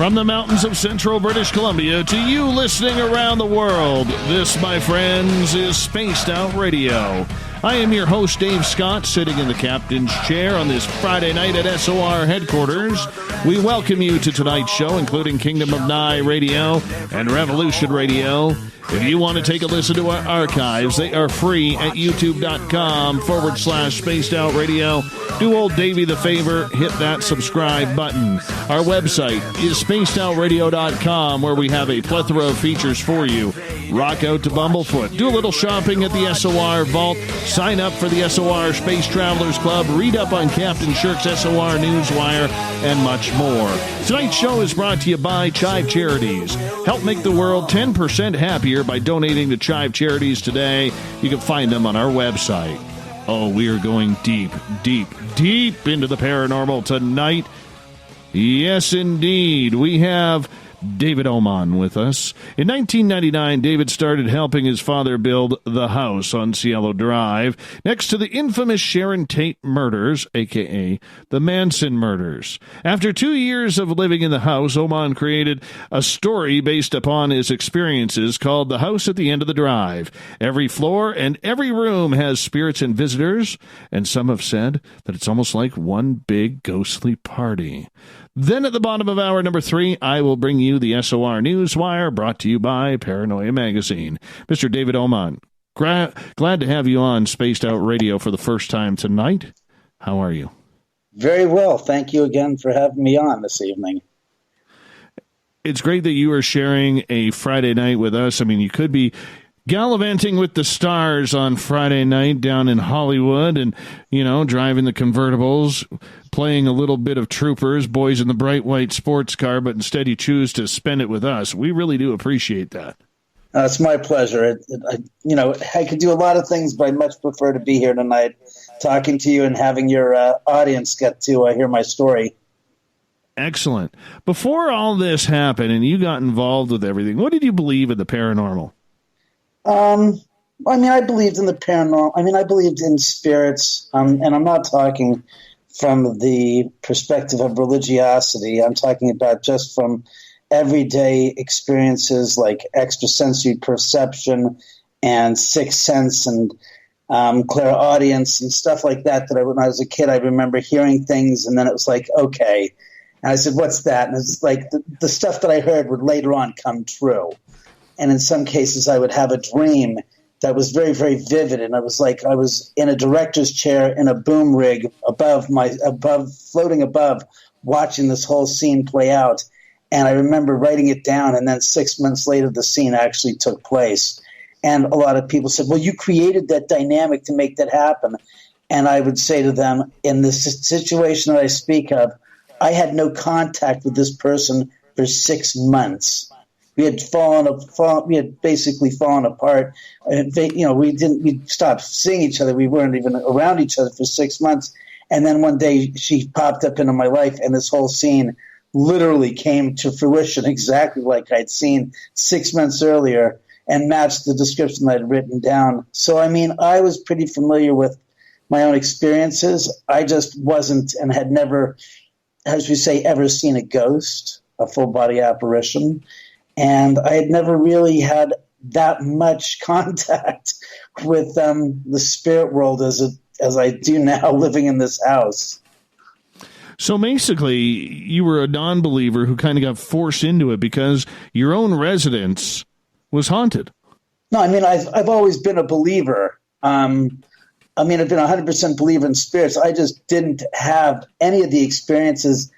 From the mountains of central British Columbia to you listening around the world, this, my friends, is Spaced Out Radio. I am your host, Dave Scott, sitting in the captain's chair on this Friday night at SOR headquarters. We welcome you to tonight's show, including Kingdom of Nye Radio and Revolution Radio. If you want to take a listen to our archives, they are free at youtube.com/Spaced Out Radio. Do old Davey the favor, hit that subscribe button. Our website is spacedoutradio.com, where we have a plethora of features for you. Rock out to Bumblefoot. Do a little shopping at the SOR Vault. Sign up for the SOR Space Travelers Club. Read up on Captain Shirk's SOR Newswire, and much more. Tonight's show is brought to you by Chive Charities. Help make the world 10% happier by donating to Chive Charities today. You can find them on our website. Oh, we are going deep, deep, deep into the paranormal tonight. Yes, indeed. We have David Oman with us. In 1999, David started helping his father build the house on Cielo Drive next to the infamous Sharon Tate murders, a.k.a. the Manson murders. After 2 years of living in the house, Oman created a story based upon his experiences called The House at the End of the Drive. Every floor and every room has spirits and visitors, and some have said that it's almost like one big ghostly party. Then at the bottom of hour number 3, I will bring you the SOR Newswire, brought to you by Paranoia Magazine. Mr. David Oman, glad to have you on Spaced Out Radio for the first time tonight. How are you? Very well. Thank you again for having me on this evening. It's great that you are sharing a Friday night with us. I mean, you could be gallivanting with the stars on Friday night down in Hollywood and, you know, driving the convertibles, playing a little bit of Troopers, Boys in the Bright White sports car, but instead you choose to spend it with us. We really do appreciate that. It's my pleasure. I could do a lot of things, but I much prefer to be here tonight talking to you and having your audience get to hear my story. Excellent. Before all this happened and you got involved with everything, what did you believe in the paranormal? I believed in the paranormal. I believed in spirits, and I'm not talking from the perspective of religiosity. I'm talking about just from everyday experiences like extrasensory perception and sixth sense and clairaudience and stuff like that. When I was a kid, I remember hearing things, and then it was like, okay. And I said, what's that? And it's like the stuff that I heard would later on come true. And in some cases, I would have a dream that was very, very vivid. And it was like I was in a director's chair in a boom rig floating above, watching this whole scene play out. And I remember writing it down. And then 6 months later, the scene actually took place. And a lot of people said, well, you created that dynamic to make that happen. And I would say to them, in the situation that I speak of, I had no contact with this person for 6 months. We had basically fallen apart. And we stopped seeing each other. We weren't even around each other for 6 months. And then one day she popped up into my life, and this whole scene literally came to fruition exactly like I'd seen 6 months earlier and matched the description that I'd written down. So, I was pretty familiar with my own experiences. I just wasn't and had never, as we say, ever seen a ghost, a full-body apparition. And I had never really had that much contact with the spirit world as I do now, living in this house. So basically, you were a non-believer who kind of got forced into it because your own residence was haunted. No, I've always been a believer. I've been 100% believer in spirits. I just didn't have any of the experiences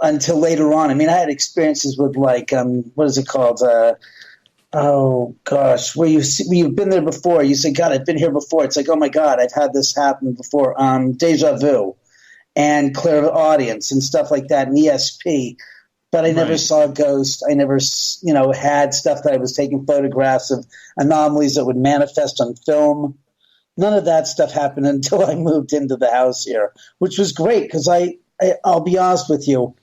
until later on. I had experiences with what is it called? Where you've been there before. You say, God, I've been here before. It's like, oh my God, I've had this happen before. Deja vu and clairaudience and stuff like that and ESP. But I never saw a ghost. I never, had stuff that I was taking photographs of anomalies that would manifest on film. None of that stuff happened until I moved into the house here, which was great because I'll be honest with you.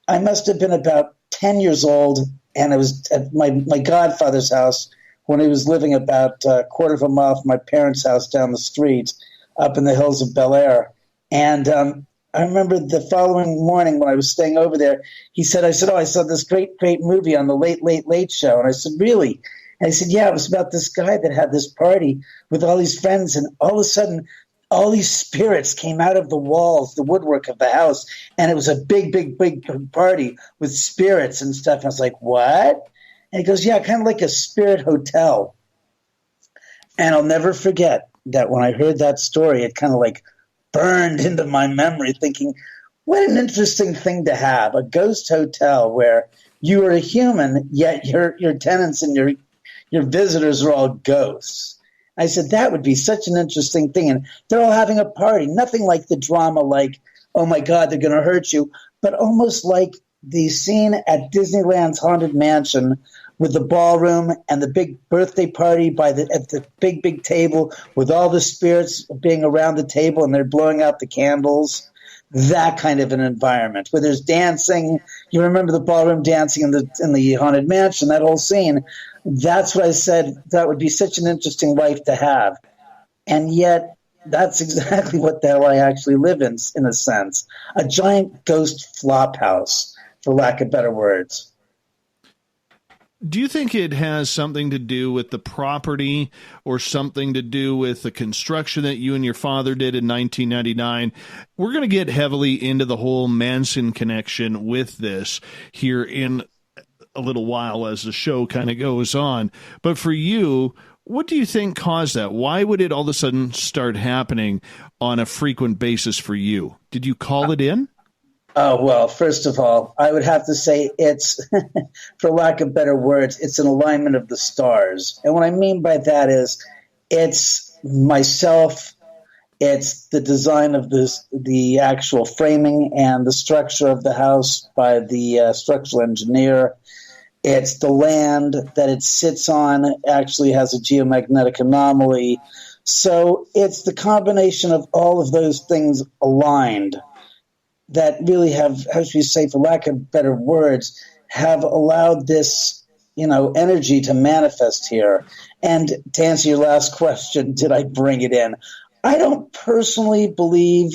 I must have been about 10 years old, and I was at my godfather's house when he was living about a quarter of a mile from my parents' house down the street up in the hills of Bel Air. And I remember the following morning when I was staying over there, I said, oh, I saw this great movie on the Late, Late, Late Show. And I said, really? And I said, yeah, it was about this guy that had this party with all these friends. And all of a sudden, all these spirits came out of the walls, the woodwork of the house. And it was a big, big, big party with spirits and stuff. And I was like, what? And he goes, yeah, kind of like a spirit hotel. And I'll never forget that when I heard that story, it kind of like burned into my memory, thinking, what an interesting thing to have, a ghost hotel where you are a human, yet your tenants and your visitors are all ghosts. I said, that would be such an interesting thing. And they're all having a party, nothing like the drama like, oh my God, they're going to hurt you, but almost like the scene at Disneyland's Haunted Mansion with the ballroom and the big birthday party at the big, big table with all the spirits being around the table and they're blowing out the candles. That kind of an environment where there's dancing. You remember the ballroom dancing in the Haunted Mansion, that whole scene. That's what I said. That would be such an interesting life to have. And yet that's exactly what the hell I actually live in a sense. A giant ghost flop house, for lack of better words. Do you think it has something to do with the property or something to do with the construction that you and your father did in 1999? We're going to get heavily into the whole Manson connection with this here in a little while as the show kind of goes on. But for you, what do you think caused that? Why would it all of a sudden start happening on a frequent basis for you? Did you call it in? Oh, well, first of all, I would have to say it's, for lack of better words, it's an alignment of the stars. And what I mean by that is it's myself, it's the design of the actual framing and the structure of the house by the structural engineer. It's the land that it sits on actually has a geomagnetic anomaly. So it's the combination of all of those things aligned that really have, how should we say, for lack of better words, have allowed this, energy to manifest here. And to answer your last question, did I bring it in? I don't personally believe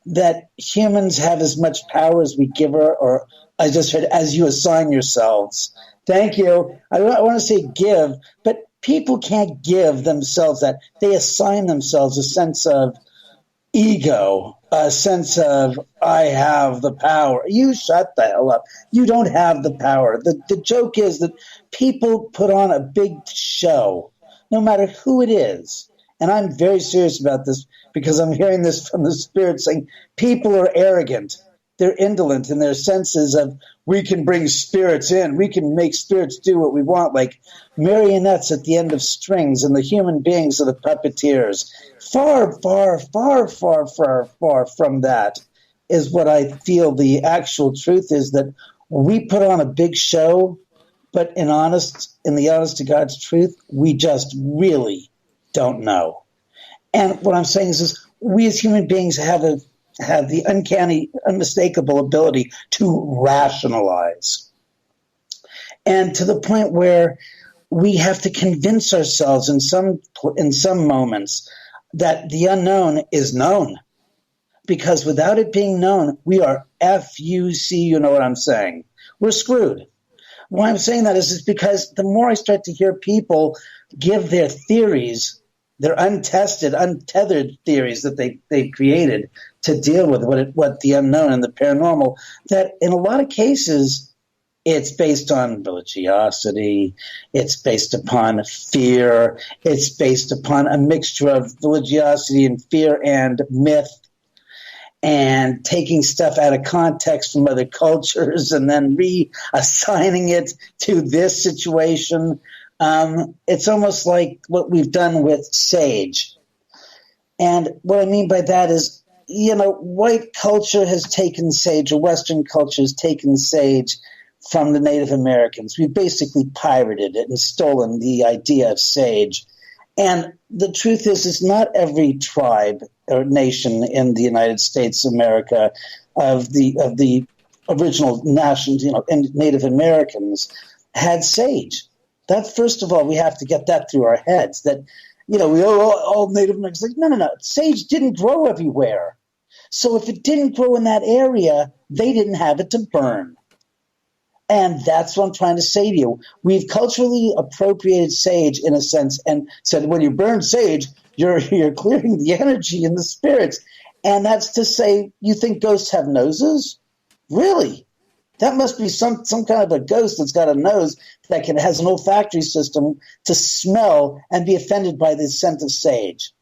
that humans have as much power as we give her, or I just heard, as you assign yourselves. Thank you. I want to say give, but people can't give themselves that. They assign themselves a sense of ego, a sense of, I have the power. You shut the hell up. You don't have the power. The joke is that people put on a big show, no matter who it is. And I'm very serious about this because I'm hearing this from the spirit saying people are arrogant. They're indolent in their senses of, we can bring spirits in. We can make spirits do what we want, like marionettes at the end of strings, and the human beings are the puppeteers. Far, far, far, far, far, far from that is what I feel the actual truth is, that we put on a big show, but in the honest to God's truth, we just really don't know. And what I'm saying is we as human beings have the uncanny, unmistakable ability to rationalize. And to the point where we have to convince ourselves in some moments that the unknown is known. Because without it being known, we are F-U-C, you know what I'm saying. We're screwed. Why I'm saying that is because the more I start to hear people give their theories, their untested, untethered theories that they created to deal with what the unknown and the paranormal, that in a lot of cases, it's based on religiosity, it's based upon fear, it's based upon a mixture of religiosity and fear and myth, and taking stuff out of context from other cultures and then reassigning it to this situation. It's almost like what we've done with sage. And what I mean by that is, white culture has taken sage, or Western culture has taken sage from the Native Americans. We basically pirated it and stolen the idea of sage. And the truth is not every tribe or nation in the United States of America of the original nations, and Native Americans had sage. That, first of all, we have to get that through our heads, that, we all Native Americans, like, no. Sage didn't grow everywhere. So if it didn't grow in that area, they didn't have it to burn. And that's what I'm trying to say to you. We've culturally appropriated sage in a sense and said when you burn sage, you're clearing the energy and the spirits. And that's to say, you think ghosts have noses? Really? That must be some kind of a ghost that's got a nose that has an olfactory system to smell and be offended by the scent of sage.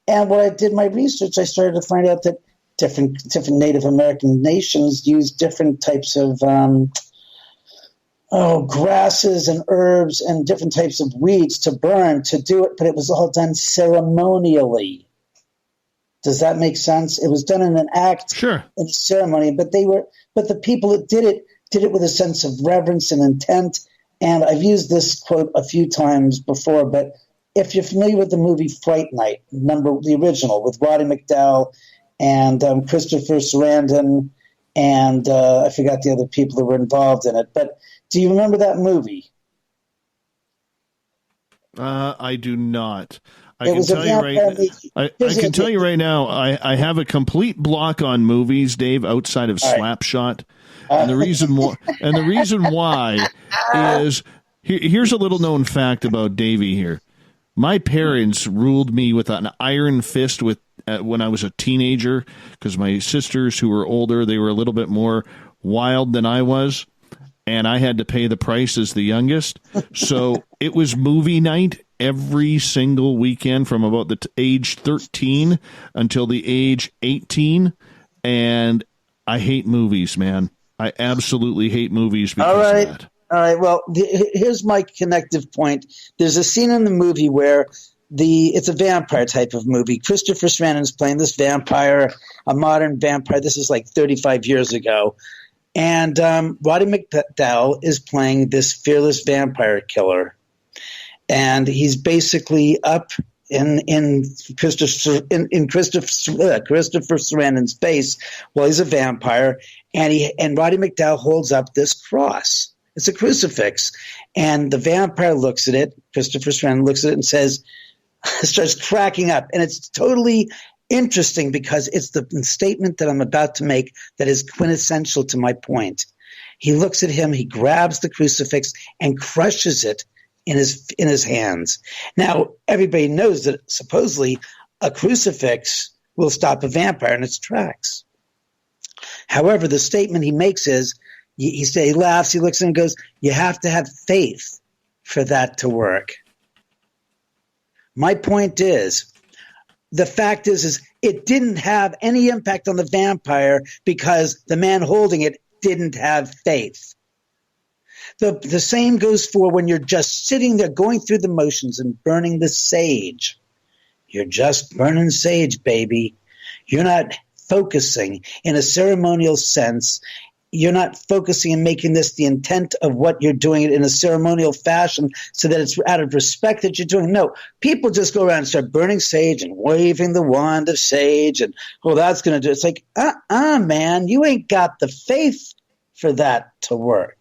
And when I did my research, I started to find out that different Native American nations use different types of grasses and herbs and different types of weeds to burn, to do it, but it was all done ceremonially. Does that make sense? It was done in an act, sure, in a ceremony, but the people that did it with a sense of reverence and intent. And I've used this quote a few times before, but if you're familiar with the movie Fright Night, the original with Roddy McDowall and Christopher Sarandon, and I forgot the other people that were involved in it, but do you remember that movie? I do not. I can tell you right now, I have a complete block on movies, Dave, outside of Slapshot. And the reason why is here's a little known fact about Davey here. My parents ruled me with an iron fist when I was a teenager because my sisters who were older, they were a little bit more wild than I was. And I had to pay the price as the youngest. So it was movie night every single weekend from about the age 13 until the age 18. And I hate movies, man. I absolutely hate movies because of that. All right. Well, here's my connective point. There's a scene in the movie where it's a vampire type of movie. Christopher Sarandon's playing this vampire, a modern vampire. This is like 35 years ago. And Roddy McDowall is playing this fearless vampire killer. And he's basically up in Christopher Sarandon's face while he's a vampire. And Roddy McDowall holds up this cross. It's a crucifix. And the vampire looks at it. Christopher Sarandon looks at it and starts cracking up. And it's totally interesting because it's the statement that I'm about to make that is quintessential to my point. He looks at him, he grabs the crucifix and crushes it in his hands. Now, everybody knows that supposedly a crucifix will stop a vampire in its tracks. However, the statement he makes is, he laughs, he looks at him and goes, you have to have faith for that to work. My point is, the fact is it didn't have any impact on the vampire because the man holding it didn't have faith. The same goes for when you're just sitting there going through the motions and burning the sage. You're just burning sage, baby. You're not focusing in a ceremonial sense. You're not focusing and making this the intent of what you're doing it in a ceremonial fashion so that it's out of respect that you're doing. No, people just go around and start burning sage and waving the wand of sage and, that's going to do it. It's like, man, you ain't got the faith for that to work.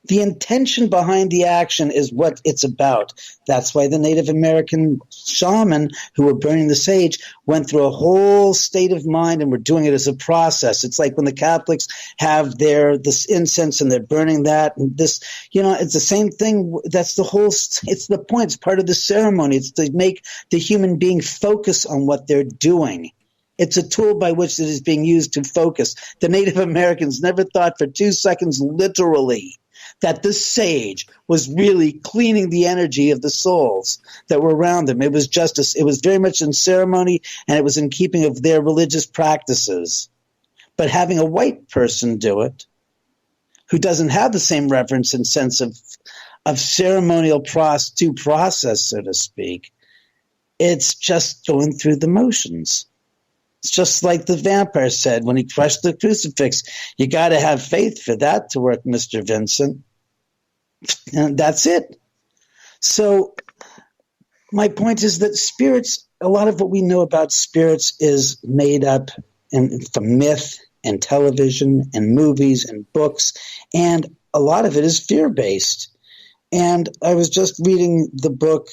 The intention behind the action is what it's about. That's why the Native American shaman who were burning the sage went through a whole state of mind and were doing it as a process. It's like when the Catholics have this incense and they're burning that and this, it's the same thing. That's it's the point. It's part of the ceremony. It's to make the human being focus on what they're doing. It's a tool by which it is being used to focus. The Native Americans never thought for 2 seconds literally that the sage was really cleaning the energy of the souls that were around them. It was it was very much in ceremony, and it was in keeping of their religious practices. But having a white person do it, who doesn't have the same reverence and sense of ceremonial due process, so to speak, it's just going through the motions. It's just like the vampire said when he crushed the crucifix. You got to have faith for that to work, Mr. Vincent. And that's it. So my point is that spirits, a lot of what we know about spirits is made up from myth and television and movies and books, and a lot of it is fear-based. And I was just reading the book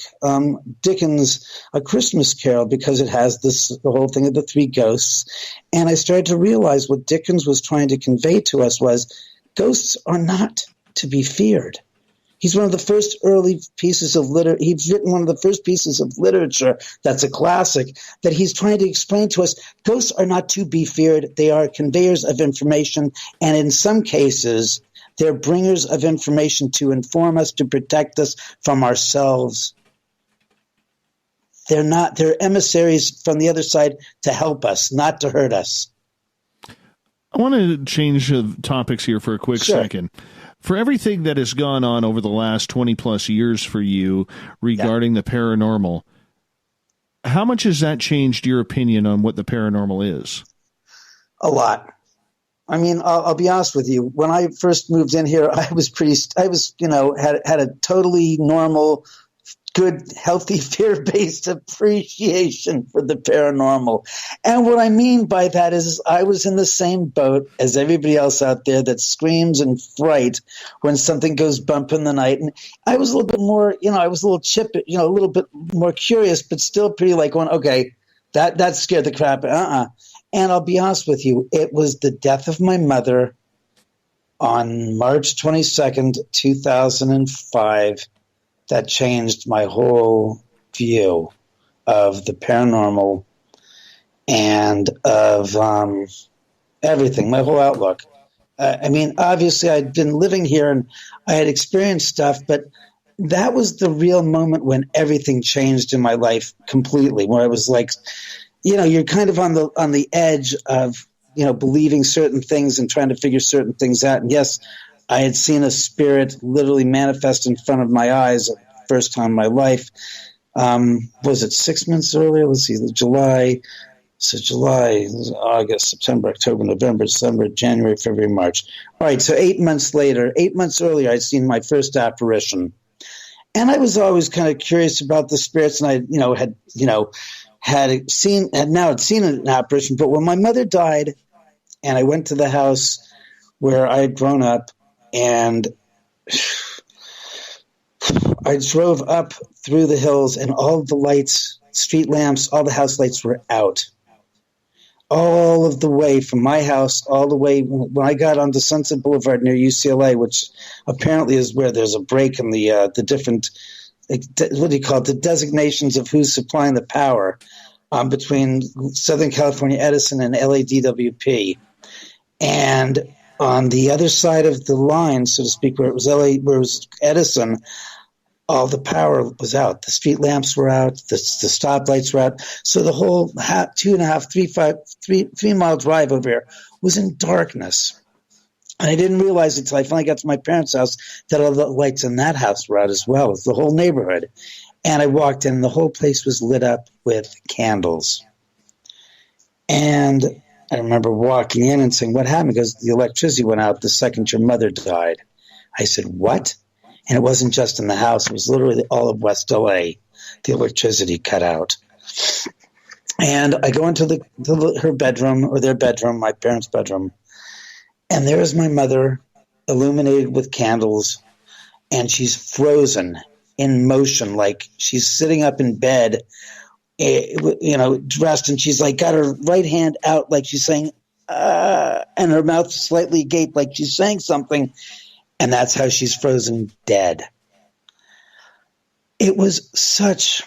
Dickens' A Christmas Carol, because it has the whole thing of the three ghosts. And I started to realize what Dickens was trying to convey to us was ghosts are not to be feared. He's one of the first early pieces of literature. He's written one of the first pieces of literature that's a classic, that he's trying to explain to us. Ghosts are not to be feared. They are conveyors of information. And in some cases, they're bringers of information to inform us, to protect us from ourselves. They're emissaries from the other side to help us, not to hurt us. I want to change topics here for a quick second. For everything that has gone on over the last 20 plus years for you regarding the paranormal, how much has that changed your opinion on what the paranormal is? A lot. I mean, I'll be honest with you. When I first moved in here, had a totally normal, good, healthy, fear-based appreciation for the paranormal. And what I mean by that is I was in the same boat as everybody else out there that screams in fright when something goes bump in the night. And I was a little bit more, I was a little bit more curious, but still pretty like going, okay, that scared the crap. And I'll be honest with you, it was the death of my mother on March 22nd, 2005, that changed my whole view of the paranormal and of everything, my whole outlook. I mean, obviously, I'd been living here and I had experienced stuff, but that was the real moment when everything changed in my life completely, where I was like, you're kind of on the edge of, believing certain things and trying to figure certain things out. And yes, I had seen a spirit literally manifest in front of my eyes the first time in my life. Was it 6 months earlier? Let's see, July, August, September, October, November, December, January, February, March. All right, so 8 months earlier, I'd seen my first apparition. And I was always kind of curious about the spirits, and I, had seen an apparition. But when my mother died, and I went to the house where I had grown up, and I drove up through the hills, and all the lights, street lamps, all the house lights were out. All of the way from my house, all the way when I got onto Sunset Boulevard near UCLA, which apparently is where there's a break in the different, what do you call it, the designations of who's supplying the power between Southern California Edison and LADWP. And on the other side of the line, so to speak, where it was Edison, all the power was out. The street lamps were out. The stoplights were out. So the whole 3 mile drive over here was in darkness. And I didn't realize until I finally got to my parents' house that all the lights in that house were out as well as the whole neighborhood. And I walked in, and the whole place was lit up with candles. And I remember walking in and saying, "What happened?" Because the electricity went out the second your mother died. I said, "What?" And it wasn't just in the house. It was literally all of West LA. The electricity cut out. And I go into her bedroom, or their bedroom, my parents' bedroom. And there is my mother, illuminated with candles. And she's frozen in motion, like she's sitting up in bed, dressed. And she's like got her right hand out, like she's saying, and her mouth slightly agape, like she's saying something. And that's how she's frozen dead. It was such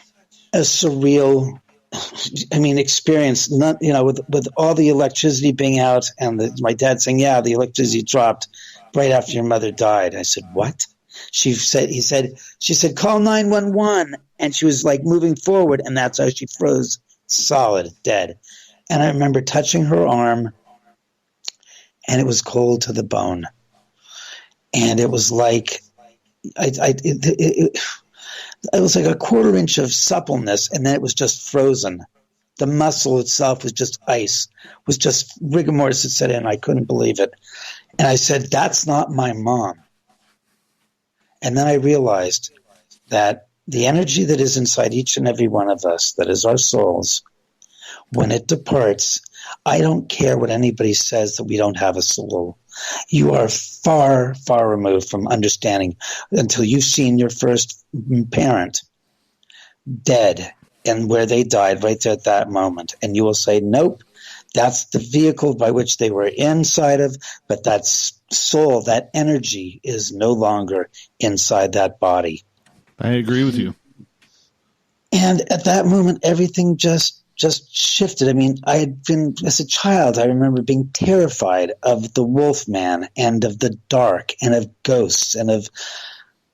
a surreal, experience. With all the electricity being out, and my dad saying, "Yeah, the electricity dropped right after your mother died." I said, "What?" She said, "Call 911," and she was like moving forward, and that's how she froze solid, dead. And I remember touching her arm, and it was cold to the bone. And it was like it was like a quarter inch of suppleness, and then it was just frozen. The muscle itself was just ice, was just rigor mortis that set in. I couldn't believe it. And I said, "That's not my mom." And then I realized that the energy that is inside each and every one of us, that is our souls, when it departs, I don't care what anybody says that we don't have a soul. You are far, far removed from understanding until you've seen your first parent dead and where they died right there at that moment. And you will say, nope, that's the vehicle by which they were inside of, but that soul, that energy is no longer inside that body. I agree with you. And at that moment, everything just shifted. I mean, I had been, as a child, I remember being terrified of the Wolfman and of the dark and of ghosts and of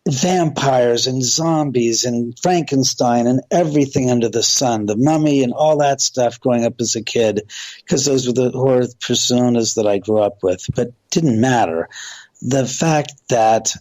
vampires and zombies and Frankenstein and everything under the sun, the Mummy and all that stuff growing up as a kid, because those were the horror personas that I grew up with. But it didn't matter. The fact that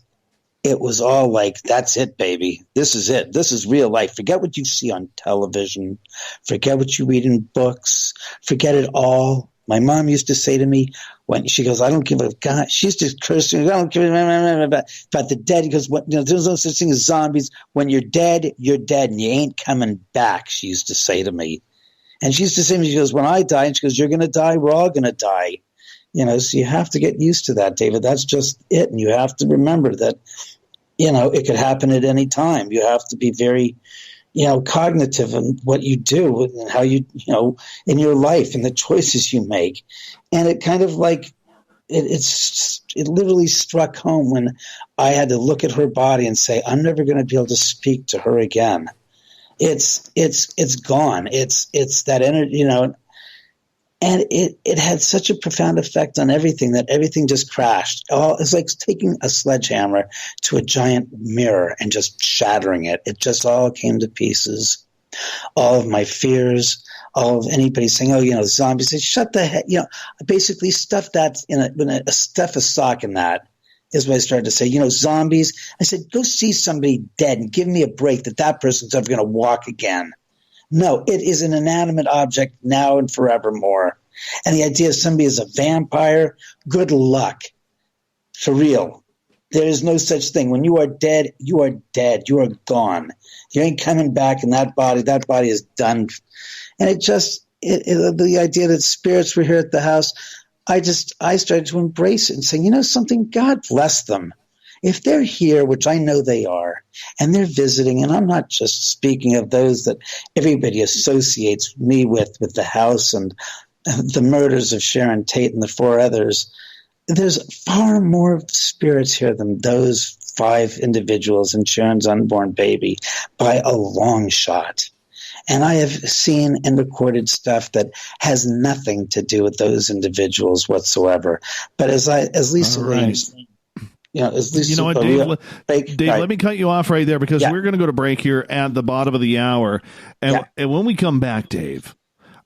it was all like, that's it, baby. This is it. This is real life. Forget what you see on television. Forget what you read in books. Forget it all. My mom used to say to me when she goes, I don't give a God. She used to curse me. I don't give a about the dead. Because there's no such thing as zombies. When you're dead, and you ain't coming back, she used to say to me. And she used to say to me, she goes, when I die, and she goes, you're going to die. We're all going to die. So you have to get used to that, David. That's just it. And you have to remember that, it could happen at any time. You have to be very, cognitive in what you do and how you, in your life and the choices you make. And it kind of like, it literally struck home when I had to look at her body and say, I'm never going to be able to speak to her again. It's gone. It's that energy, and it had such a profound effect on everything that everything just crashed. It's like taking a sledgehammer to a giant mirror and just shattering it. It just all came to pieces. All of my fears, all of anybody saying, zombies, say, shut the heck, basically stuff that stuff a sock in that is what I started to say. Zombies. I said, go see somebody dead and give me a break that person's ever going to walk again. No, it is an inanimate object now and forevermore. And the idea of somebody is a vampire, good luck. For real. There is no such thing. When you are dead, you are dead. You are gone. You ain't coming back in that body. That body is done. And the idea that spirits were here at the house, I started to embrace it and say, something, God bless them. If they're here, which I know they are, and they're visiting, and I'm not just speaking of those that everybody associates me with the house and the murders of Sharon Tate and the 4 others, there's far more spirits here than those 5 individuals and Sharon's unborn baby by a long shot. And I have seen and recorded stuff that has nothing to do with those individuals whatsoever. But as Lisa Williams, Dave, let me cut you off right there because we're going to go to break here at the bottom of the hour. And when we come back, Dave,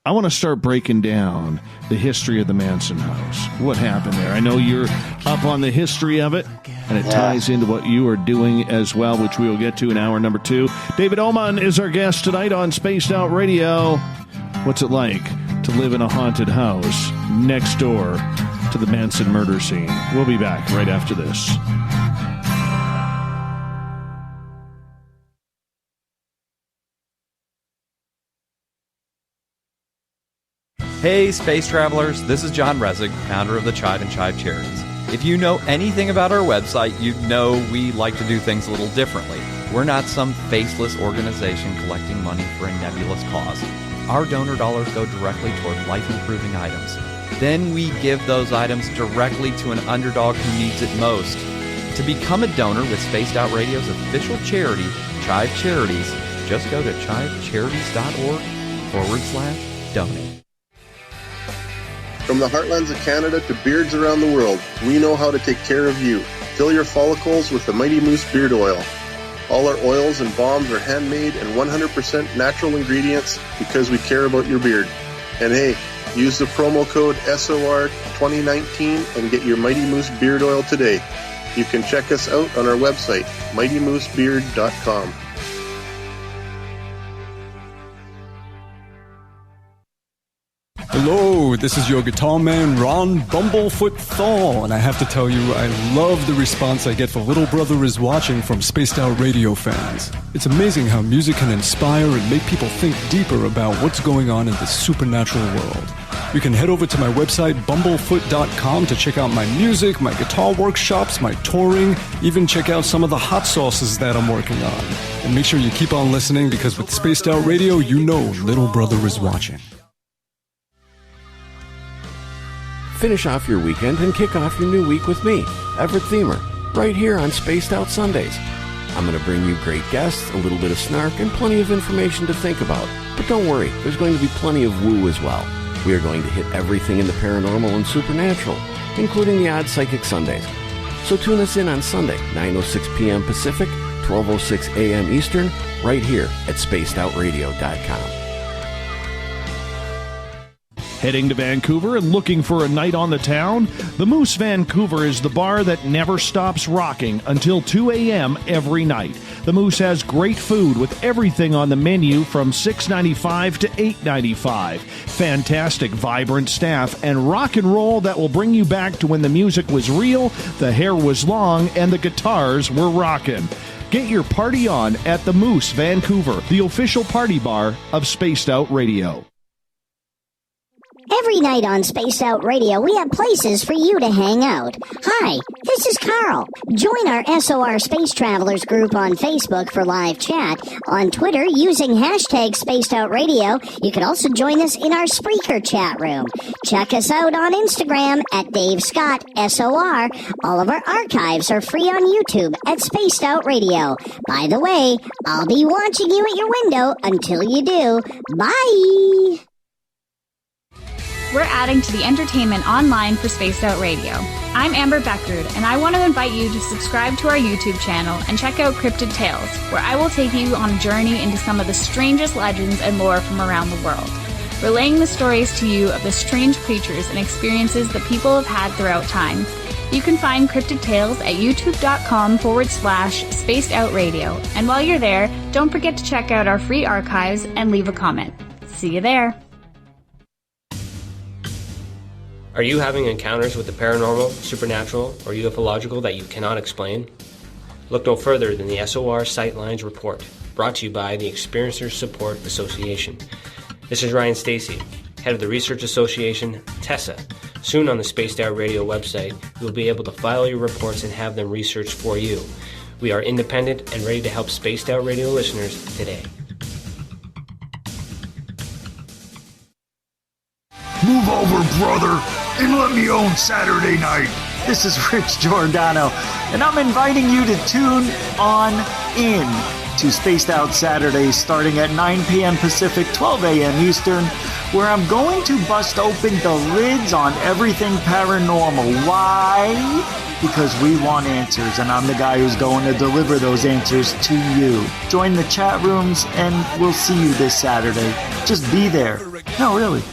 I want to start breaking down the history of the Manson house. What happened there? I know you're up on the history of it, and it ties into what you are doing as well, which we will get to in hour number 2. David Oman is our guest tonight on Spaced Out Radio. What's it like to live in a haunted house next door to the Manson murder scene? We'll be back right after this. Hey, space travelers, this is John Resig, founder of the Chive and Chive Charities. If you know anything about our website, you'd know we like to do things a little differently. We're not some faceless organization collecting money for a nebulous cause. Our donor dollars go directly toward life-improving items. Then we give those items directly to an underdog who needs it most. To become a donor with Spaced Out Radio's official charity, Chive Charities, just go to chivecharities.org/donate. From the heartlands of Canada to beards around the world, we know how to take care of you. Fill your follicles with the Mighty Moose Beard Oil. All our oils and balms are handmade and 100% natural ingredients because we care about your beard. And hey, use the promo code SOR2019 and get your Mighty Moose Beard Oil today. You can check us out on our website, mightymoosebeard.com. Hello, this is your guitar man, Ron Bumblefoot Thal, and I have to tell you, I love the response I get for Little Brother is Watching from Spaced Out Radio fans. It's amazing how music can inspire and make people think deeper about what's going on in the supernatural world. You can head over to my website, bumblefoot.com, to check out my music, my guitar workshops, my touring, even check out some of the hot sauces that I'm working on. And make sure you keep on listening, because with Spaced Out Radio, you know little brother is watching. Finish off your weekend and kick off your new week with me, Everett Thiemer, right here on Spaced Out Sundays. I'm going to bring you great guests, a little bit of snark, and plenty of information to think about. But don't worry, there's going to be plenty of woo as well. We are going to hit everything in the paranormal and supernatural, including the Odd Psychic Sundays. So tune us in on Sunday, 9:06 p.m. Pacific, 12:06 a.m. Eastern, right here at spacedoutradio.com. Heading to Vancouver and looking for a night on the town? The Moose Vancouver is the bar that never stops rocking until 2 a.m. every night. The Moose has great food with everything on the menu from $6.95 to $8.95. Fantastic, vibrant staff and rock and roll that will bring you back to when the music was real, the hair was long, and the guitars were rocking. Get your party on at the Moose Vancouver, the official party bar of Spaced Out Radio. Every night on Spaced Out Radio, we have places for you to hang out. Hi, this is Carl. Join our SOR Space Travelers group on Facebook for live chat. On Twitter, using hashtag Spaced Out Radio. You can also join us in our Spreaker chat room. Check us out on Instagram at Dave Scott SOR. All of our archives are free on YouTube at Spaced Out Radio. By the way, I'll be watching you at your window until you do. Bye! We're adding to the entertainment online for Spaced Out Radio. I'm Amber Beckrud, and I want to invite you to subscribe to our YouTube channel and check out Cryptid Tales, where I will take you on a journey into some of the strangest legends and lore from around the world, relaying the stories to you of the strange creatures and experiences that people have had throughout time. You can find Cryptid Tales at youtube.com/Spaced Out Radio. And while you're there, don't forget to check out our free archives and leave a comment. See you there. Are you having encounters with the paranormal, supernatural, or ufological that you cannot explain? Look no further than the SOR Sightlines Report, brought to you by the Experiencers Support Association. This is Ryan Stacy, head of the Research Association, TESA. Soon on the Spaced Out Radio website, you will be able to file your reports and have them researched for you. We are independent and ready to help Spaced Out Radio listeners today. Move over, brother, and let me own Saturday night. This is Rich Giordano, and I'm inviting you to tune on in to Spaced Out Saturdays starting at 9 p.m. Pacific, 12 a.m. Eastern, where I'm going to bust open the lids on everything paranormal. Why? Because we want answers, and I'm the guy who's going to deliver those answers to you. Join the chat rooms, and we'll see you this Saturday. Just be there. No, really.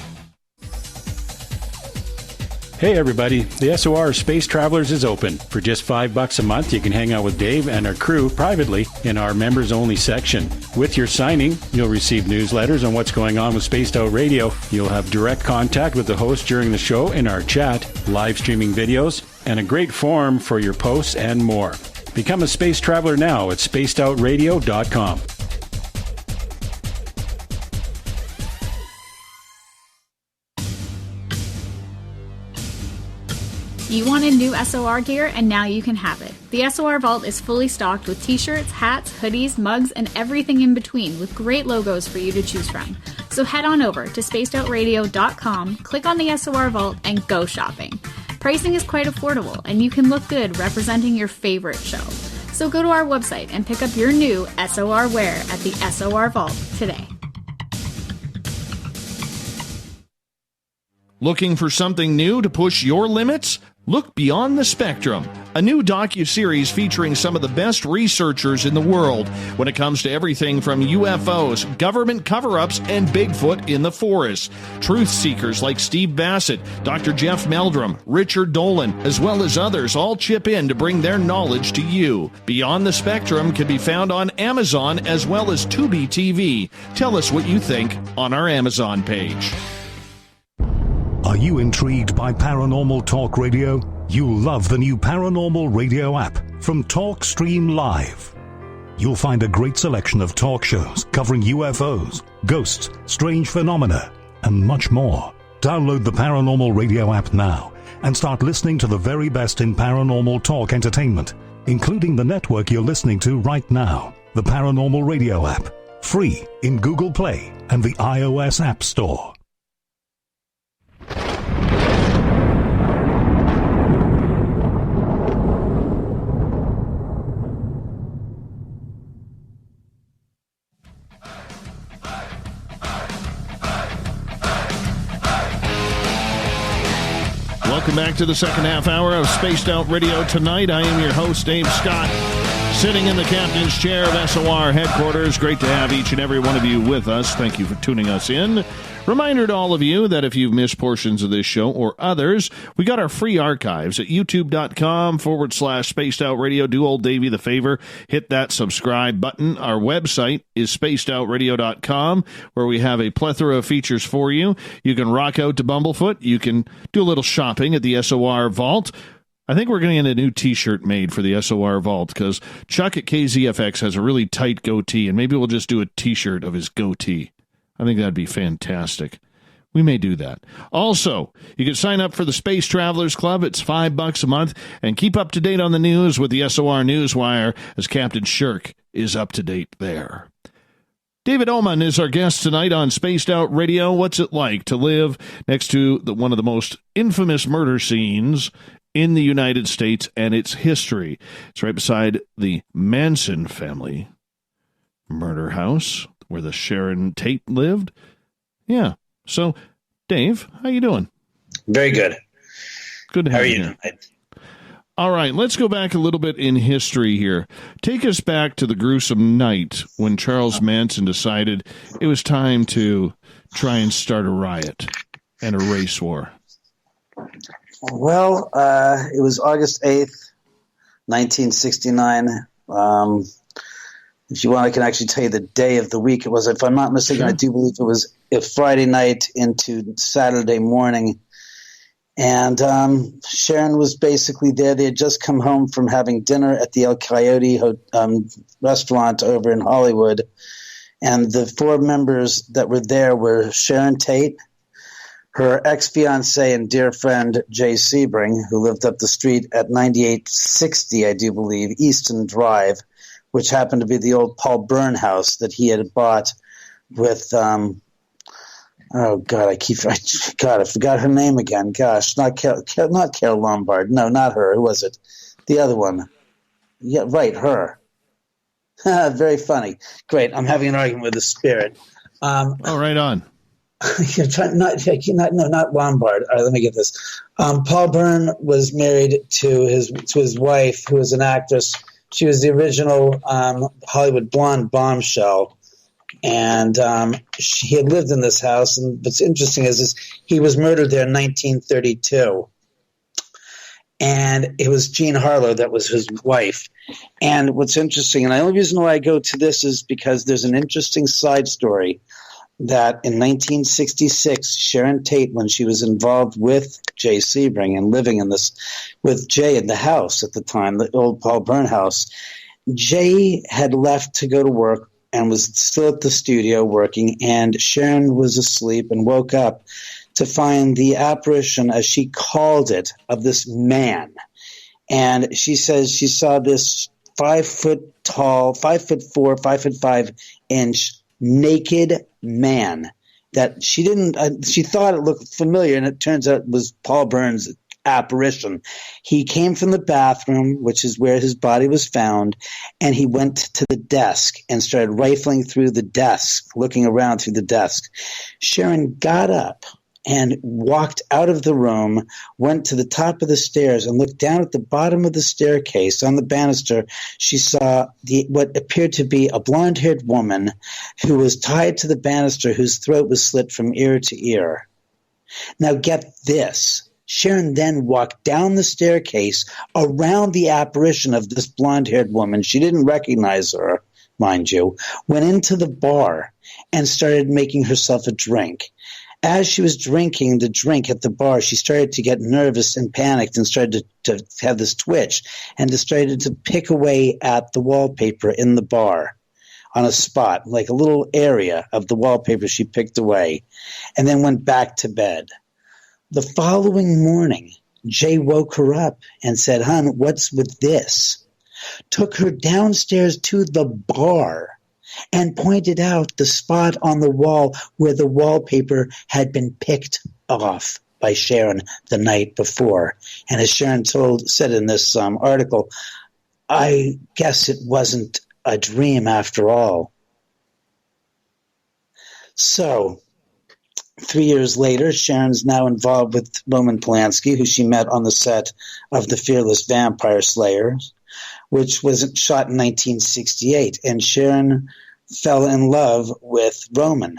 Hey everybody, the SOR Space Travelers is open. For just $5 a month, you can hang out with Dave and our crew privately in our members-only section. With your signing, you'll receive newsletters on what's going on with Spaced Out Radio. You'll have direct contact with the host during the show in our chat, live streaming videos, and a great forum for your posts and more. Become a Space Traveler now at spacedoutradio.com. You wanted new SOR gear, and now you can have it. The SOR Vault is fully stocked with t-shirts, hats, hoodies, mugs, and everything in between, with great logos for you to choose from. So head on over to spacedoutradio.com, click on the SOR Vault, and go shopping. Pricing is quite affordable, and you can look good representing your favorite show. So go to our website and pick up your new SOR wear at the SOR Vault today. Looking for something new to push your limits? Look Beyond the Spectrum, a new docuseries featuring some of the best researchers in the world when it comes to everything from UFOs, government cover-ups, and Bigfoot in the forest. Truth seekers like Steve Bassett, Dr. Jeff Meldrum, Richard Dolan, as well as others all chip in to bring their knowledge to you. Beyond the Spectrum can be found on Amazon as well as Tubi TV. Tell us what you think on our Amazon page. Are you intrigued by Paranormal Talk Radio? You'll love the new Paranormal Radio app from TalkStream Live. You'll find a great selection of talk shows covering UFOs, ghosts, strange phenomena, and much more. Download the Paranormal Radio app now and start listening to the very best in paranormal talk entertainment, including the network you're listening to right now. The Paranormal Radio app, free in Google Play and the iOS App Store. Welcome back to the second half hour of Spaced Out Radio tonight. I am your host, Dave Scott, sitting in the captain's chair of SOR headquarters. Great to have each and every one of you with us. Thank you for tuning us in. Reminder to all of you that if you've missed portions of this show or others, we got our free archives at youtube.com/Spaced Out Radio. Do old Davey the favor, hit that subscribe button. Our website is spacedoutradio.com, where we have a plethora of features for you. You can rock out to Bumblefoot. You can do a little shopping at the SOR Vault. I think we're going to get a new T-shirt made for the SOR Vault because Chuck at KZFX has a really tight goatee, and maybe we'll just do a T-shirt of his goatee. I think that'd be fantastic. We may do that. Also, you can sign up for the Space Travelers Club. It's $5 a month, and keep up to date on the news with the SOR Newswire, as Captain Shirk is up to date there. David Oman is our guest tonight on Spaced Out Radio. What's it like to live next to one of the most infamous murder scenes in the United States and its history? It's right beside the Manson family murder house, where the Sharon Tate lived. Yeah. So, Dave, how you doing? Very good. Good to have you here. All right, let's go back a little bit in history here. Take us back to the gruesome night when Charles Manson decided it was time to try and start a riot and a race war. Well, it was August 8th, 1969. If you want, I can actually tell you the day of the week it was. If I'm not mistaken, sure. I do believe it was a Friday night into Saturday morning. And Sharon was basically there. They had just come home from having dinner at the El Coyote restaurant over in Hollywood. And the four members that were there were Sharon Tate, her ex-fiancé and dear friend Jay Sebring, who lived up the street at 9860, I do believe, Easton Drive, which happened to be the old Paul Byrne house that he had bought with, I forgot her name again. Gosh, not Carol Lombard. No, not her. Who was it? The other one. Yeah, right, her. Very funny. Great. I'm having an argument with the spirit. Right on. Not Lombard. All right, let me get this. Paul Byrne was married to his wife, who was an actress. She was the original Hollywood blonde bombshell, and he had lived in this house. And what's interesting is he was murdered there in 1932, and it was Jean Harlow that was his wife. And what's interesting, and the only reason why I go to this is because there's an interesting side story that in 1966, Sharon Tate, when she was involved with Jay Sebring and living with Jay in the house at the time, the old Paul Byrne house, Jay had left to go to work and was still at the studio working, and Sharon was asleep and woke up to find the apparition, as she called it, of this man. And she says she saw this 5 foot tall, 5'4", 5'5" naked man that she thought it looked familiar, and it turns out it was Paul Byrne's apparition. He came from the bathroom, which is where his body was found, and he went to the desk and started rifling through the desk, looking around through the desk. Sharon got up and walked out of the room, went to the top of the stairs, and looked down at the bottom of the staircase on the banister. She saw what appeared to be a blonde-haired woman who was tied to the banister, whose throat was slit from ear to ear. Now get this. Sharon then walked down the staircase around the apparition of this blonde-haired woman. She didn't recognize her, mind you, went into the bar and started making herself a drink. As she was drinking the drink at the bar, she started to get nervous and panicked and started to have this twitch and started to pick away at the wallpaper in the bar on a spot, like a little area of the wallpaper she picked away, and then went back to bed. The following morning, Jay woke her up and said, "Hon, what's with this?" Took her downstairs to the bar and pointed out the spot on the wall where the wallpaper had been picked off by Sharon the night before. And as Sharon said in this article, I guess it wasn't a dream after all. So, 3 years later, Sharon's now involved with Roman Polanski, who she met on the set of The Fearless Vampire Slayer, which was shot in 1968. And Sharon fell in love with Roman.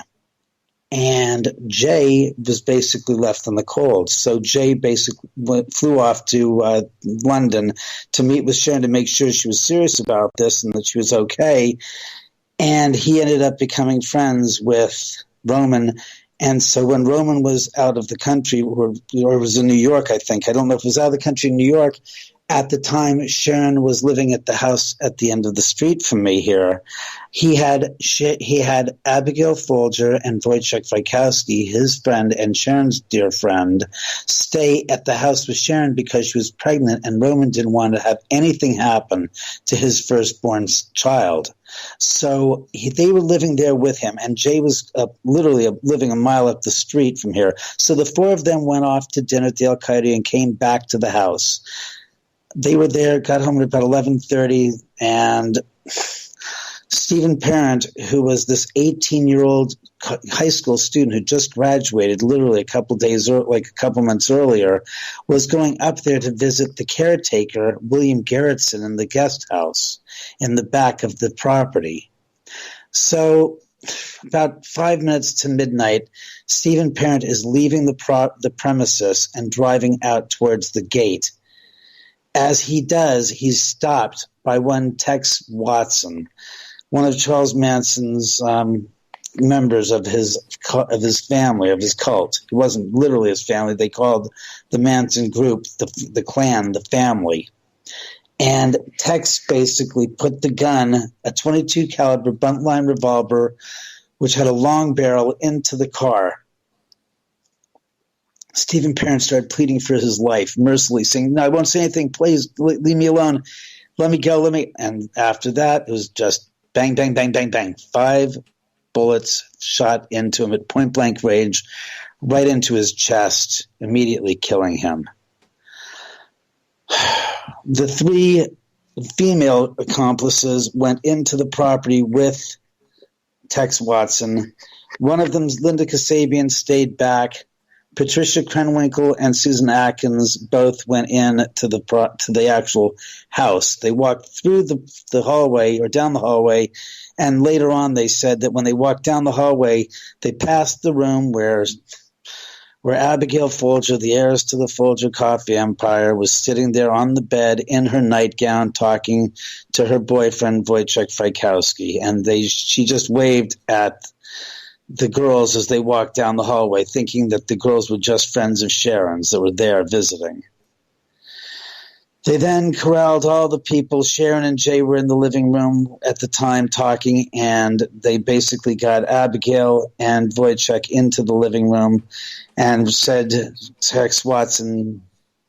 And Jay was basically left in the cold. So Jay basically flew off to London to meet with Sharon to make sure she was serious about this and that she was okay. And he ended up becoming friends with Roman. And so when Roman was out of the country, or was in New York, I think, I don't know if it was out of the country in New York, at the time Sharon was living at the house at the end of the street from me here. He had Abigail Folger and Wojciech Frykowski, his friend and Sharon's dear friend, stay at the house with Sharon because she was pregnant, and Roman didn't want to have anything happen to his firstborn child. So they were living there with him, and Jay was literally living a mile up the street from here. So the four of them went off to dinner at the El Coyote and came back to the house. They were there, got home at about 11:30, and Stephen Parent, who was this 18-year-old high school student who just graduated literally a couple months earlier, was going up there to visit the caretaker, William Gerritsen, in the guest house in the back of the property. So about 5 minutes to midnight, Stephen Parent is leaving the premises and driving out towards the gate. As he does, he's stopped by one Tex Watson, one of Charles Manson's members of his family, of his cult. It wasn't literally his family. They called the Manson group the clan, the family. And Tex basically put the gun, a .22 caliber buntline revolver, which had a long barrel, into the car. Stephen Parent started pleading for his life, mercilessly saying, "No, I won't say anything. Please leave me alone. Let me go. And after that, it was just bang, bang, bang, bang, bang. 5 bullets shot into him at point blank range, right into his chest, immediately killing him. The 3 female accomplices went into the property with Tex Watson. One of them, Linda Kasabian, stayed back. Patricia Krenwinkel and Susan Atkins both went in to the actual house. They walked through the hallway, or down the hallway, and later on they said that when they walked down the hallway, they passed the room where Abigail Folger, the heiress to the Folger coffee empire, was sitting there on the bed in her nightgown talking to her boyfriend Wojciech Frykowski, and she just waved at the girls as they walked down the hallway, thinking that the girls were just friends of Sharon's that were there visiting. They then corralled all the people. Sharon and Jay were in the living room at the time talking, and they basically got Abigail and Wojciech into the living room and said, Tex Watson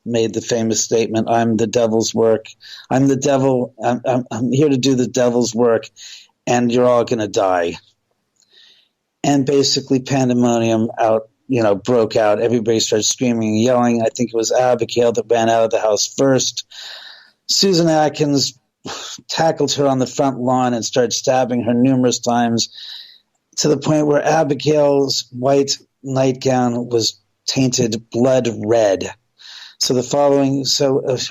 made the famous statement, "I'm the devil's work. I'm the devil. I'm here to do the devil's work, and you're all going to die." And basically pandemonium broke out. Everybody started screaming and yelling. I think it was Abigail that ran out of the house first. Susan Atkins tackled her on the front lawn and started stabbing her numerous times, to the point where Abigail's white nightgown was tainted blood red. All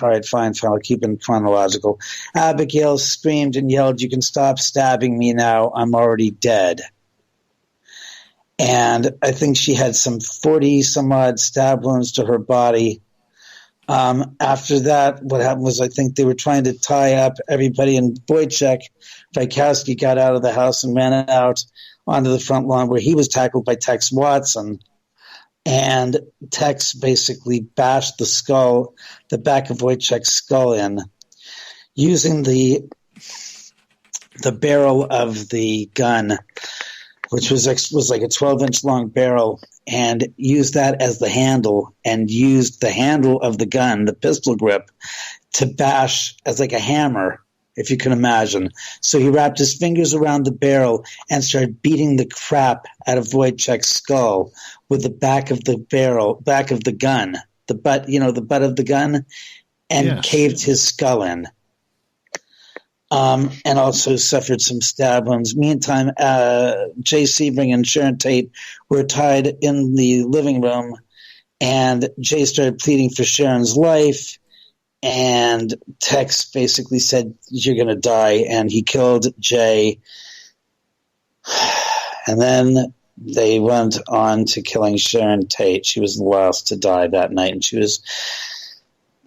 right, fine, I'll keep it chronological. Abigail screamed and yelled, "You can stop stabbing me now. I'm already dead." And I think she had some 40-some-odd stab wounds to her body. After that, what happened was I think they were trying to tie up everybody, and Wojciech Frykowski got out of the house and ran out onto the front lawn, where he was tackled by Tex Watson. And Tex basically bashed the back of Wojciech's skull in, using the barrel of the gun, which was like a 12-inch long barrel, and used that as the handle, and used the handle of the gun, the pistol grip, to bash as like a hammer, if you can imagine. So he wrapped his fingers around the barrel and started beating the crap out of Wojciech's skull with the back of the gun, the butt of the gun, and caved his skull in. And also suffered some stab wounds. Meantime, Jay Sebring and Sharon Tate were tied in the living room, and Jay started pleading for Sharon's life, and Tex basically said, "You're going to die," and he killed Jay. And then they went on to killing Sharon Tate. She was the last to die that night, and she was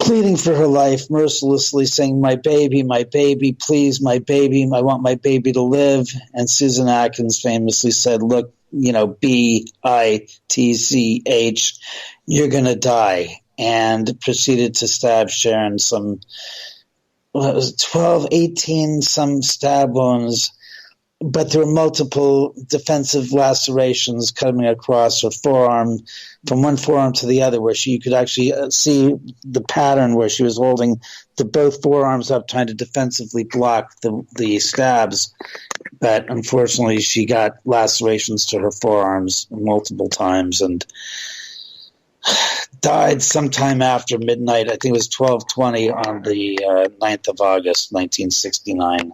pleading for her life, mercilessly saying, my baby, please, my baby, I want my baby to live." And Susan Atkins famously said, "Look, BITCH, you're going to die," and proceeded to stab Sharon some, 12, 18, some stab wounds. But there were multiple defensive lacerations coming across her forearm, from one forearm to the other, where you could actually see the pattern where she was holding both forearms up, trying to defensively block the stabs. But unfortunately, she got lacerations to her forearms multiple times and died sometime after midnight. I think it was 12:20 on the 9th of August, 1969.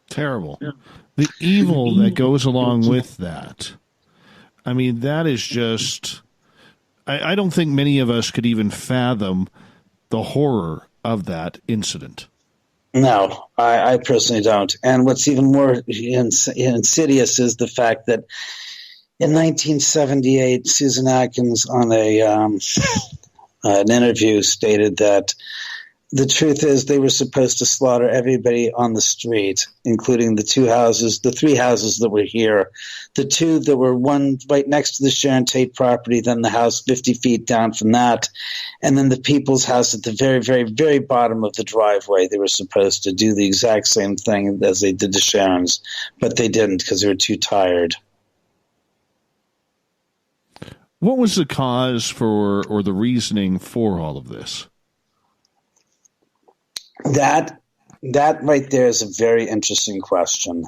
Terrible. The evil that goes along with that. I mean, that is just, I don't think many of us could even fathom the horror of that incident. No, I personally don't. And what's even more insidious is the fact that in 1978, Susan Atkins on an interview stated that the truth is they were supposed to slaughter everybody on the street, including the three houses that were here, the two that were one right next to the Sharon Tate property, then the house 50 feet down from that, and then the people's house at the very, very, very bottom of the driveway. They were supposed to do the exact same thing as they did to Sharon's, but they didn't because they were too tired. What was the cause for, or the reasoning for all of this? That right there is a very interesting question.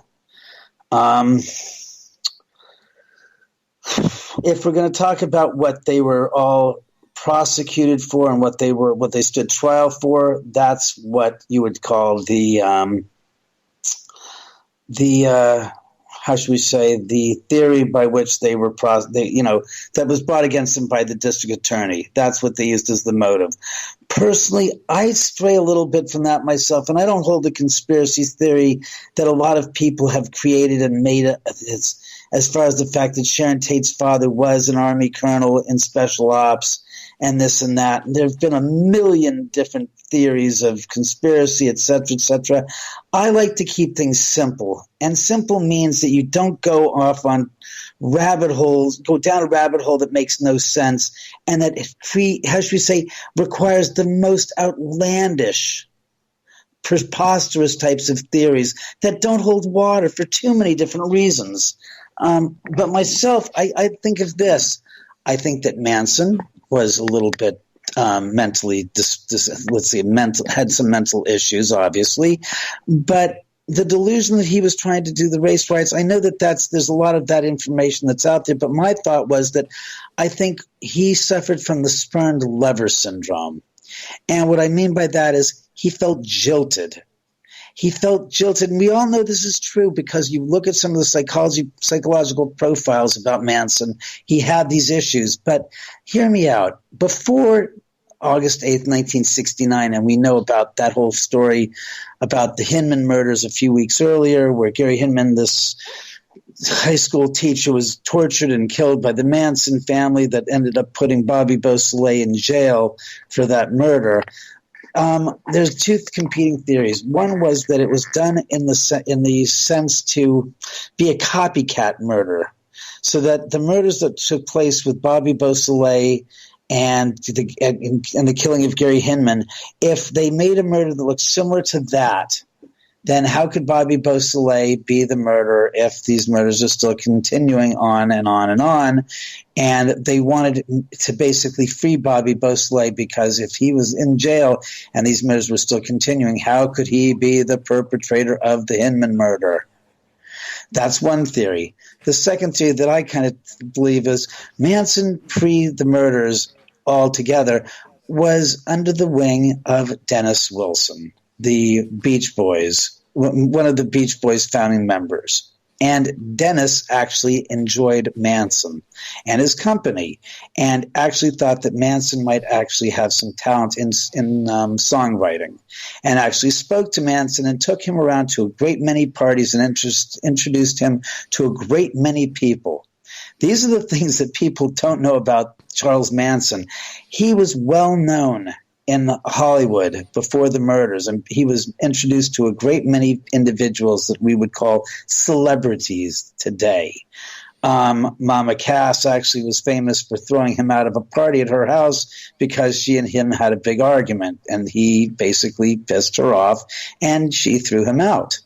If we're going to talk about what they were all prosecuted for and what they stood trial for, that's what you would call the how should we say, the theory by which they were that was brought against them by the district attorney. That's what they used as the motive. Personally, I stray a little bit from that myself, and I don't hold the conspiracy theory that a lot of people have created and made as far as the fact that Sharon Tate's father was an Army colonel in special ops and this and that. And there have been a million different theories of conspiracy, et cetera, et cetera. I like to keep things simple, and simple means that you don't go off on rabbit holes, go down a rabbit hole that makes no sense, and that requires the most outlandish, preposterous types of theories that don't hold water for too many different reasons. But myself, I think of this. I think that Manson was a little bit mentally, had some mental issues, obviously, but the delusion that he was trying to do the race riots, I know that there's a lot of that information that's out there, but my thought was that I think he suffered from the spurned lover syndrome. And what I mean by that is he felt jilted. He felt jilted, and we all know this is true because you look at some of the psychological profiles about Manson. He had these issues, but hear me out. Before August 8th, 1969, and we know about that whole story about the Hinman murders a few weeks earlier, where Gary Hinman, this high school teacher, was tortured and killed by the Manson family that ended up putting Bobby Beausoleil in jail for that murder. There's two competing theories. One was that it was done in the sense to be a copycat murder, so that the murders that took place with Bobby Beausoleil and the killing of Gary Hinman, if they made a murder that looked similar to that, then how could Bobby Beausoleil be the murderer if these murders are still continuing on and on and on? And they wanted to basically free Bobby Beausoleil, because if he was in jail and these murders were still continuing, how could he be the perpetrator of the Hinman murder? That's one theory. The second theory that I kind of believe is Manson, pre the murders altogether, was under the wing of Dennis Wilson, the Beach Boys, one of the Beach Boys' founding members. And Dennis actually enjoyed Manson and his company, and actually thought that Manson might actually have some talent in songwriting, and actually spoke to Manson and took him around to a great many parties and introduced him to a great many people. These are the things that people don't know about Charles Manson. He was well known in Hollywood before the murders, and he was introduced to a great many individuals that we would call celebrities today. Mama Cass actually was famous for throwing him out of a party at her house because she and him had a big argument, and he basically pissed her off, and she threw him out.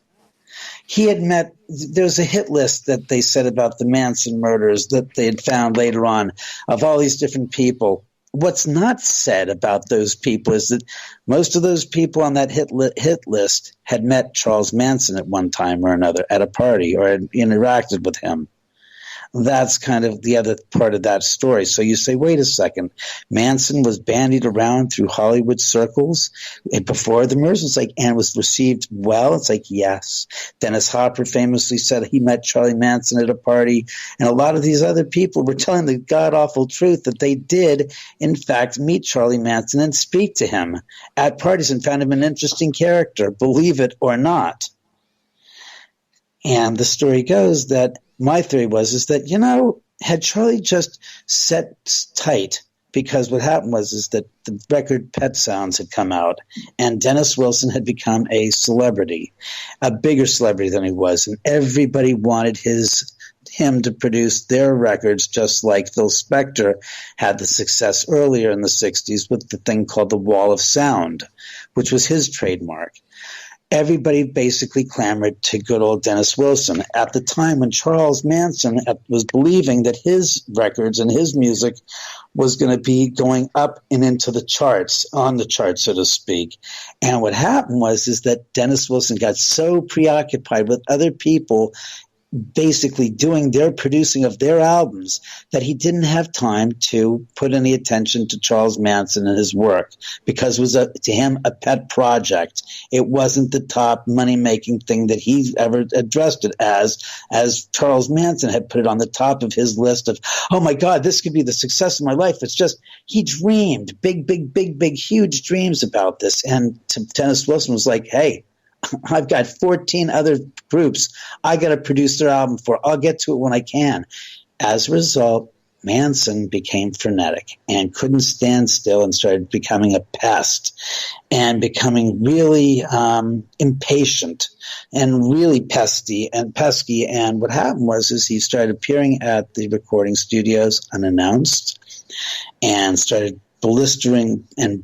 He had met – there's a hit list that they said about the Manson murders that they had found later on of all these different people. What's not said about those people is that most of those people on that hit list had met Charles Manson at one time or another at a party or had interacted with him. That's kind of the other part of that story. So you say, wait a second, Manson was bandied around through Hollywood circles before the murders. It's like, and was received well. It's like, yes. Dennis Hopper famously said he met Charlie Manson at a party. And a lot of these other people were telling the god-awful truth that they did, in fact, meet Charlie Manson and speak to him at parties and found him an interesting character, believe it or not. And the story goes that my theory is that, had Charlie just set tight, because what happened is that the record Pet Sounds had come out and Dennis Wilson had become a celebrity, a bigger celebrity than he was, and everybody wanted him to produce their records, just like Phil Spector had the success earlier in the 60s with the thing called the Wall of Sound, which was his trademark. Everybody basically clamored to good old Dennis Wilson at the time when Charles Manson was believing that his records and his music was going to be going up and into the charts, on the charts, so to speak. And what happened is that Dennis Wilson got so preoccupied with other people basically doing their producing of their albums that he didn't have time to put any attention to Charles Manson and his work, because it was to him a pet project. It wasn't the top money-making thing that he ever addressed it as Charles Manson had put it on the top of his list of, oh my God, this could be the success of my life. It's just, he dreamed big, huge dreams about this. And Dennis Wilson was like, hey, I've got 14 other groups I got to produce their album for. I'll get to it when I can. As a result, Manson became frenetic and couldn't stand still and started becoming a pest and becoming really impatient and really pesky. And what happened is he started appearing at the recording studios unannounced and started blistering and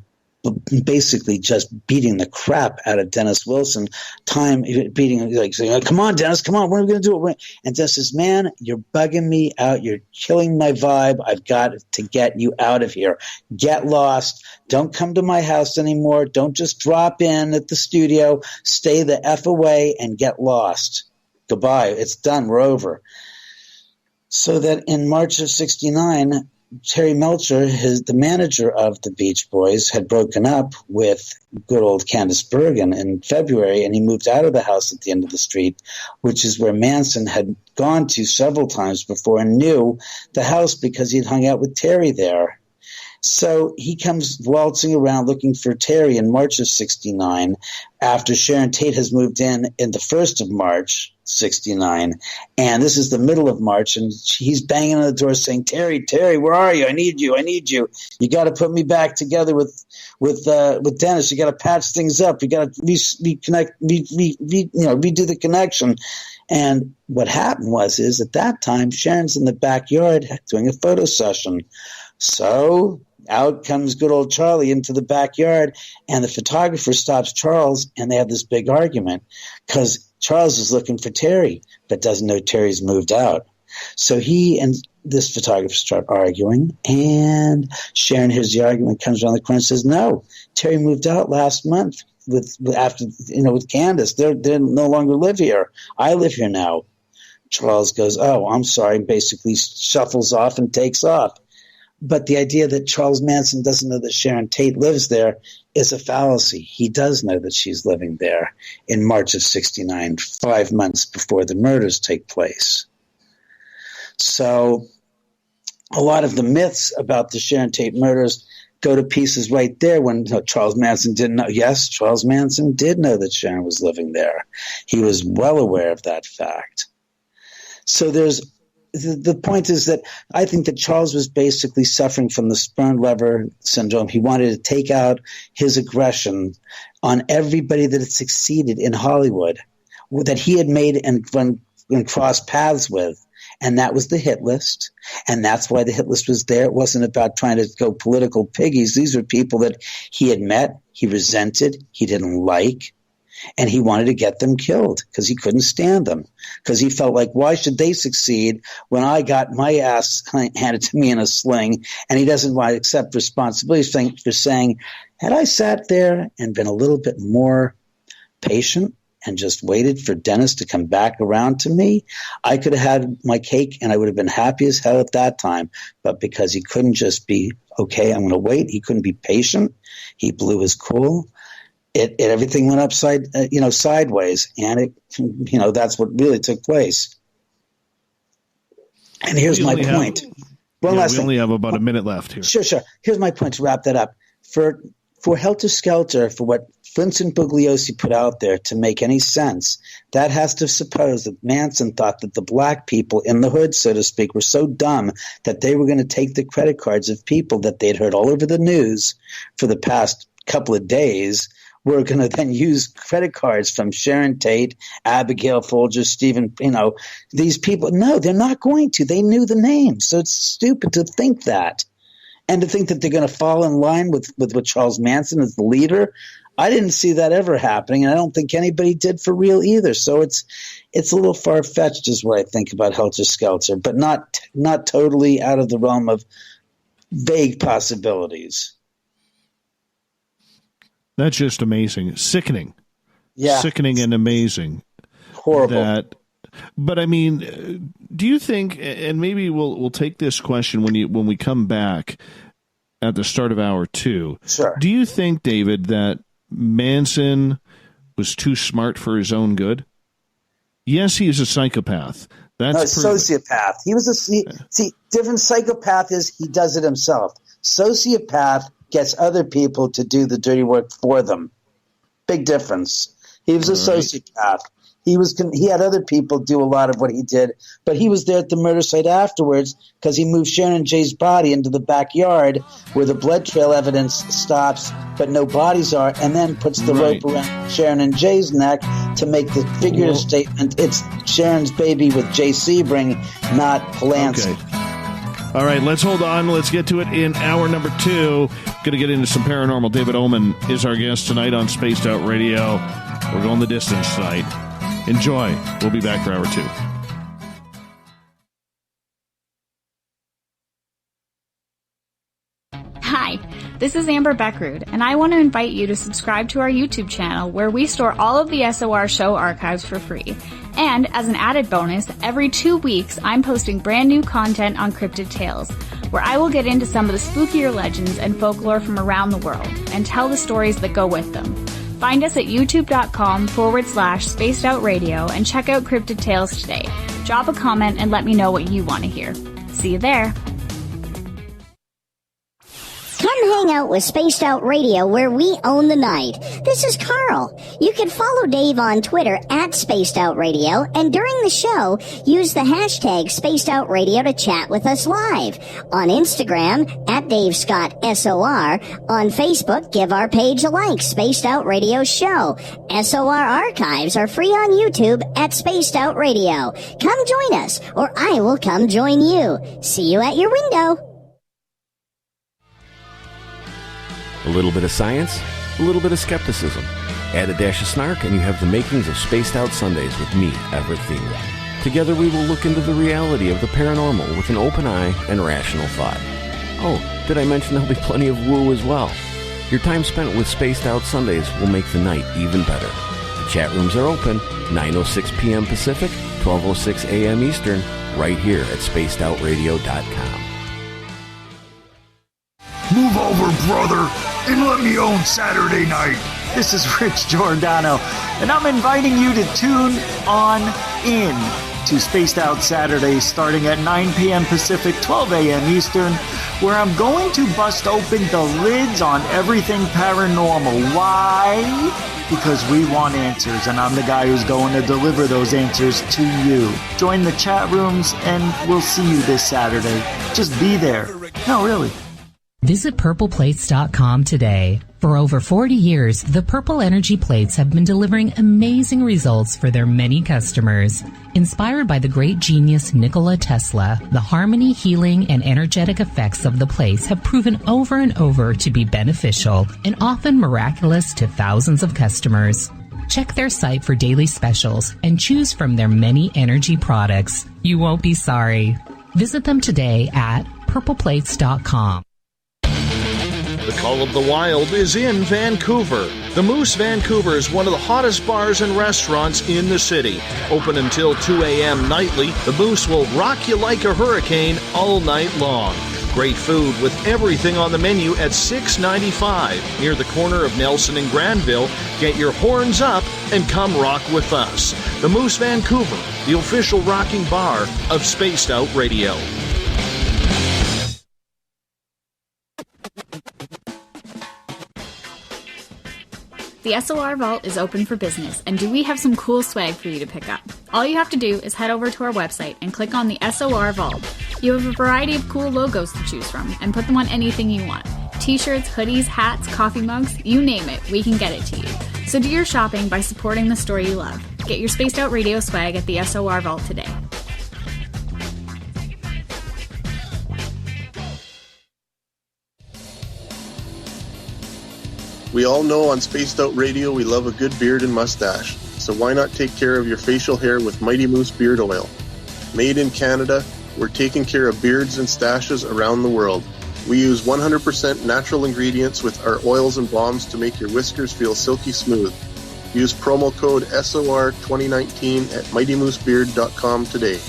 basically just beating the crap out of Dennis Wilson, beating, like saying, come on, Dennis, come on, what are we going to do? And Dennis says, man, you're bugging me out. You're killing my vibe. I've got to get you out of here. Get lost. Don't come to my house anymore. Don't just drop in at the studio. Stay the F away and get lost. Goodbye. It's done. We're over. So that in March of 1969, Terry Melcher, the manager of the Beach Boys, had broken up with good old Candice Bergen in February, and he moved out of the house at the end of the street, which is where Manson had gone to several times before and knew the house because he'd hung out with Terry there. So he comes waltzing around looking for Terry in March of 1969 after Sharon Tate has moved in the 1st of March, 1969. And this is the middle of March, and he's banging on the door saying, Terry, where are you? I need you. You got to put me back together with Dennis. You got to patch things up. You got to redo the connection. And what happened is at that time, Sharon's in the backyard doing a photo session So out comes good old Charlie into the backyard, and the photographer stops Charles, and they have this big argument because Charles is looking for Terry, but doesn't know Terry's moved out. So he and this photographer start arguing, and Sharon hears the argument, comes around the corner and says, no, Terry moved out last month with Candace. They no longer live here. I live here now. Charles goes, oh, I'm sorry, basically shuffles off and takes off. But the idea that Charles Manson doesn't know that Sharon Tate lives there is a fallacy. He does know that she's living there in March of 1969, 5 months before the murders take place. So a lot of the myths about the Sharon Tate murders go to pieces right there when Charles Manson didn't know. Yes, Charles Manson did know that Sharon was living there. He was well aware of that fact. So the point is that I think that Charles was basically suffering from the spurned lover syndrome. He wanted to take out his aggression on everybody that had succeeded in Hollywood, that he had made and crossed paths with. And that was the hit list. And that's why the hit list was there. It wasn't about trying to go political piggies. These were people that he had met, he resented, he didn't like, and he wanted to get them killed because he couldn't stand them. Because he felt like, why should they succeed when I got my ass handed to me in a sling? And he doesn't want to accept responsibility for saying, had I sat there and been a little bit more patient and just waited for Dennis to come back around to me, I could have had my cake and I would have been happy as hell at that time. But because he couldn't just be, okay, I'm going to wait. He couldn't be patient. He blew his cool. Everything went sideways. And that's what really took place. And here's my point. We only have about a minute left here. Sure. Here's my point to wrap that up. For Helter Skelter, for what Vincent Bugliosi put out there to make any sense, that has to suppose that Manson thought that the black people in the hood, so to speak, were so dumb that they were going to take the credit cards of people that they'd heard all over the news for the past couple of days, were going to then use credit cards from Sharon Tate, Abigail Folger, Stephen, these people. No, they're not going to. They knew the names. So it's stupid to think that. And to think that they're going to fall in line with what Charles Manson as the leader, I didn't see that ever happening, and I don't think anybody did for real either. So it's a little far-fetched is what I think about Helter Skelter, but not totally out of the realm of vague possibilities. That's just amazing. Sickening. Yeah. Sickening and amazing. Horrible. But I mean, do you think, and maybe we'll take this question when we come back at the start of hour 2. Sure. Do you think, David, that Manson was too smart for his own good? Yes, he is a psychopath. That's sociopath. He was different. Psychopath is he does it himself. Sociopath gets other people to do the dirty work for them. Big difference. He was a sociopath. He had other people do a lot of what he did, but he was there at the murder site afterwards because he moved Sharon and Jay's body into the backyard where the blood trail evidence stops, but no bodies are, and then puts the rope around Sharon and Jay's neck to make the figurative statement, it's Sharon's baby with Jay Sebring, not Polanski. Okay. All right, let's hold on. Let's get to it in hour number 2. Going to get into some paranormal. David Oman is our guest tonight on Spaced Out Radio. We're going the distance tonight. Enjoy. We'll be back for hour 2. Hi, this is Amber Beckrud, and I want to invite you to subscribe to our YouTube channel where we store all of the SOR show archives for free. And as an added bonus, every 2 weeks I'm posting brand new content on Cryptid Tales, where I will get into some of the spookier legends and folklore from around the world and tell the stories that go with them. Find us at youtube.com/spacedoutradio and check out Cryptid Tales today. Drop a comment and let me know what you want to hear. See you there. Come hang out with Spaced Out Radio where we own the night. This is Carl. You can follow Dave on Twitter at Spaced Out Radio, and during the show, use the hashtag Spaced Out Radio to chat with us live. On Instagram, at Dave Scott SOR. On Facebook, give our page a like, Spaced Out Radio Show. SOR archives are free on YouTube at Spaced Out Radio. Come join us, or I will come join you. See you at your window. A little bit of science, a little bit of skepticism. Add a dash of snark and you have the makings of Spaced Out Sundays with me, Everett Thiemer. Together we will look into the reality of the paranormal with an open eye and rational thought. Oh, did I mention there'll be plenty of woo as well? Your time spent with Spaced Out Sundays will make the night even better. The chat rooms are open, 9:06 p.m. Pacific, 12:06 a.m. Eastern, right here at spacedoutradio.com. Move over, brother, and let me own Saturday night. This is Rich Giordano, and I'm inviting you to tune on in to Spaced Out Saturdays starting at 9 p.m. Pacific, 12 a.m. Eastern, where I'm going to bust open the lids on everything paranormal. Why? Because we want answers, and I'm the guy who's going to deliver those answers to you. Join the chat rooms, and we'll see you this Saturday. Just be there. No, really. Visit purpleplates.com today. For over 40 years, the Purple Energy Plates have been delivering amazing results for their many customers. Inspired by the great genius Nikola Tesla, the harmony, healing, and energetic effects of the plates have proven over and over to be beneficial and often miraculous to thousands of customers. Check their site for daily specials and choose from their many energy products. You won't be sorry. Visit them today at purpleplates.com. The Call of the Wild is in Vancouver. The Moose Vancouver is one of the hottest bars and restaurants in the city. Open until 2 a.m. nightly, the Moose will rock you like a hurricane all night long. Great food with everything on the menu at $6.95 near the corner of Nelson and Granville. Get your horns up and come rock with us. The Moose Vancouver, the official rocking bar of Spaced Out Radio. The SOR Vault is open for business, and do we have some cool swag for you to pick up? All you have to do is head over to our website and click on the SOR Vault. You have a variety of cool logos to choose from, and put them on anything you want. T-shirts, hoodies, hats, coffee mugs, you name it, we can get it to you. So do your shopping by supporting the store you love. Get your Spaced Out Radio swag at the SOR Vault today. We all know on Spaced Out Radio we love a good beard and mustache, so why not take care of your facial hair with Mighty Moose Beard Oil? Made in Canada, we're taking care of beards and stashes around the world. We use 100% natural ingredients with our oils and balms to make your whiskers feel silky smooth. Use promo code SOR2019 at MightyMooseBeard.com today.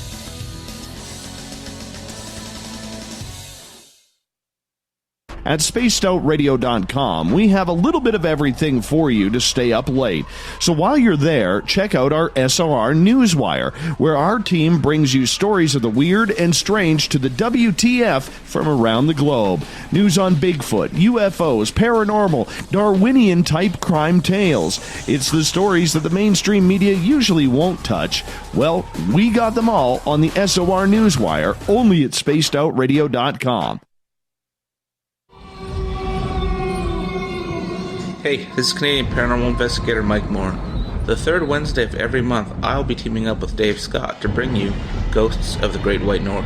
At spacedoutradio.com, we have a little bit of everything for you to stay up late. So while you're there, check out our SOR Newswire, where our team brings you stories of the weird and strange to the WTF from around the globe. News on Bigfoot, UFOs, paranormal, Darwinian-type crime tales. It's the stories that the mainstream media usually won't touch. Well, we got them all on the SOR Newswire, only at spacedoutradio.com. Hey, this is Canadian Paranormal Investigator Mike Moore. The third Wednesday of every month, I'll be teaming up with Dave Scott to bring you Ghosts of the Great White North.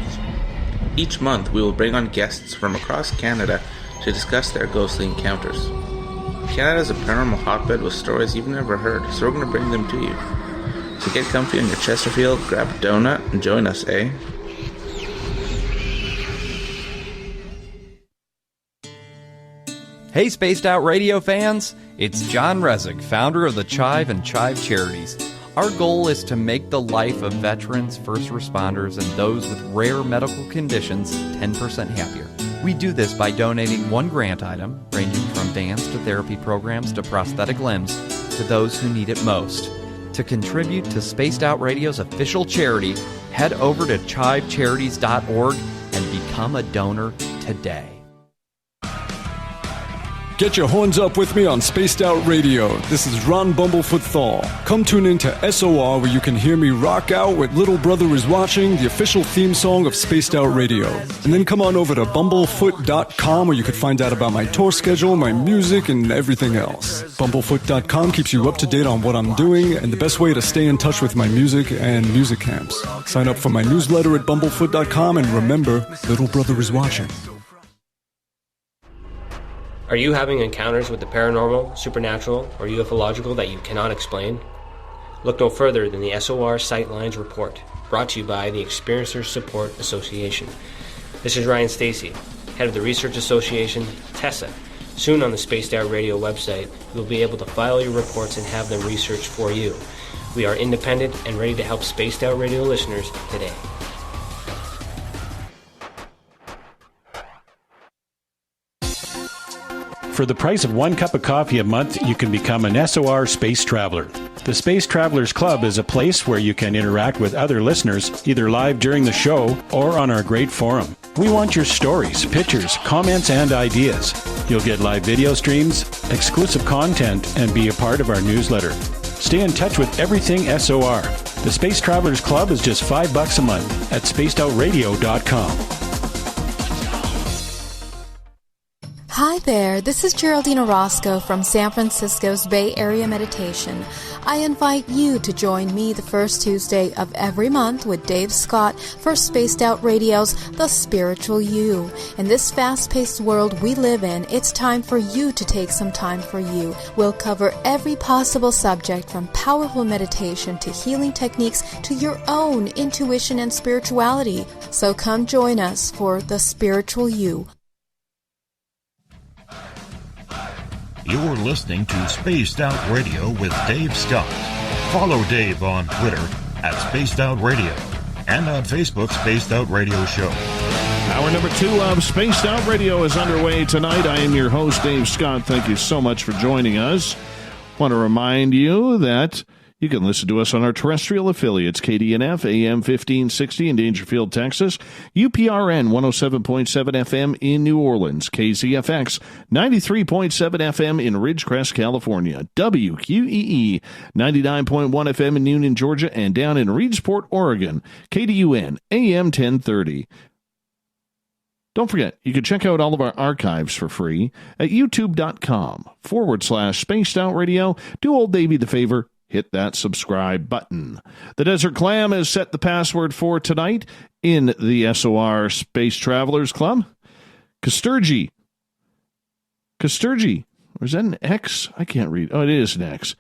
Each month, we will bring on guests from across Canada to discuss their ghostly encounters. Canada is a paranormal hotbed with stories you've never heard, so we're going to bring them to you. So get comfy on your Chesterfield, grab a donut, and join us, eh? Hey Spaced Out Radio fans, it's John Resig, founder of the Chive and Chive Charities. Our goal is to make the life of veterans, first responders, and those with rare medical conditions 10% happier. We do this by donating one grant item, ranging from vans to therapy programs to prosthetic limbs, to those who need it most. To contribute to Spaced Out Radio's official charity, head over to chivecharities.org and become a donor today. Get your horns up with me on Spaced Out Radio. This is Ron Bumblefoot Thal. Come tune in to SOR where you can hear me rock out with Little Brother Is Watching, the official theme song of Spaced Out Radio. And then come on over to bumblefoot.com where you can find out about my tour schedule, my music, and everything else. Bumblefoot.com keeps you up to date on what I'm doing and the best way to stay in touch with my music and music camps. Sign up for my newsletter at bumblefoot.com and remember, Little Brother Is Watching. Are you having encounters with the paranormal, supernatural, or ufological that you cannot explain? Look no further than the SOR Sightlines Report, brought to you by the Experiencers Support Association. This is Ryan Stacy, head of the Research Association, TESA. Soon on the Spaced Out Radio website, you'll be able to file your reports and have them researched for you. We are independent and ready to help Spaced Out Radio listeners today. For the price of 1 cup of coffee a month, you can become an SOR Space Traveler. The Space Travelers Club is a place where you can interact with other listeners, either live during the show or on our great forum. We want your stories, pictures, comments, and ideas. You'll get live video streams, exclusive content, and be a part of our newsletter. Stay in touch with everything SOR. The Space Travelers Club is just $5 a month at spacedoutradio.com. Hi there, this is Geraldine Orozco from San Francisco's Bay Area Meditation. I invite you to join me the first Tuesday of every month with Dave Scott for Spaced Out Radio's The Spiritual You. In this fast-paced world we live in, it's time for you to take some time for you. We'll cover every possible subject from powerful meditation to healing techniques to your own intuition and spirituality. So come join us for The Spiritual You. You're listening to Spaced Out Radio with Dave Scott. Follow Dave on Twitter at Spaced Out Radio and on Facebook, Spaced Out Radio Show. Hour number 2 of Spaced Out Radio is underway tonight. I am your host, Dave Scott. Thank you so much for joining us. Want to remind you that you can listen to us on our terrestrial affiliates, KDNF, AM 1560 in Dangerfield, Texas, UPRN 107.7 FM in New Orleans, KZFX 93.7 FM in Ridgecrest, California, WQEE 99.1 FM in Newnan, Georgia, and down in Reedsport, Oregon, KDUN, AM 1030. Don't forget, you can check out all of our archives for free at youtube.com/Spaced Out Radio. Do old Davey the favor. Hit that subscribe button. The Desert Clam has set the password for tonight in the SOR Space Travelers Club. Casturgi. Or is that an X? I can't read. Oh, it is an X.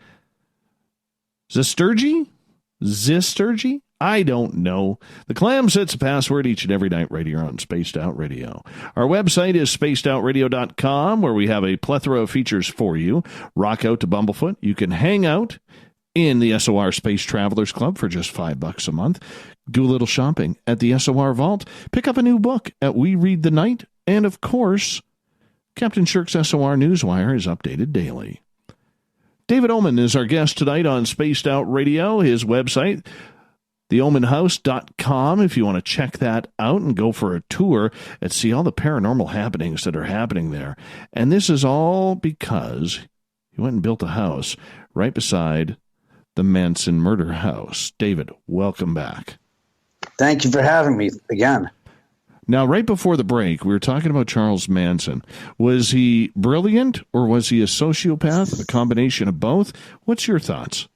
Zisturgi? I don't know. The Clam sets a password each and every night right here on Spaced Out Radio. Our website is spacedoutradio.com, where we have a plethora of features for you. Rock out to Bumblefoot. You can hang out in the SOR Space Travelers Club for just $5 a month. Do a little shopping at the SOR Vault. Pick up a new book at We Read the Night. And, of course, Captain Shirk's SOR Newswire is updated daily. David Oman is our guest tonight on Spaced Out Radio. His website, theomanhouse.com, if you want to check that out and go for a tour and see all the paranormal happenings that are happening there. And this is all because he went and built a house right beside the Manson murder house. David, welcome back. Thank you for having me again. Now, right before the break, we were talking about Charles Manson. Was he brilliant or was he a sociopath? A combination of both? What's your thoughts?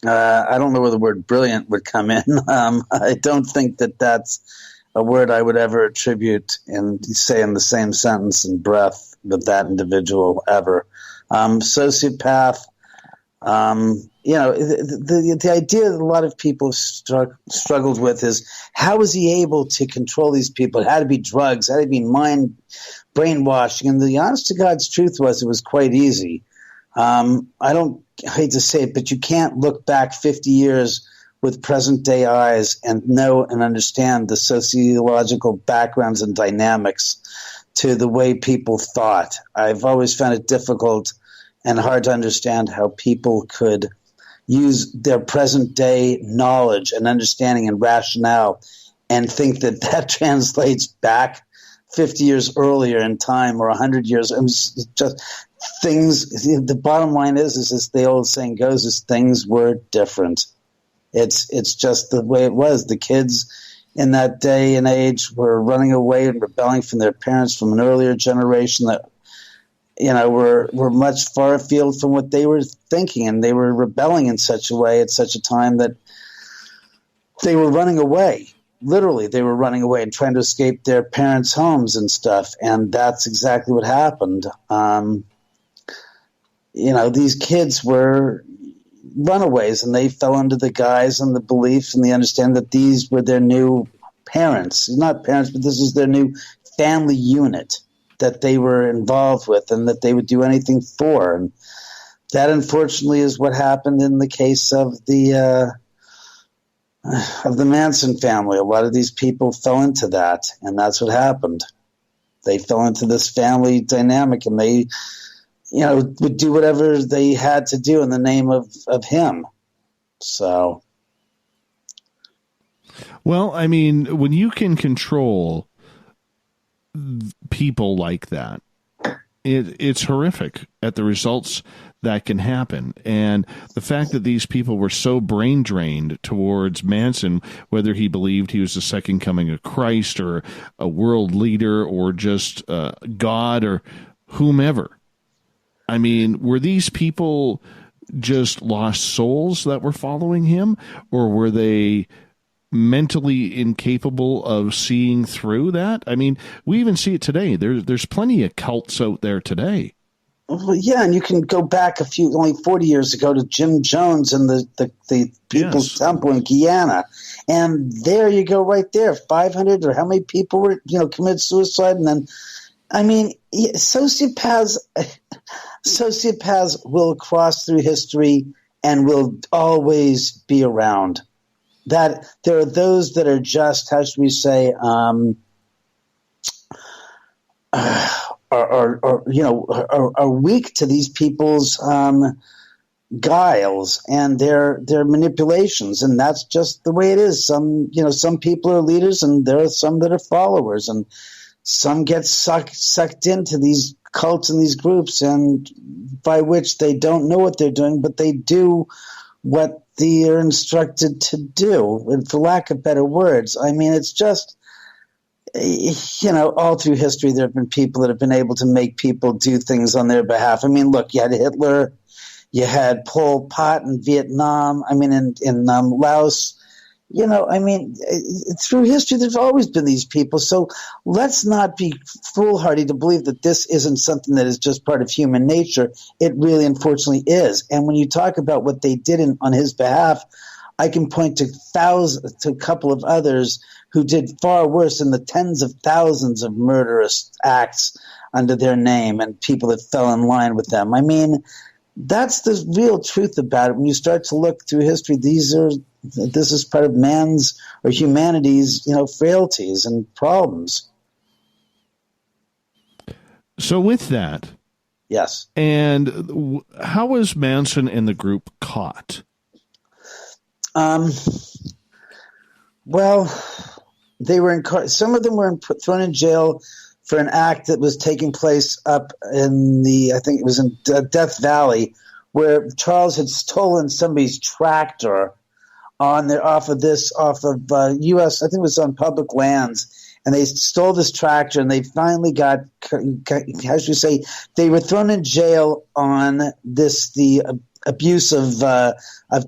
I don't know where the word brilliant would come in. I don't think that that's a word I would ever attribute and say in the same sentence and breath with that individual ever. Sociopath. The idea that a lot of people struggled with is how was he able to control these people? It had to be drugs, it had to be brainwashing. And the honest to God's truth was it was quite easy. I hate to say it, but you can't look back 50 years with present day eyes and know and understand the sociological backgrounds and dynamics to the way people thought. I've always found it difficult and hard to understand how people could use their present day knowledge and understanding and rationale and think that that translates back 50 years earlier in time or 100 years. It was just things. The bottom line is as the old saying goes, is things were different. It's just the way it was. The kids in that day and age were running away and rebelling from their parents from an earlier generation that were much far afield from what they were thinking, and they were rebelling in such a way at such a time that they were running away. literally, they were running away and trying to escape their parents' homes and stuff, and that's exactly what happened. These kids were runaways, and they fell under the guise and the belief and the understanding that these were their new parents. Not parents, but this is their new family unit that they were involved with and that they would do anything for. And that, unfortunately, is what happened in the case of the Manson family. A lot of these people fell into that, and that's what happened. They fell into this family dynamic, and they would do whatever they had to do in the name of him. So. Well, I mean, when you can control people like that, it's horrific at the results that can happen. And the fact that these people were so brain drained towards Manson, whether he believed he was the second coming of Christ or a world leader or just God or whomever. I mean, were these people just lost souls that were following him, or were they mentally incapable of seeing through that? I mean, we even see it today. There's plenty of cults out there today. Well, yeah, and you can go back only 40 years ago to Jim Jones and the People's Temple in Guyana. And there you go right there, 500 or how many people were, committed suicide. And then, I mean, sociopaths will cross through history and will always be around. That there are those that are just, how should we say, are weak to these people's guiles and their manipulations, and that's just the way it is. Some people are leaders, and there are some that are followers, and some get sucked into these cults and these groups, and by which they don't know what they're doing, but they do what they are instructed to do, and for lack of better words. I mean, it's just, all through history there have been people that have been able to make people do things on their behalf. I mean, look, you had Hitler, you had Pol Pot in Vietnam, I mean, in Laos. Through history, there's always been these people. So let's not be foolhardy to believe that this isn't something that is just part of human nature. It really, unfortunately, is. And when you talk about what they did on his behalf, I can point to a couple of others who did far worse, in the tens of thousands of murderous acts under their name and people that fell in line with them. I mean, that's the real truth about it. When you start to look through history, this is part of man's or humanity's, frailties and problems. So with that, yes. And how was Manson and the group caught? Well, they were some of them were thrown in jail for an act that was taking place up in I think it was in Death Valley, where Charles had stolen somebody's tractor off of U.S. I think it was on public lands, and they stole this tractor, and they finally got, how should we say, they were thrown in jail on the abuse of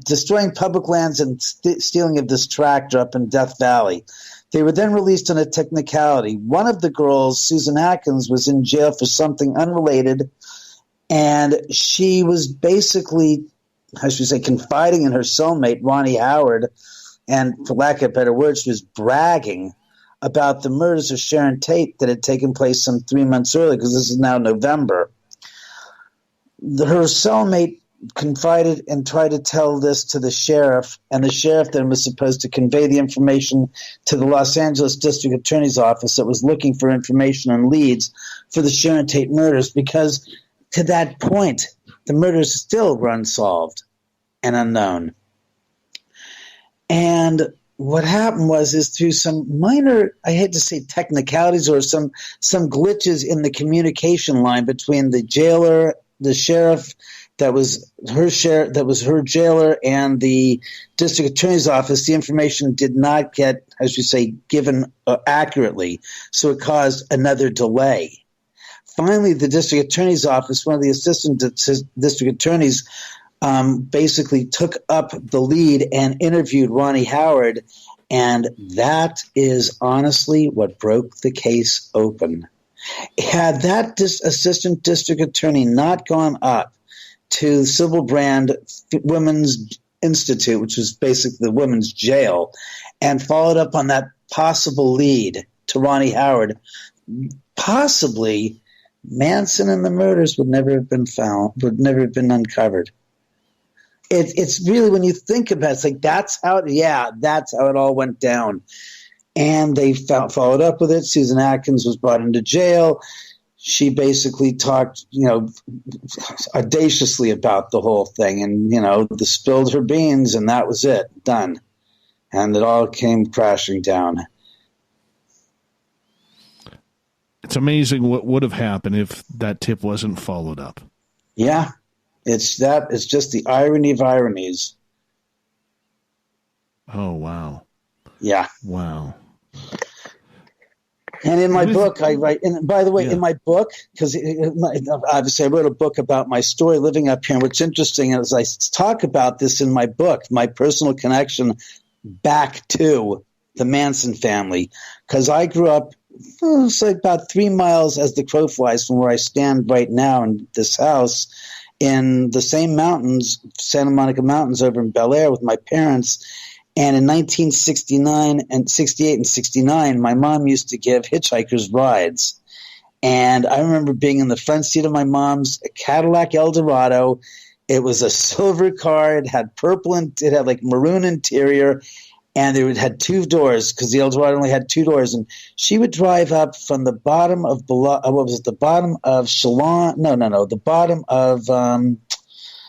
destroying public lands and stealing of this tractor up in Death Valley. They were then released on a technicality. One of the girls, Susan Atkins, was in jail for something unrelated, and she was basically, how should we say, confiding in her cellmate, Ronnie Howard, and for lack of better words, she was bragging about the murders of Sharon Tate that had taken place some 3 months earlier, because this is now November. Her cellmate confided and tried to tell this to the sheriff, and the sheriff then was supposed to convey the information to the Los Angeles District Attorney's Office that was looking for information and leads for the Sharon Tate murders, because to that point, the murders still were unsolved and unknown. And what happened is through some minor, I hate to say technicalities, or some glitches in the communication line between the jailer, the sheriff, that was her jailer, and the district attorney's office, the information did not get, as we say, given accurately. So it caused another delay. Finally, the district attorney's office, one of the assistant district attorneys, basically took up the lead and interviewed Ronnie Howard And that is honestly what broke the case open. Had that assistant district attorney not gone up to Sybil Brand Women's Institute, which was basically the women's jail, and followed up on that possible lead to Ronnie Howard, possibly Manson and the murders would never have been found, would never have been uncovered. It's really, when you think about it, it's like that's how it all went down. And they followed up with it. Susan Atkins was brought into jail. She basically talked, audaciously about the whole thing, and, spilled her beans, and that was it. Done. And it all came crashing down. It's amazing what would have happened if that tip wasn't followed up. Yeah. It's just the irony of ironies. Oh, wow. Yeah. Wow. And in my book, I write, and by the way, in my book, because obviously I wrote a book about my story living up here. And what's interesting is I talk about this in my book, my personal connection back to the Manson family, because I grew up, it's like about 3 miles as the crow flies from where I stand right now in this house, in the same mountains, Santa Monica Mountains over in Bel Air with my parents. And in 1969 and 68 and 69, my mom used to give hitchhikers rides. And I remember being in the front seat of my mom's Cadillac Eldorado. It was a silver car. It had purple and it had like maroon interior. And it had 2 doors because the Eldorado only had 2 doors. And she would drive up from the bottom of the bottom of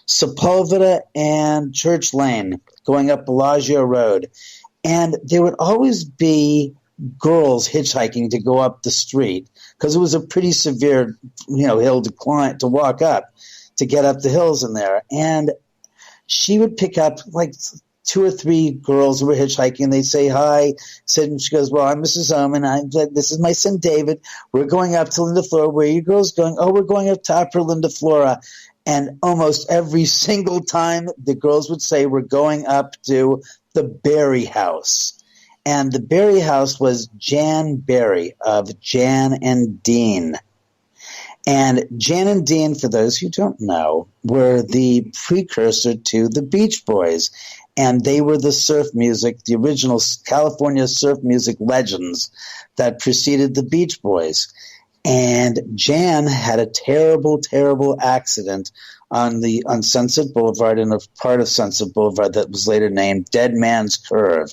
Sepulveda and Church Lane, going up Bellagio Road. And there would always be girls hitchhiking to go up the street because it was a pretty severe, hill to climb, to walk up, to get up the hills in there. And she would pick up like 2 or 3 girls who were hitchhiking. They'd say hi. And she goes, well, I'm Mrs. Oman. This is my son, David. We're going up to Linda Flora. Where are you girls going? Oh, we're going up to Upper Linda Flora. And almost every single time the girls would say, we're going up to the Berry House. And the Berry House was Jan Berry of Jan and Dean. And Jan and Dean, for those who don't know, were the precursor to the Beach Boys. And they were the surf music, the original California surf music legends that preceded the Beach Boys. And Jan had a terrible, terrible accident on Sunset Boulevard, in a part of Sunset Boulevard that was later named Dead Man's Curve,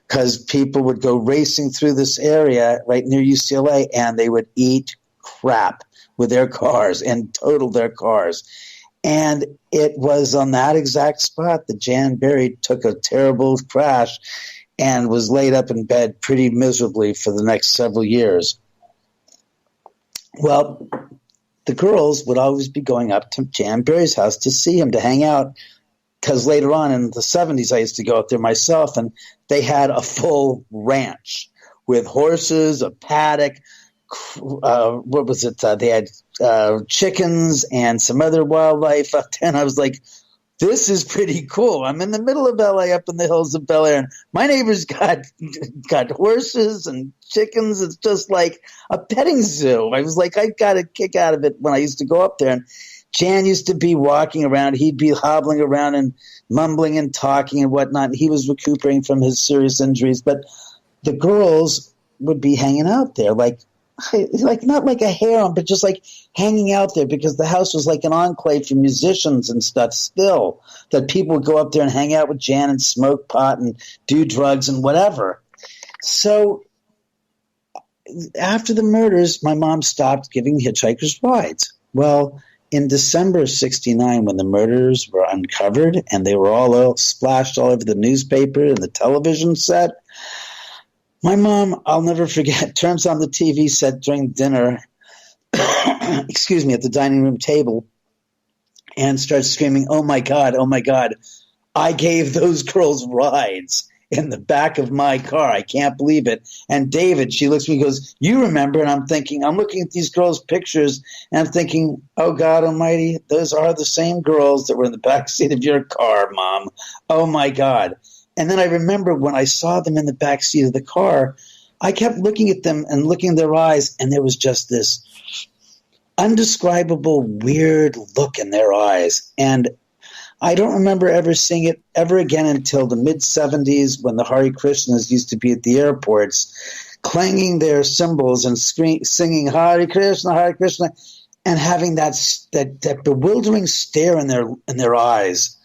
because people would go racing through this area right near UCLA, and they would eat crap with their cars and total their cars. And it was on that exact spot that Jan Berry took a terrible crash and was laid up in bed pretty miserably for the next several years. Well, the girls would always be going up to Jan Berry's house to see him, to hang out, because later on in the 70s I used to go up there myself, and they had a full ranch with horses, a paddock, they had chickens and some other wildlife up there, and I was like, this is pretty cool. I'm in the middle of LA, up in the hills of Bel Air, and my neighbor's got horses and chickens. It's just like a petting zoo. I was like, I got a kick out of it when I used to go up there. And Jan used to be walking around. He'd be hobbling around and mumbling and talking and whatnot. And he was recuperating from his serious injuries. But the girls would be hanging out there, like not like a harem, but just like hanging out there, because the house was like an enclave for musicians and stuff still, that people would go up there and hang out with Jan and smoke pot and do drugs and whatever. So after the murders, my mom stopped giving hitchhikers rides. Well, in December of 69, when the murders were uncovered and they were all splashed all over the newspaper and the television set, my mom, I'll never forget, turns on the TV set during dinner, at the dining room table, and starts screaming, oh my God, I gave those girls rides in the back of my car. I can't believe it. And David, she looks at me and goes, you remember? And I'm looking at these girls' pictures, and I'm thinking, oh God almighty, those are the same girls that were in the back seat of your car, Mom. Oh my God. And then I remember when I saw them in the back seat of the car, I kept looking at them and looking in their eyes, and there was just this undescribable weird look in their eyes. And I don't remember ever seeing it ever again until the mid-'70s when the Hare Krishnas used to be at the airports, clanging their cymbals and singing Hare Krishna, and having that bewildering stare in their eyes.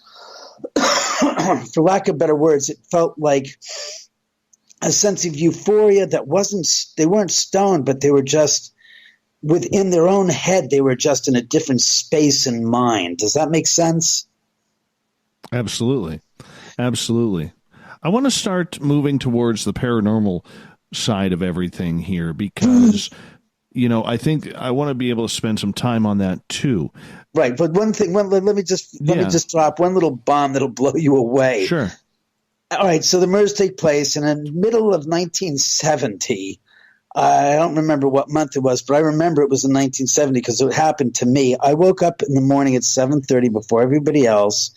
For lack of better words, it felt like a sense of euphoria that they weren't stoned, but they were just within their own head. They were just in a different space and mind. Does that make sense? Absolutely. Absolutely. I want to start moving towards the paranormal side of everything here because, I think I want to be able to spend some time on that too. Right. But one thing, let me just drop one little bomb that'll blow you away. Sure. All right. So the murders take place in the middle of 1970. I don't remember what month it was, but I remember it was in 1970 because it happened to me. I woke up in the morning at 7:30 before everybody else,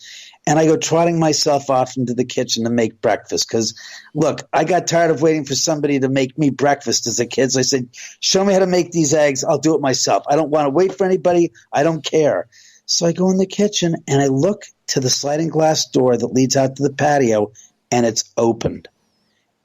and I go trotting myself off into the kitchen to make breakfast because, look, I got tired of waiting for somebody to make me breakfast as a kid. So I said, show me how to make these eggs. I'll do it myself. I don't want to wait for anybody. I don't care. So I go in the kitchen, and I look to the sliding glass door that leads out to the patio, and it's opened.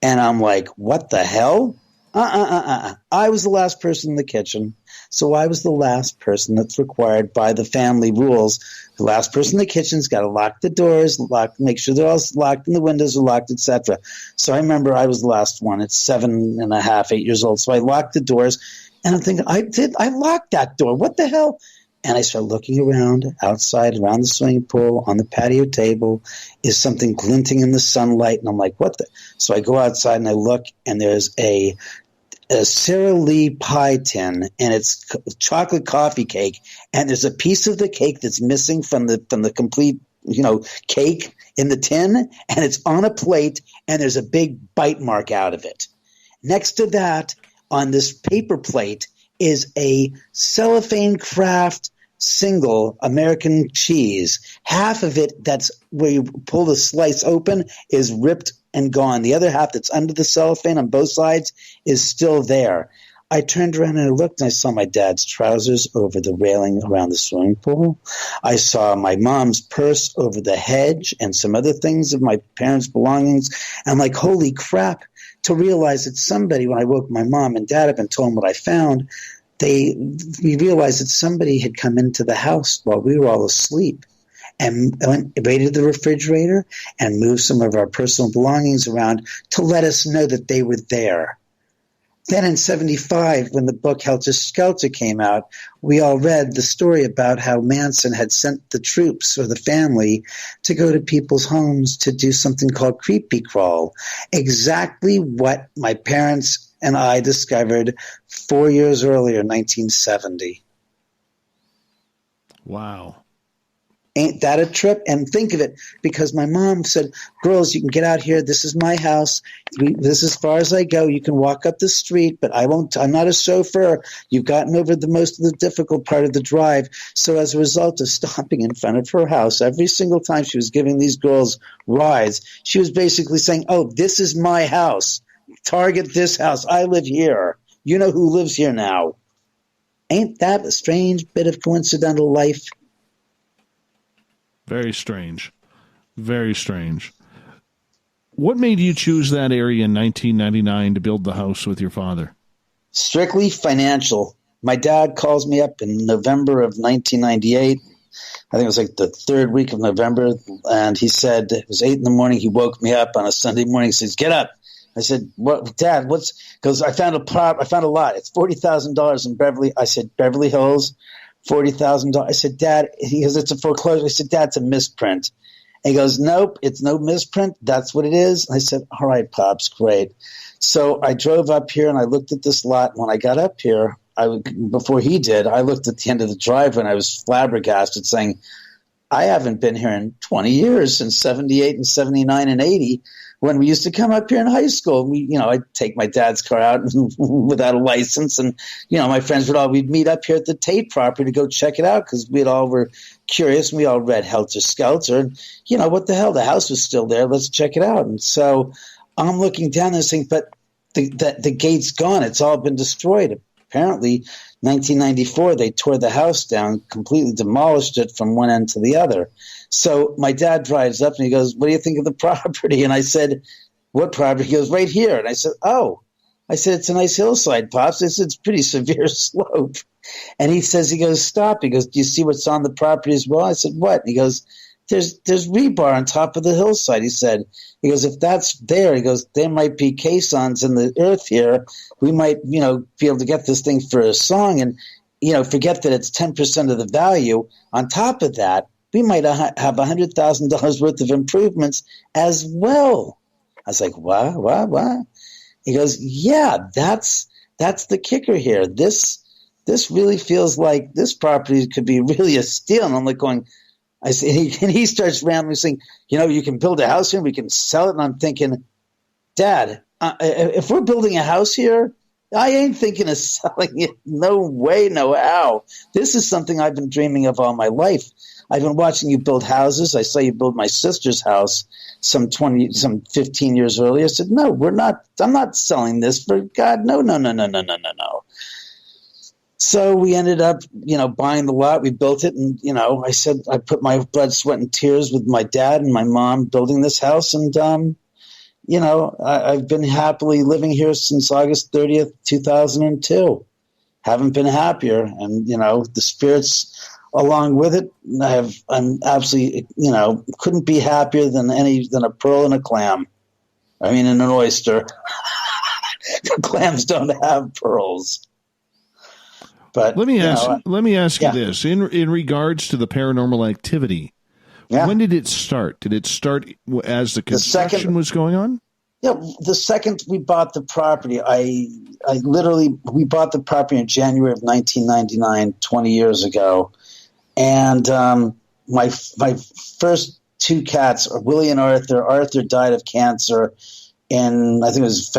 And I'm like, what the hell? I was the last person in the kitchen, so I was the last person that's required by the family rules. The last person in the kitchen's got to lock the doors, make sure they're all locked and the windows are locked, etc. So I remember I was the last one at 7.5, 8 years old. So I locked the doors, and I'm thinking, I locked that door. What the hell? And I start looking around outside, around the swimming pool, on the patio table. Is something glinting in the sunlight? And I'm like, what the? So I go outside and I look, and there's a Sara Lee pie tin, and it's chocolate coffee cake. And there's a piece of the cake that's missing from the complete, cake in the tin, and it's on a plate, and there's a big bite mark out of it. Next to that, on this paper plate, is a cellophane craft single American cheese. Half of it, that's where you pull the slice open, is ripped and gone. The other half that's under the cellophane on both sides is still there. I turned around and I looked, and I saw my dad's trousers over the railing around the swimming pool. I saw my mom's purse over the hedge and some other things of my parents' belongings. And I'm like, holy crap. To realize that somebody, when I woke my mom and dad up and told them what I found, we realized that somebody had come into the house while we were all asleep and raided the refrigerator and moved some of our personal belongings around to let us know that they were there. Then in 1975, when the book Helter Skelter came out, we all read the story about how Manson had sent the troops or the family to go to people's homes to do something called creepy crawl. Exactly what my parents and I discovered 4 years earlier, 1970. Wow. Ain't that a trip? And think of it, because my mom said, girls, you can get out here. This is my house. This is as far as I go. You can walk up the street, but I'm not a chauffeur. You've gotten over the most of the difficult part of the drive. So as a result of stopping in front of her house, every single time she was giving these girls rides, she was basically saying, oh, this is my house. Target this house. I live here. You know who lives here now. Ain't that a strange bit of coincidental life? Very strange. Very strange. What made you choose that area in 1999 to build the house with your father? Strictly financial. My dad calls me up in November of 1998. I think it was like the third week of November. And he said, it was 8 in the morning. He woke me up on a Sunday morning. He says, get up. I said, "What, Dad? What's?" Because I found a lot. It's $40,000 in Beverly. I said, Beverly Hills, $40,000. I said, Dad. He goes, it's a foreclosure. I said, Dad, it's a misprint. And he goes, nope, it's no misprint. That's what it is. And I said, all right, Pops, great. So I drove up here and I looked at this lot. When I got up here, before he did, I looked at the end of the driveway and I was flabbergasted, saying, I haven't been here in 20 years, since 78 and 79 and 80. when we used to come up here in high school, I'd take my dad's car out without a license. And, my friends we'd meet up here at the Tate property to go check it out because we all were curious and we all read Helter Skelter. And, what the hell? The house was still there. Let's check it out. And so I'm looking down this thing, but the gate's gone. It's all been destroyed. Apparently, 1994, they tore the house down, completely demolished it from one end to the other. So my dad drives up and he goes, "What do you think of the property?" And I said, "What property?" He goes, "Right here." And I said, "Oh." I said, "It's a nice hillside, Pops." I said, "It's pretty severe slope." And he goes, "Stop." He goes, "Do you see what's on the property as well?" I said, "What?" And he goes, There's rebar on top of the hillside. He goes, "If that's there," he goes, "there might be caissons in the earth here. We might, be able to get this thing for a song and, forget that it's 10% of the value. On top of that, we might have $100,000 worth of improvements as well." I was like, what? He goes, "Yeah, that's the kicker here. This really feels like this property could be really a steal." And I'm like going, and he starts rambling, saying, "You can build a house here, we can sell it." And I'm thinking, "Dad, if we're building a house here, I ain't thinking of selling it. No way, no how. This is something I've been dreaming of all my life. I've been watching you build houses. I saw you build my sister's house some 15 years earlier." I said, "No, we're not. I'm not selling this for God. No. So we ended up, buying the lot. We built it, and I said I put my blood, sweat, and tears with my dad and my mom building this house, and I've been happily living here since August 30th, 2002. Haven't been happier, and the spirits along with it. I'm absolutely, couldn't be happier than a pearl in a clam. I mean, in an oyster. Clams don't have pearls. But let me ask you this in regards to the paranormal activity. Yeah. When did it start? Did it start as the construction was going on? Yeah, the second we bought the property, we bought the property in January of 1999, 20 years ago, and my first two cats, Willie and Arthur. Arthur died of cancer in, I think it was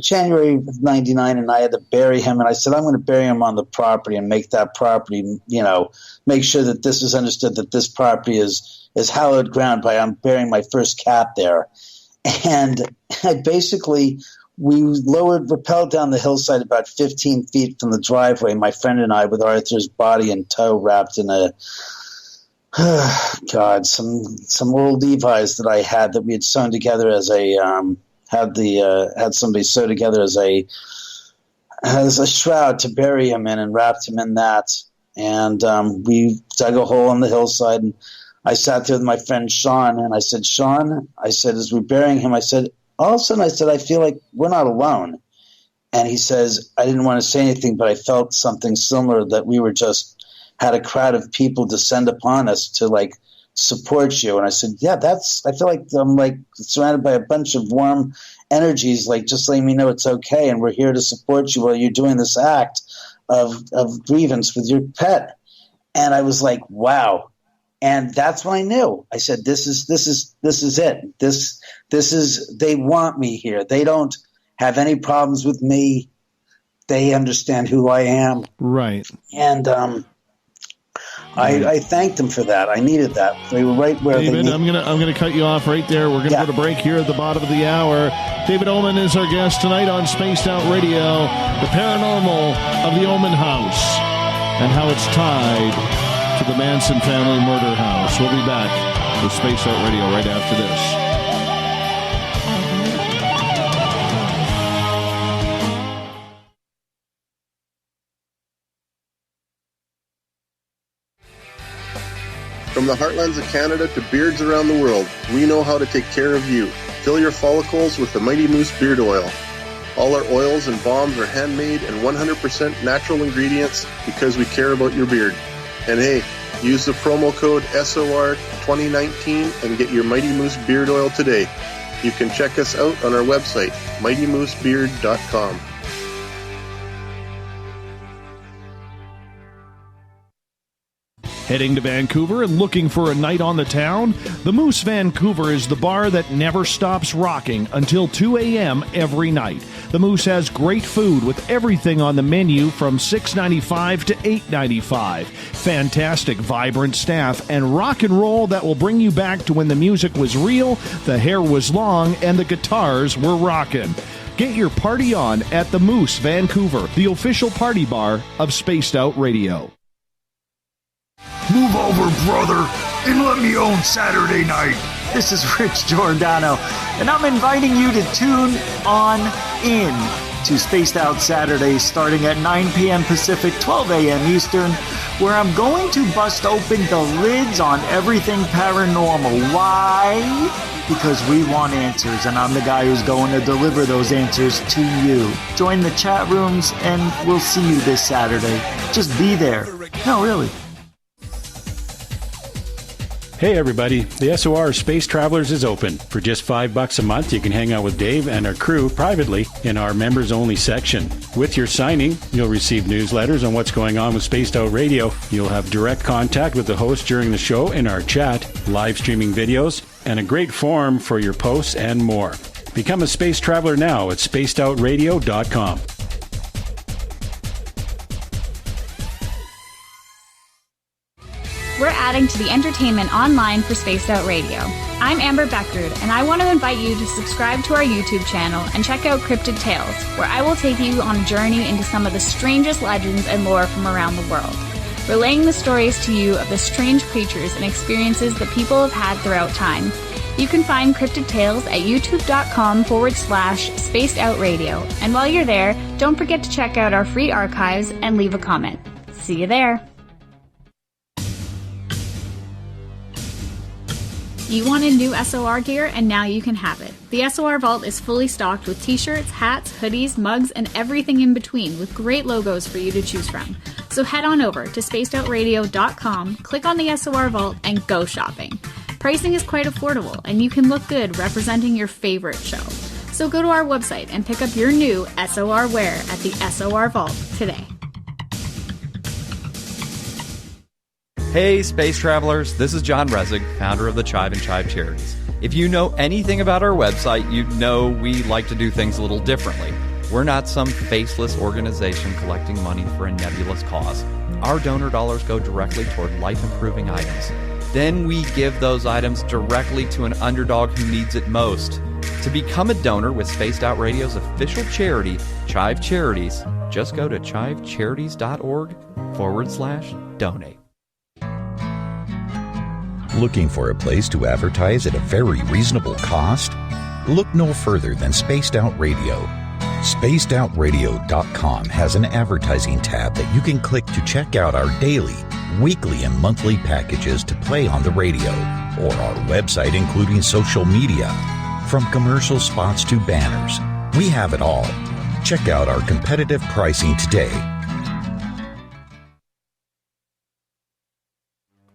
January of 99, and I had to bury him. And I said, I'm going to bury him on the property and make that property, make sure that this is understood, that this property is hallowed ground by I'm burying my first cat there. And we rappelled down the hillside about 15 feet from the driveway, my friend and I, with Arthur's body in tow, wrapped in some old Levi's that I had that we had sewn together as had somebody sew together as a shroud to bury him in, and wrapped him in that. And we dug a hole on the hillside, and I sat there with my friend Sean, and I said, "Sean," I said, as we're burying him, I said, all of a sudden, I said, "I feel like we're not alone." And he says, I didn't want to say anything, but I felt something similar, that we were had a crowd of people descend upon us to support you. And I said, yeah, I feel like I'm surrounded by a bunch of warm energies, just letting me know it's okay. And we're here to support you while you're doing this act of grievance with your pet. And I was like, wow. And that's when I knew. I said, this is it. This is, they want me here. They don't have any problems with me. They understand who I am. Right. And I thanked them for that. I needed that. They were right where David, they needed. I'm gonna cut you off right there. We're gonna go to break here at the bottom of the hour. David Oman is our guest tonight on Spaced Out Radio. The paranormal of the Oman House and how it's tied to the Manson family murder house. We'll be back with Spaced Out Radio right after this. From the heartlands of Canada to beards around the world, we know how to take care of you. Fill your follicles with the Mighty Moose Beard Oil. All our oils and balms are handmade and 100% natural ingredients because we care about your beard. And hey, use the promo code SOR2019 and get your Mighty Moose Beard Oil today. You can check us out on our website, mightymoosebeard.com. Heading to Vancouver and looking for a night on the town? The Moose Vancouver is the bar that never stops rocking until 2 a.m. every night. The Moose has great food with everything on the menu from $6.95 to $8.95. Fantastic, vibrant staff and rock and roll that will bring you back to when the music was real, the hair was long, and the guitars were rocking. Get your party on at the Moose Vancouver, the official party bar of Spaced Out Radio. Move over, brother, and let me own Saturday night. This is Rich Giordano, and I'm inviting you to tune on in to Spaced Out Saturdays starting at 9 p.m. Pacific, 12 a.m. Eastern, where I'm going to bust open the lids on everything paranormal. Why? Because we want answers, and I'm the guy who's going to deliver those answers to you. Join the chat rooms, and we'll see you this Saturday. Just be there. No, really. Hey everybody, the SOR Space Travelers is open. For just $5 a month, you can hang out with Dave and our crew privately in our members-only section. With your signing, you'll receive newsletters on what's going on with Spaced Out Radio. You'll have direct contact with the host during the show in our chat, live streaming videos, and a great forum for your posts and more. Become a space traveler now at spacedoutradio.com. We're adding to the entertainment online for Spaced Out Radio. I'm Amber Beckrud, and I want to invite you to subscribe to our YouTube channel and check out Cryptid Tales, where I will take you on a journey into some of the strangest legends and lore from around the world, relaying the stories to you of the strange creatures and experiences that people have had throughout time. You can find Cryptid Tales at youtube.com/Spaced Out Radio, and while you're there, don't forget to check out our free archives and leave a comment. See you there. You wanted new SOR gear, and now you can have it. The SOR Vault is fully stocked with t-shirts, hats, hoodies, mugs, and everything in between, with great logos for you to choose from. So head on over to spacedoutradio.com, click on the SOR Vault, and go shopping. Pricing is quite affordable, and you can look good representing your favorite show. So go to our website and pick up your new SOR wear at the SOR Vault today. Hey, space travelers, this is John Resig, founder of the Chive and Chive Charities. If you know anything about our website, you know we like to do things a little differently. We're not some faceless organization collecting money for a nebulous cause. Our donor dollars go directly toward life-improving items. Then we give those items directly to an underdog who needs it most. To become a donor with Spaced Out Radio's official charity, Chive Charities, just go to chivecharities.org/donate. Looking for a place to advertise at a very reasonable cost? Look no further than Spaced Out Radio. SpacedOutRadio.com has an advertising tab that you can click to check out our daily, weekly, and monthly packages to play on the radio, or our website including social media. From commercial spots to banners, we have it all. Check out our competitive pricing today.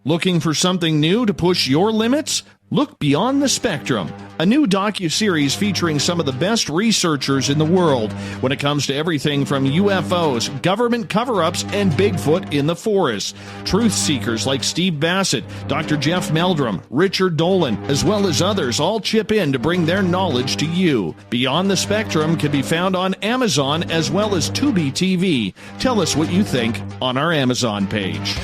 Looking for something new to push your limits? Look Beyond the Spectrum, a new docuseries featuring some of the best researchers in the world when it comes to everything from UFOs, government cover-ups, and Bigfoot in the forest. Truth seekers like Steve Bassett, Dr. Jeff Meldrum, Richard Dolan, as well as others all chip in to bring their knowledge to you. Beyond the Spectrum can be found on Amazon as well as Tubi TV. Tell us what you think on our Amazon page.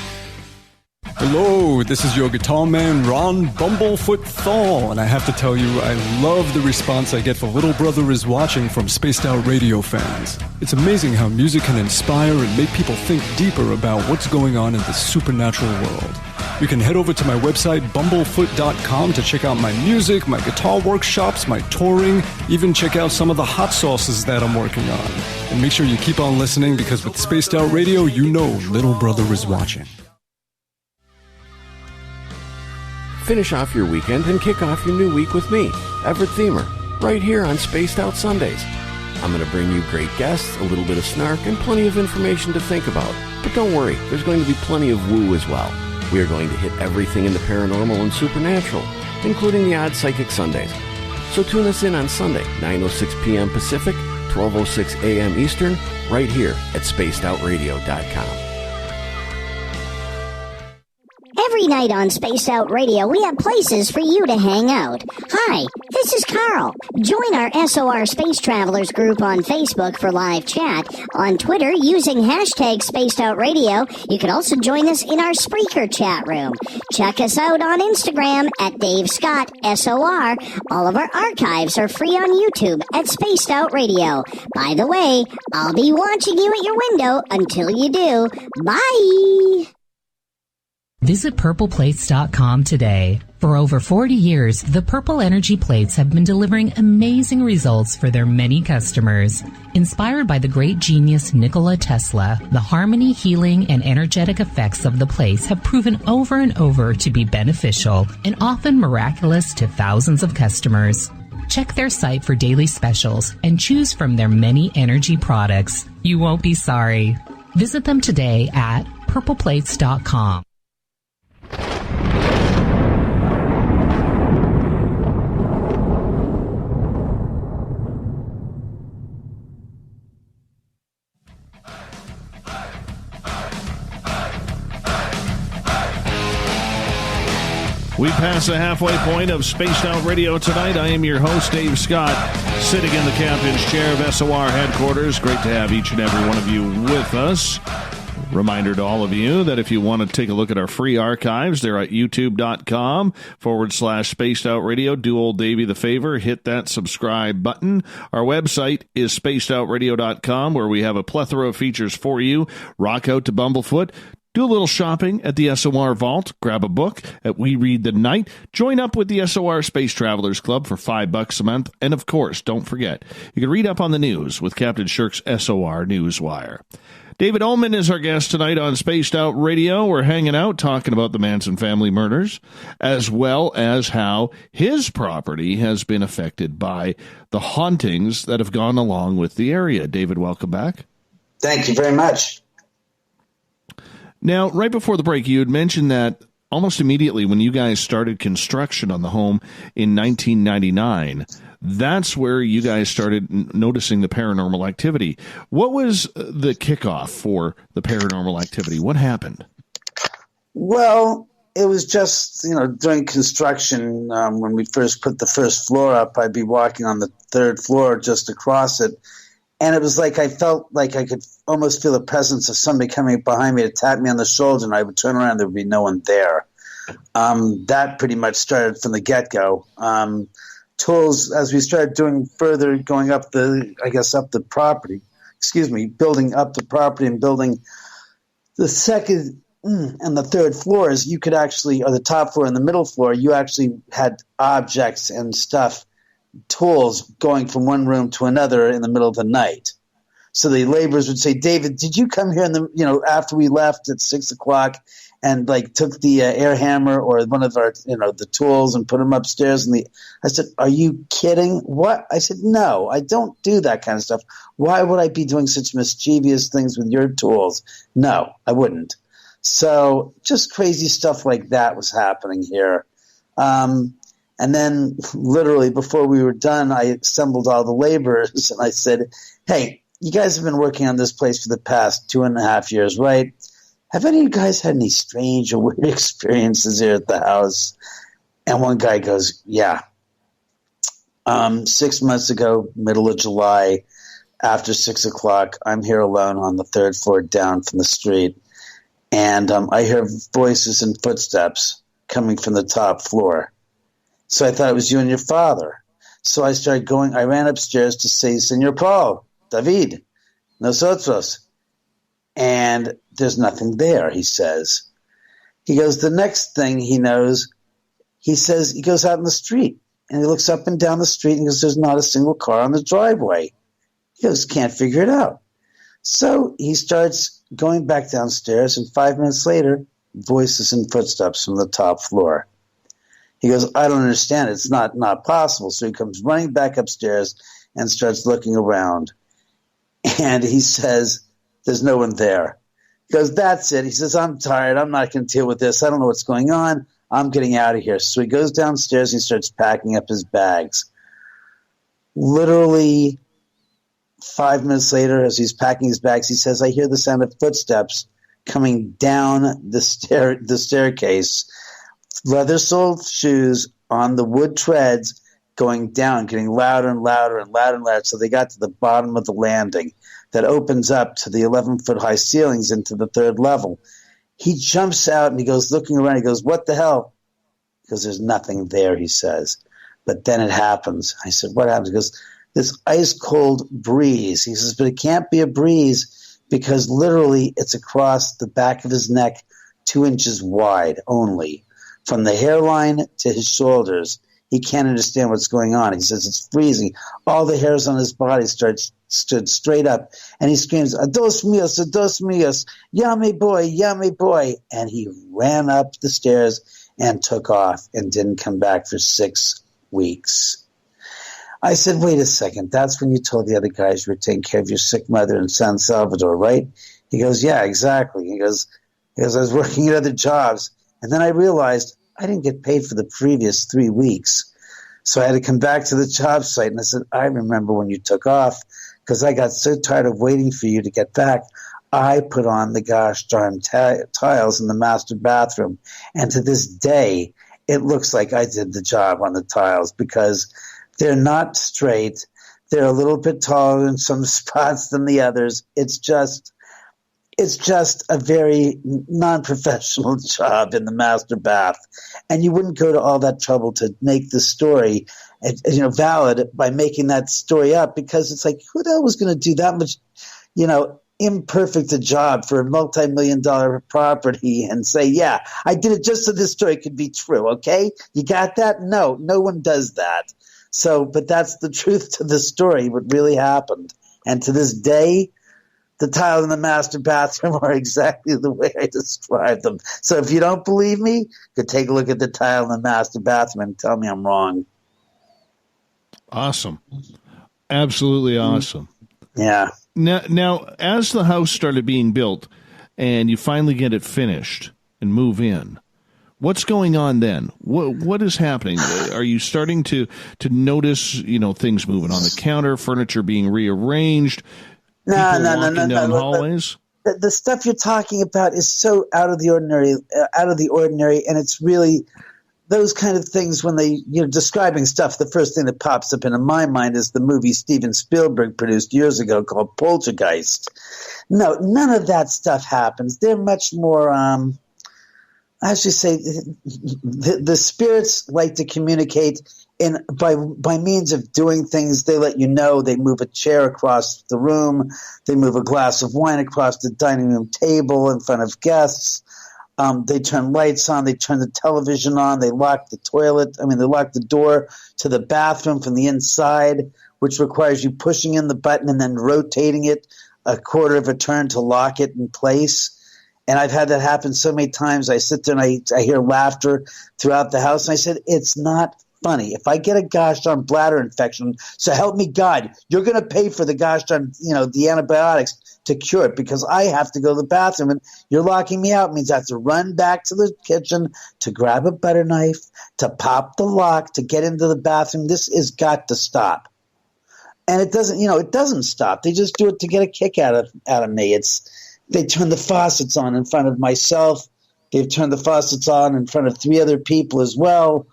Hello, this is your guitar man, Ron Bumblefoot Thal, and I have to tell you, I love the response I get for Little Brother is Watching from Spaced Out Radio fans. It's amazing how music can inspire and make people think deeper about what's going on in the supernatural world. You can head over to my website, BUMBLEFOOT.com, to check out my music, my guitar workshops, my touring, even check out some of the hot sauces that I'm working on. And make sure you keep on listening, because with Spaced Out Radio, you know Little Brother is watching. Finish off your weekend and kick off your new week with me, Everett Themer, right here on Spaced Out Sundays. I'm going to bring you great guests, a little bit of snark, and plenty of information to think about. But don't worry, there's going to be plenty of woo as well. We are going to hit everything in the paranormal and supernatural, including the odd psychic Sundays. So tune us in on Sunday, 9:06 p.m. Pacific, 12:06 a.m. Eastern, right here at spacedoutradio.com. Every night on Spaced Out Radio, we have places for you to hang out. Hi, this is Carl. Join our SOR Space Travelers group on Facebook for live chat. On Twitter, using hashtag Spaced Out Radio. You can also join us in our Spreaker chat room. Check us out on Instagram at Dave Scott SOR. All of our archives are free on YouTube at Spaced Out Radio. By the way, I'll be watching you at your window until you do. Bye! Visit purpleplates.com today. For over 40 years, the Purple Energy Plates have been delivering amazing results for their many customers. Inspired by the great genius Nikola Tesla, the harmony, healing, and energetic effects of the plates have proven over and over to be beneficial and often miraculous to thousands of customers. Check their site for daily specials and choose from their many energy products. You won't be sorry. Visit them today at purpleplates.com. We pass the halfway point of Spaced Out Radio tonight. I am your host, Dave Scott, sitting in the captain's chair of SOR headquarters. Great to have each and every one of you with us. Reminder to all of you that if you want to take a look at our free archives, they're at youtube.com/Spaced Out Radio. Do old Davey the favor, hit that subscribe button. Our website is spacedoutradio.com, where we have a plethora of features for you. Rock out to Bumblefoot. Do a little shopping at the SOR Vault. Grab a book at We Read the Night. Join up with the SOR Space Travelers Club for $5 a month. And, of course, don't forget, you can read up on the news with Captain Shirk's SOR Newswire. David Oman is our guest tonight on Spaced Out Radio. We're hanging out talking about the Manson family murders, as well as how his property has been affected by the hauntings that have gone along with the area. David, welcome back. Thank you very much. Now, right before the break, you had mentioned that almost immediately when you guys started construction on the home in 1999, that's where you guys started noticing the paranormal activity. What was the kickoff for the paranormal activity? What happened? Well, it was just, during construction, when we first put the first floor up, I'd be walking on the third floor just across it. And it was like I felt like I could almost feel the presence of somebody coming behind me to tap me on the shoulder, and I would turn around, there would be no one there. That pretty much started from the get-go. Tools, as we started doing further, going up the property, building up the property and building the second and the third floors, you could actually, or the top floor and the middle floor, you actually had objects and stuff, tools going from one room to another in the middle of the night. So the laborers would say, David, did you come here after we left at 6 o'clock and took the air hammer or one of our, the tools and put them upstairs? I said, are you kidding? What? I said, no, I don't do that kind of stuff. Why would I be doing such mischievous things with your tools? No, I wouldn't. So just crazy stuff like that was happening here. And then literally before we were done, I assembled all the laborers and I said, hey, you guys have been working on this place for the past 2.5 years, right? Have any of you guys had any strange or weird experiences here at the house? And one guy goes, yeah. 6 months ago, middle of July, after 6 o'clock, I'm here alone on the third floor down from the street. And I hear voices and footsteps coming from the top floor. So I thought it was you and your father. So I started going, I ran upstairs to say, Señor Paul, David, nosotros. And there's nothing there, he says. He goes, the next thing he knows, he says, he goes out in the street. And he looks up and down the street and goes, there's not a single car on the driveway. He goes, can't figure it out. So he starts going back downstairs, and 5 minutes later, voices and footsteps from the top floor. He goes, I don't understand. It's not possible. So he comes running back upstairs and starts looking around. And he says, there's no one there. He goes, that's it. He says, I'm tired. I'm not going to deal with this. I don't know what's going on. I'm getting out of here. So he goes downstairs and he starts packing up his bags. Literally 5 minutes later, as he's packing his bags, he says, I hear the sound of footsteps coming down the staircase, leather-soled shoes on the wood treads, going down, getting louder and louder and louder and louder. So they got to the bottom of the landing that opens up to the 11-foot high ceilings into the third level. He jumps out and he goes looking around. He goes, "What the hell?" Because there's nothing there, he says. But then it happens. I said, "What happens?" He goes, "This ice-cold breeze." He says, "But it can't be a breeze because literally it's across the back of his neck 2 inches wide only. From the hairline to his shoulders. He can't understand what's going on." He says, "It's freezing. All the hairs on his body stood straight up." And he screams, "Ados míos, yummy boy." And he ran up the stairs and took off and didn't come back for 6 weeks. I said, "Wait a second. That's when you told the other guys you were taking care of your sick mother in San Salvador, right?" He goes, "Yeah, exactly." He goes, "I was working at other jobs. And then I realized I didn't get paid for the previous 3 weeks. So I had to come back to the job site." And I said, "I remember when you took off because I got so tired of waiting for you to get back. I put on the gosh darn tiles in the master bathroom. And to this day, it looks like I did the job on the tiles because they're not straight. They're a little bit taller in some spots than the others. It's just a very non-professional job in the master bath. And you wouldn't go to all that trouble to make the story, valid by making that story up because it's like, who the hell was going to do that much, imperfect a job for a multi-million-dollar property and say, yeah, I did it just so this story could be true, okay? You got that? No one does that. So, but that's the truth to the story, what really happened. And to this day, the tiles in the master bathroom are exactly the way I described them. So if you don't believe me, you could take a look at the tile in the master bathroom and tell me I'm wrong. Awesome. Absolutely awesome. Yeah. Now, as the house started being built and you finally get it finished and move in, what's going on then? What is happening? Are you starting to notice, things moving on the counter, furniture being rearranged? No. Hallways? The stuff you're talking about is so out of the ordinary, and it's really those kind of things when you're describing stuff. The first thing that pops up into my mind is the movie Steven Spielberg produced years ago called Poltergeist. No, none of that stuff happens. They're much more. I should say the spirits like to communicate by means of doing things. They let you know. They move a chair across the room. They move a glass of wine across the dining room table in front of guests. They turn lights on. They turn the television on. They lock the toilet. They lock the door to the bathroom from the inside, which requires you pushing in the button and then rotating it a quarter of a turn to lock it in place. And I've had that happen so many times. I sit there and I hear laughter throughout the house. And I said, it's not funny. If I get a gosh darn bladder infection, so help me God, you're going to pay for the gosh darn, the antibiotics to cure it because I have to go to the bathroom and you're locking me out. It means I have to run back to the kitchen to grab a butter knife, to pop the lock, to get into the bathroom. This has got to stop. And it doesn't stop. They just do it to get a kick out of me. They turn the faucets on in front of myself. They've turned the faucets on in front of 3 other people as well.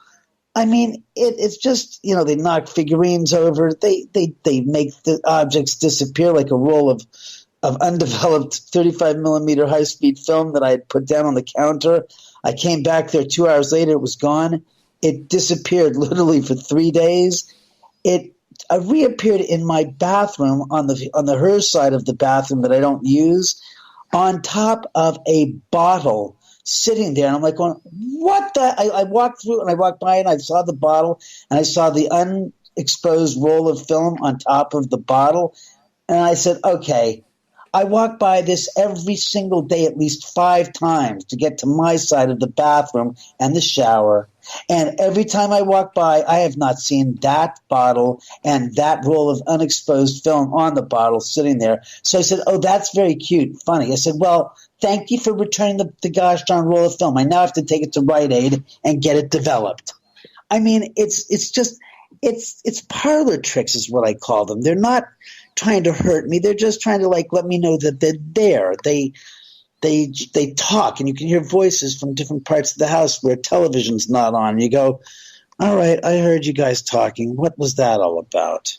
It's just, they knock figurines over. They make the objects disappear like a roll of undeveloped 35 millimeter high-speed film that I had put down on the counter. I came back there 2 hours later. It was gone. It disappeared literally for 3 days. It reappeared in my bathroom on the her side of the bathroom that I don't use, on top of a bottle sitting there. And I'm like going, what the? I walked through and I walked by and I saw the bottle and I saw the unexposed roll of film on top of the bottle. And I said, okay, I walk by this every single day at least 5 times to get to my side of the bathroom and the shower. And every time I walk by, I have not seen that bottle and that roll of unexposed film on the bottle sitting there. So I said, oh, that's very cute, funny. I said, well, thank you for returning the gosh darn roll of film. I now have to take it to Rite Aid and get it developed. It's parlor tricks is what I call them. They're not trying to hurt me. They're just trying to let me know that they're there. They they talk, and you can hear voices from different parts of the house where television's not on. You go, all right, I heard you guys talking. What was that all about?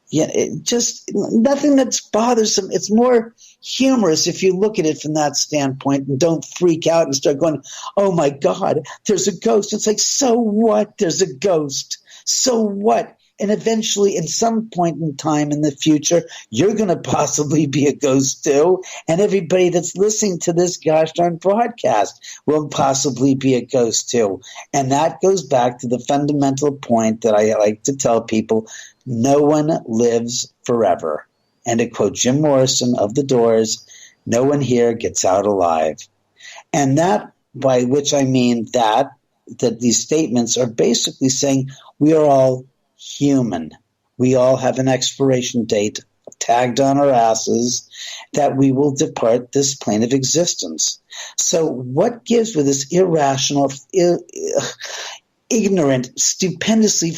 Yeah, it just nothing that's bothersome. It's more humorous if you look at it from that standpoint and don't freak out and start going, oh my God, there's a ghost. It's like, so what? There's a ghost. So what? And eventually, at some point in time in the future, you're going to possibly be a ghost too. And everybody that's listening to this gosh darn broadcast will possibly be a ghost too. And that goes back to the fundamental point that I like to tell people. No one lives forever. And to quote Jim Morrison of The Doors, no one here gets out alive. And that, by which I mean that these statements are basically saying we are all human. We all have an expiration date tagged on our asses that we will depart this plane of existence. So what gives with this irrational, ignorant, stupendously...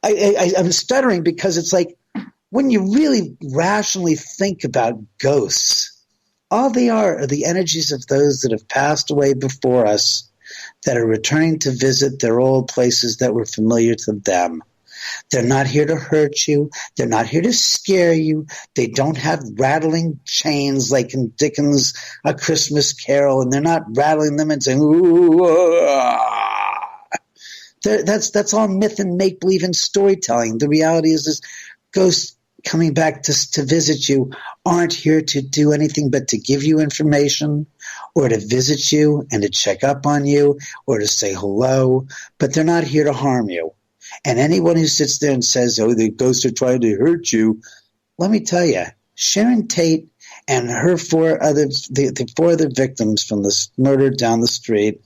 I'm stuttering because it's like when you really rationally think about ghosts, all they are the energies of those that have passed away before us that are returning to visit their old places that were familiar to them. They're not here to hurt you. They're not here to scare you. They don't have rattling chains like in Dickens' A Christmas Carol, and they're not rattling them and saying, ooh, that's all myth and make-believe and storytelling. The reality is this ghosts coming back to visit you aren't here to do anything but to give you information or to visit you and to check up on you or to say hello, but they're not here to harm you. And anyone who sits there and says, oh, the ghosts are trying to hurt you, let me tell you, Sharon Tate and her the four other victims from this murder down the street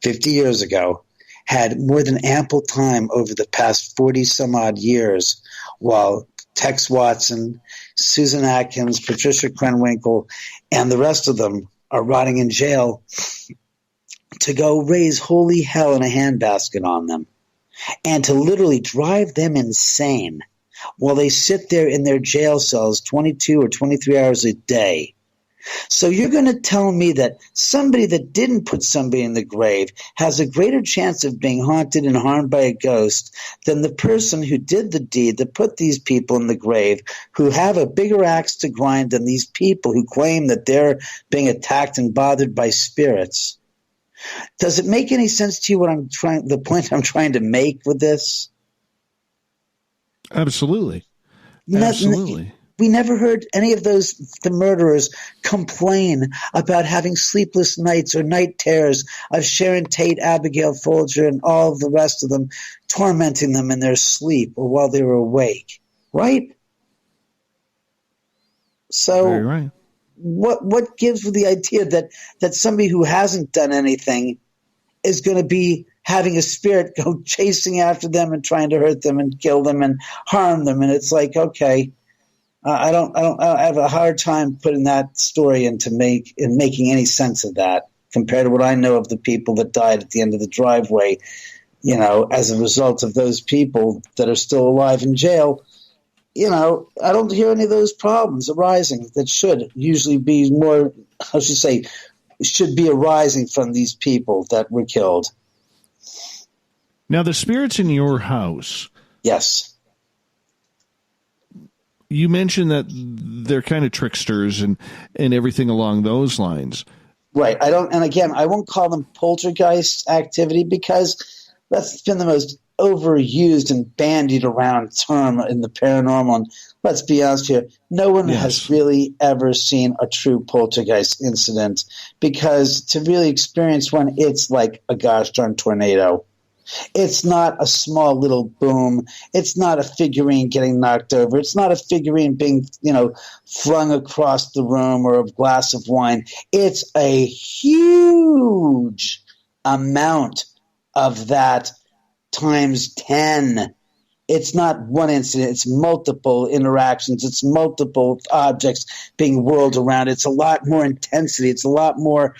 50 years ago had more than ample time over the past 40-some-odd years while Tex Watson, Susan Atkins, Patricia Krenwinkel, and the rest of them are rotting in jail to go raise holy hell in a handbasket on them and to literally drive them insane while they sit there in their jail cells 22 or 23 hours a day. So you're going to tell me that somebody that didn't put somebody in the grave has a greater chance of being haunted and harmed by a ghost than the person who did the deed that put these people in the grave, who have a bigger axe to grind than these people who claim that they're being attacked and bothered by spirits. Does it make any sense to you the point I'm trying to make with this? Absolutely. Absolutely. We never heard any of the murderers complain about having sleepless nights or night terrors of Sharon Tate, Abigail Folger, and all of the rest of them tormenting them in their sleep or while they were awake, right? So very right. What gives with the idea that somebody who hasn't done anything is going to be having a spirit go chasing after them and trying to hurt them and kill them and harm them? And it's like, okay, I have a hard time putting that story making any sense of that compared to what I know of the people that died at the end of the driveway, as a result of those people that are still alive in jail. I don't hear any of those problems arising that should usually be more, should be arising from these people that were killed. Now, the spirits in your house. Yes. You mentioned that they're kind of tricksters and everything along those lines. Right. I won't call them poltergeist activity because that's been the most overused and bandied around term in the paranormal. And let's be honest here, no one has really ever seen a true poltergeist incident because to really experience one, it's like a gosh darn tornado. It's not a small little boom. It's not a figurine getting knocked over. It's not a figurine being, flung across the room or a glass of wine. It's a huge amount of that times 10. It's not one incident. It's multiple interactions. It's multiple objects being whirled around. It's a lot more intensity. It's a lot more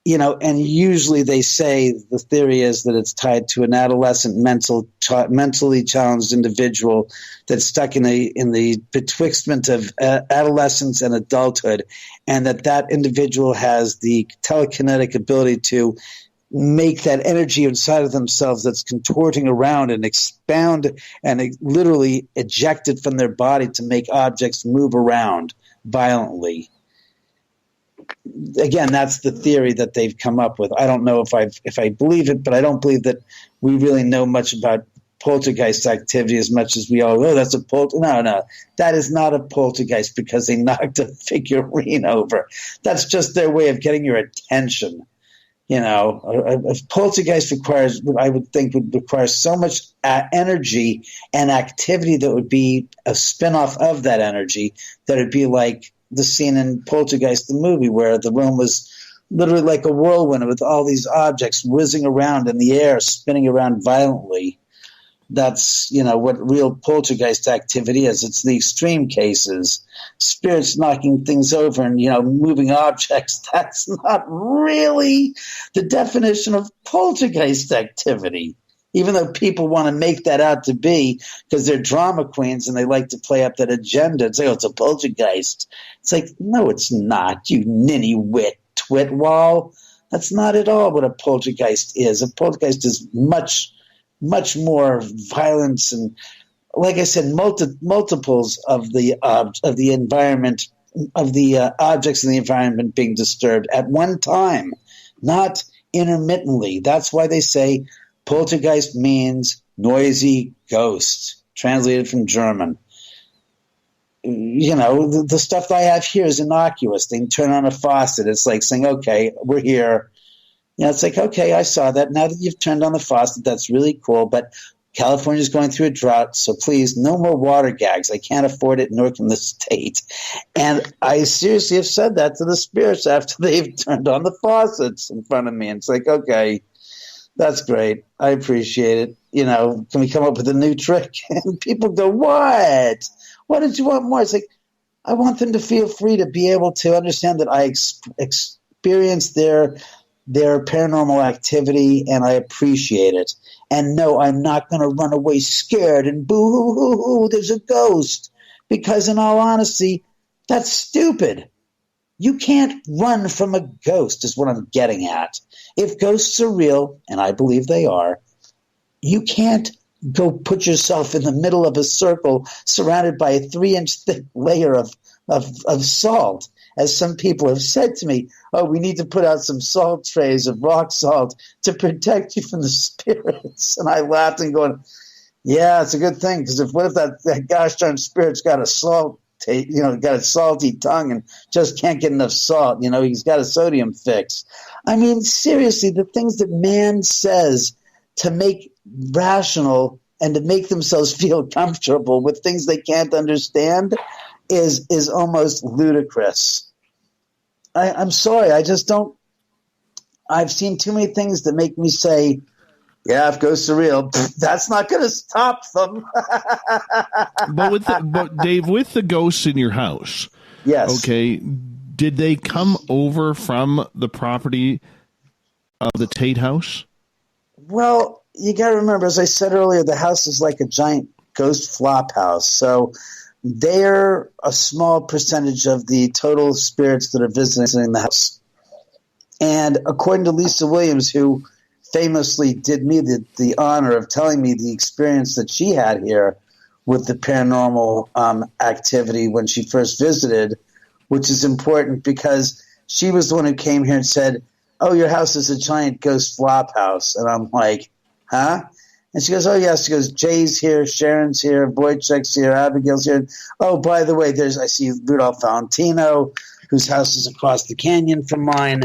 and usually they say the theory is that it's tied to an adolescent mentally challenged individual that's stuck in the betwixtment of adolescence and adulthood, and that individual has the telekinetic ability to make that energy inside of themselves that's contorting around and expound and literally eject it from their body to make objects move around violently. Again, that's the theory that they've come up with. I don't know if I believe it, but I don't believe that we really know much about poltergeist activity as much as we all know. That's a No, that is not a poltergeist because they knocked a figurine over. That's just their way of getting your attention. A poltergeist would require so much energy and activity that would be a spin-off of that energy that it'd be like the scene in Poltergeist, the movie, where the room was literally like a whirlwind with all these objects whizzing around in the air, spinning around violently. That's, what real poltergeist activity is. It's the extreme cases. Spirits knocking things over and, moving objects. That's not really the definition of poltergeist activity. Even though people want to make that out to be because they're drama queens and they like to play up that agenda and say, it's a poltergeist. It's like, no, it's not, you ninny-wit twitwall. That's not at all what a poltergeist is. A poltergeist is much, much more violence and, like I said, multiples of the environment, of the objects in the environment being disturbed at one time, not intermittently. That's why they say poltergeist means noisy ghost, translated from German. The stuff that I have here is innocuous. They can turn on a faucet. It's like saying, okay, we're here. It's like, okay, I saw that. Now that you've turned on the faucet, that's really cool. But California's going through a drought, so please, no more water gags. I can't afford it, nor can the state. And I seriously have said that to the spirits after they've turned on the faucets in front of me. And it's like, okay, that's great. I appreciate it. Can we come up with a new trick? And people go, what? What did you want more? It's like, I want them to feel free to be able to understand that I experienced their paranormal activity and I appreciate it. And no, I'm not going to run away scared and boo-hoo-hoo-hoo, there's a ghost. Because in all honesty, that's stupid. You can't run from a ghost is what I'm getting at. If ghosts are real, and I believe they are, you can't go put yourself in the middle of a circle surrounded by a 3-inch thick layer of salt. As some people have said to me, oh, we need to put out some salt trays of rock salt to protect you from the spirits. And I laughed and going, yeah, it's a good thing, because what if that gosh darn spirit's got a got a salty tongue and just can't get enough salt. He's got a sodium fix. I mean, seriously, the things that man says to make rational and to make themselves feel comfortable with things they can't understand is almost ludicrous. I'm sorry. I just don't. I've seen too many things that make me say, yeah, if ghosts are real, that's not going to stop them. But Dave, with the ghosts in your house, yes. Okay, did they come over from the property of the Tate house? Well, you got to remember, as I said earlier, the house is like a giant ghost flop house. So they're a small percentage of the total spirits that are visiting the house. And according to Lisa Williams, who famously did me the honor of telling me the experience that she had here with the paranormal activity when she first visited, which is important because she was the one who came here and said, oh, your house is a giant ghost flop house. And I'm like, huh? And she goes, oh, yes. She goes, Jay's here, Sharon's here, Wojciech's here, Abigail's here. Oh, by the way, I see Rudolph Valentino, whose house is across the canyon from mine.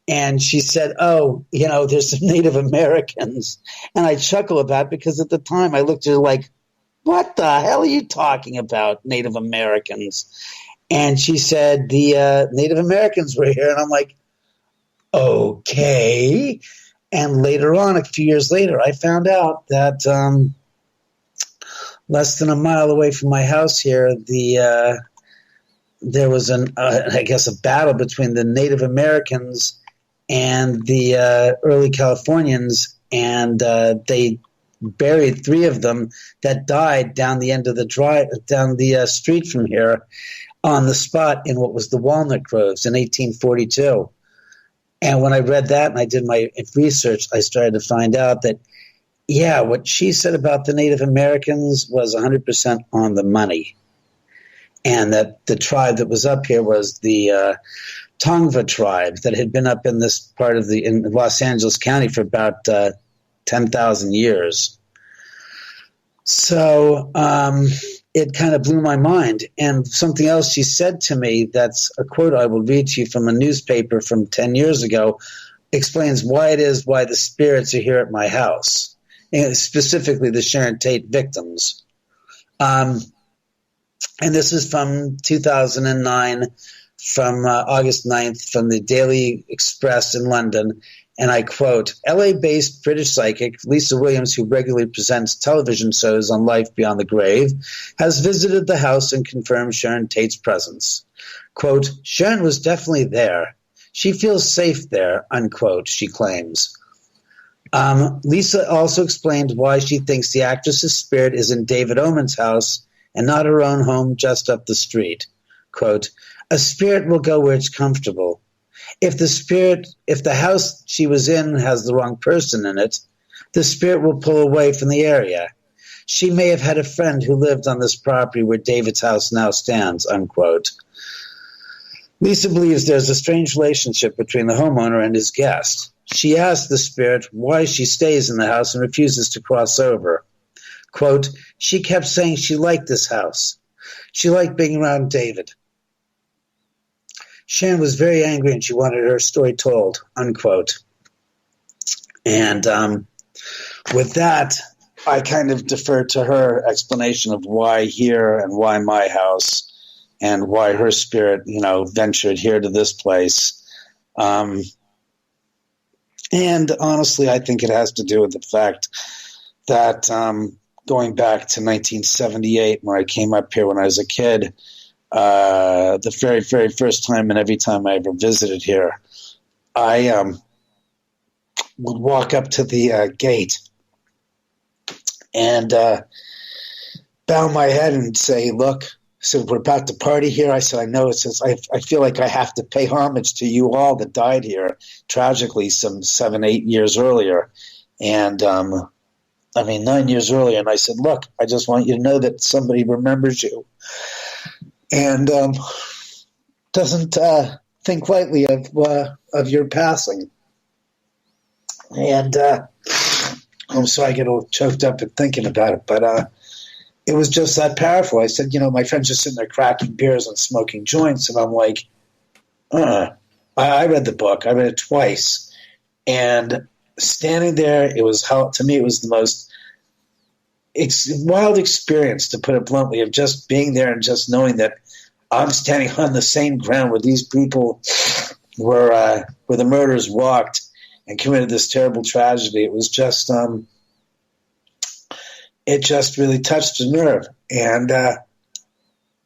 And she said, oh, there's some Native Americans. And I chuckle about it because at the time I looked at her like, what the hell are you talking about, Native Americans? And she said, the Native Americans were here. And I'm like, okay. And later on, a few years later, I found out that less than a mile away from my house here, there was a battle between the Native Americans and the early Californians, and they buried 3 of them that died down the end of the street from here on the spot in what was the Walnut Groves in 1842. And when I read that and I did my research, I started to find out that, yeah, what she said about the Native Americans was 100% on the money. And that the tribe that was up here was the Tongva tribe that had been up in this part of in Los Angeles County for about 10,000 years. So it kind of blew my mind. And something else she said to me, that's a quote I will read to you from a newspaper from 10 years ago, explains why the spirits are here at my house, and specifically the Sharon Tate victims. And this is from 2009, from August 9th, from the Daily Express in London. And I quote, LA-based British psychic Lisa Williams, who regularly presents television shows on Life Beyond the Grave, has visited the house and confirmed Sharon Tate's presence. Quote, Sharon was definitely there. She feels safe there, unquote, she claims. Lisa also explained why she thinks the actress's spirit is in David Oman's house and not her own home just up the street. Quote, a spirit will go where it's comfortable. If the house she was in has the wrong person in it, the spirit will pull away from the area. She may have had a friend who lived on this property where David's house now stands, unquote. Lisa believes there's a strange relationship between the homeowner and his guest. She asks the spirit why she stays in the house and refuses to cross over. Quote, she kept saying she liked this house. She liked being around David. Sharon was very angry and she wanted her story told, unquote. And with that, I kind of defer to her explanation of why here and why my house and why her spirit, ventured here to this place. And honestly, I think it has to do with the fact that going back to 1978, when I came up here when I was a kid, the very, very first time and every time I ever visited here, I would walk up to the gate and bow my head and say, look, so we're about to party here. I said, I know. It says, I feel like I have to pay homage to you all that died here tragically some 7-8 years earlier. And 9 years earlier. And I said, look, I just want you to know that somebody remembers you and doesn't think lightly of your passing. And I'm sorry I get all choked up at thinking about it, but it was just that powerful. I said, my friend's just sitting there cracking beers and smoking joints, and I'm like, I read the book. I read it twice. And standing there, to me, it was the most wild experience, to put it bluntly, of just being there and just knowing that I'm standing on the same ground where these people where the murderers walked and committed this terrible tragedy. It was just, it just really touched a nerve. And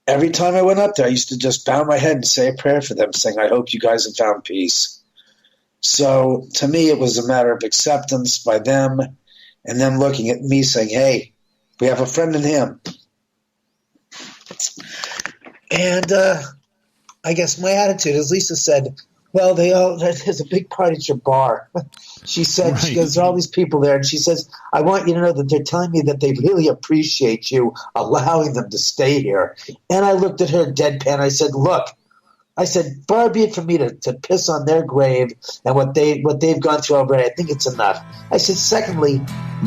every time I went up there, I used to just bow my head and say a prayer for them, saying, I hope you guys have found peace. So to me, it was a matter of acceptance by them and then looking at me saying, hey, we have a friend in him. And I guess my attitude, as Lisa said, well, there's a big party at your bar. She said, right. She goes, there are all these people there. And she says, I want you to know that they're telling me that they really appreciate you allowing them to stay here. And I looked at her deadpan. I said, look, far be it from me to piss on their grave and what they've gone through already. I think it's enough. I said, secondly,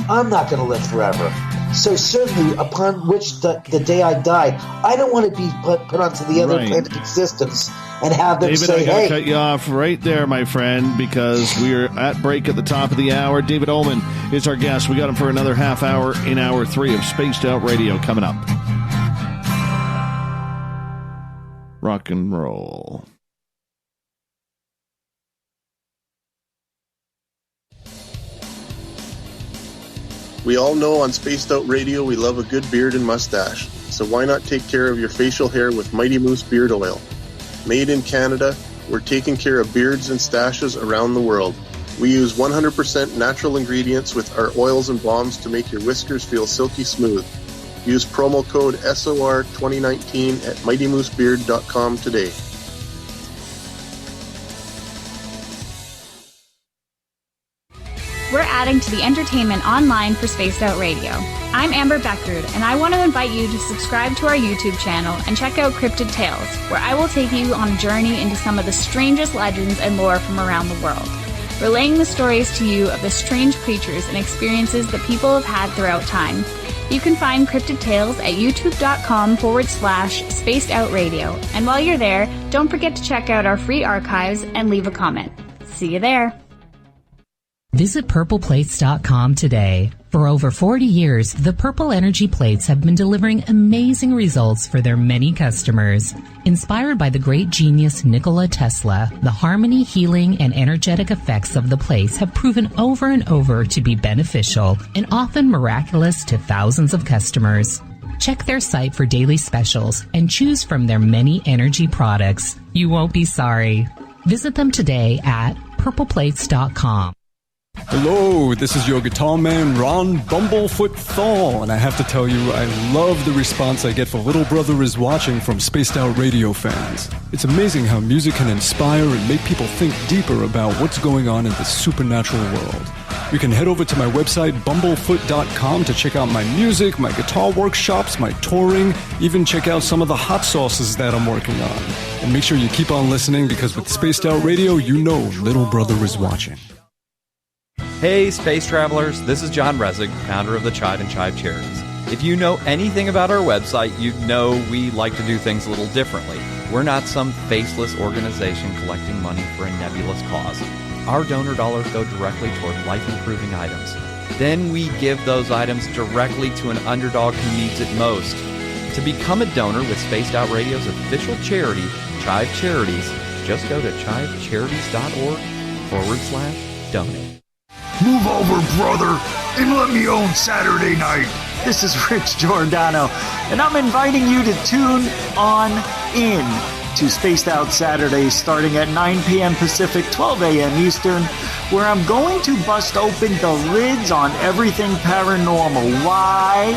I'm not going to live forever. So certainly, upon which the day I die, I don't want to be put onto the other plane of existence and have them David, say, I gotta hey. cut you off right there, my friend, because we're at break at the top of the hour. David Oman is our guest. We got him for another half hour in hour 3 of Spaced Out Radio coming up. Rock and roll. We all know on Spaced Out Radio we love a good beard and mustache, so why not take care of your facial hair with Mighty Moose Beard Oil? Made in Canada, we're taking care of beards and stashes around the world. We use 100% natural ingredients with our oils and balms to make your whiskers feel silky smooth. Use promo code SOR2019 at MightyMooseBeard.com today. We're adding to the entertainment online for Spaced Out Radio. I'm Amber Beckrud, and I want to invite you to subscribe to our YouTube channel and check out Cryptid Tales, where I will take you on a journey into some of the strangest legends and lore from around the world, relaying the stories to you of the strange creatures and experiences that people have had throughout time. You can find Cryptid Tales at youtube.com/Spaced Out Radio. And while you're there, don't forget to check out our free archives and leave a comment. See you there. Visit purpleplates.com today. For over 40 years, the Purple Energy Plates have been delivering amazing results for their many customers. Inspired by the great genius Nikola Tesla, the harmony, healing, and energetic effects of the plates have proven over and over to be beneficial and often miraculous to thousands of customers. Check their site for daily specials and choose from their many energy products. You won't be sorry. Visit them today at purpleplates.com. Hello, this is your guitar man, Ron Bumblefoot THAL, and I have to tell you, I love the response I get for Little Brother Is Watching from Spaced Out Radio fans. It's amazing how music can inspire and make people think deeper about what's going on in the supernatural world. You can head over to my website, BUMBLEFOOT.com, to check out my music, my guitar workshops, my touring, even check out some of the hot sauces that I'm working on. And make sure you keep on listening, because with Spaced Out Radio, you know Little Brother is watching. Hey, space travelers, this is John Resig, founder of the Chide and Chive Charities. If you know anything about our website, you know we like to do things a little differently. We're not some faceless organization collecting money for a nebulous cause. Our donor dollars go directly toward life-improving items. Then we give those items directly to an underdog who needs it most. To become a donor with Spaced Out Radio's official charity, Chive Charities, just go to chivecharities.org/donate. Move over, brother, and let me own Saturday night. This is Rich Giordano, and I'm inviting you to tune on in to Spaced Out Saturdays starting at 9 p.m. Pacific, 12 a.m. Eastern, where I'm going to bust open the lids on everything paranormal. Why?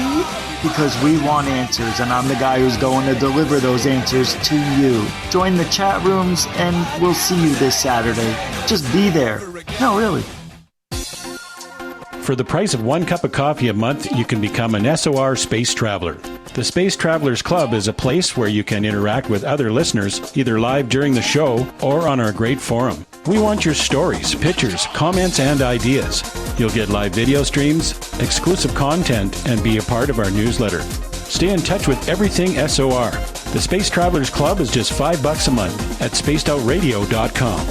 Because we want answers, and I'm the guy who's going to deliver those answers to you. Join the chat rooms, and we'll see you this Saturday. Just be there. No, really. For the price of 1 cup of coffee a month, you can become an SOR Space Traveler. The Space Travelers Club is a place where you can interact with other listeners, either live during the show or on our great forum. We want your stories, pictures, comments, and ideas. You'll get live video streams, exclusive content, and be a part of our newsletter. Stay in touch with everything SOR. The Space Travelers Club is just $5 a month at spacedoutradio.com.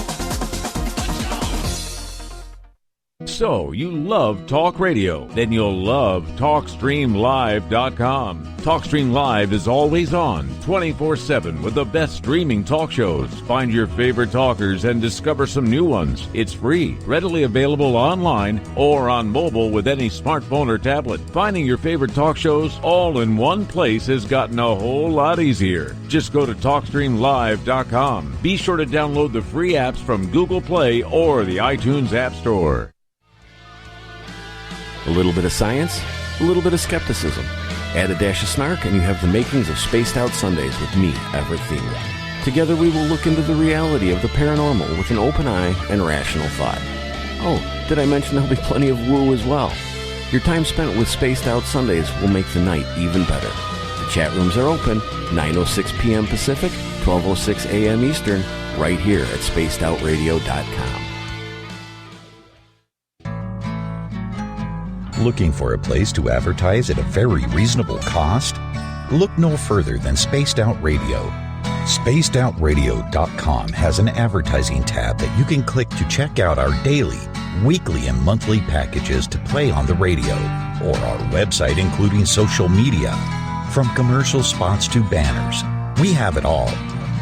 So, you love talk radio? Then you'll love TalkStreamLive.com. TalkStream Live is always on, 24/7, with the best streaming talk shows. Find your favorite talkers and discover some new ones. It's free, readily available online or on mobile with any smartphone or tablet. Finding your favorite talk shows all in one place has gotten a whole lot easier. Just go to TalkStreamLive.com. Be sure to download the free apps from Google Play or the iTunes App Store. A little bit of science, a little bit of skepticism. Add a dash of snark and you have the makings of Spaced Out Sundays with me, Everett Thiemer. Together we will look into the reality of the paranormal with an open eye and rational thought. Oh, did I mention there'll be plenty of woo as well? Your time spent with Spaced Out Sundays will make the night even better. The chat rooms are open, 9:06 p.m. Pacific, 12:06 a.m. Eastern, right here at spacedoutradio.com. Looking for a place to advertise at a very reasonable cost? Look no further than Spaced Out Radio. SpacedOutRadio.com has an advertising tab that you can click to check out our daily, weekly, and monthly packages to play on the radio, or our website including social media. From commercial spots to banners, we have it all.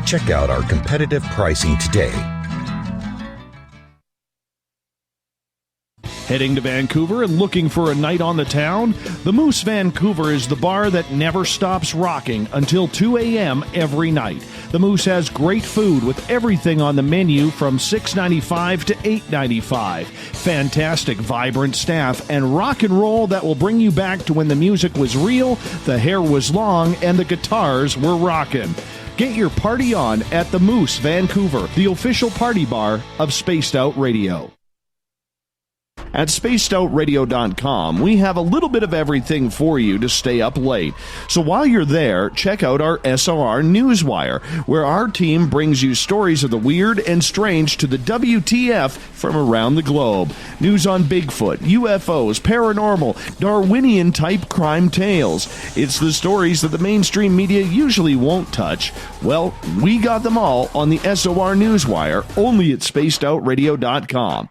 Check out our competitive pricing today. Heading to Vancouver and looking for a night on the town? The Moose Vancouver is the bar that never stops rocking until 2 a.m. every night. The Moose has great food with everything on the menu from $6.95 to $8.95. Fantastic, vibrant staff and rock and roll that will bring you back to when the music was real, the hair was long, and the guitars were rocking. Get your party on at the Moose Vancouver, the official party bar of Spaced Out Radio. At spacedoutradio.com, we have a little bit of everything for you to stay up late. So while you're there, check out our SOR Newswire, where our team brings you stories of the weird and strange to the WTF from around the globe. News on Bigfoot, UFOs, paranormal, Darwinian-type crime tales. It's the stories that the mainstream media usually won't touch. Well, we got them all on the SOR Newswire, only at spacedoutradio.com.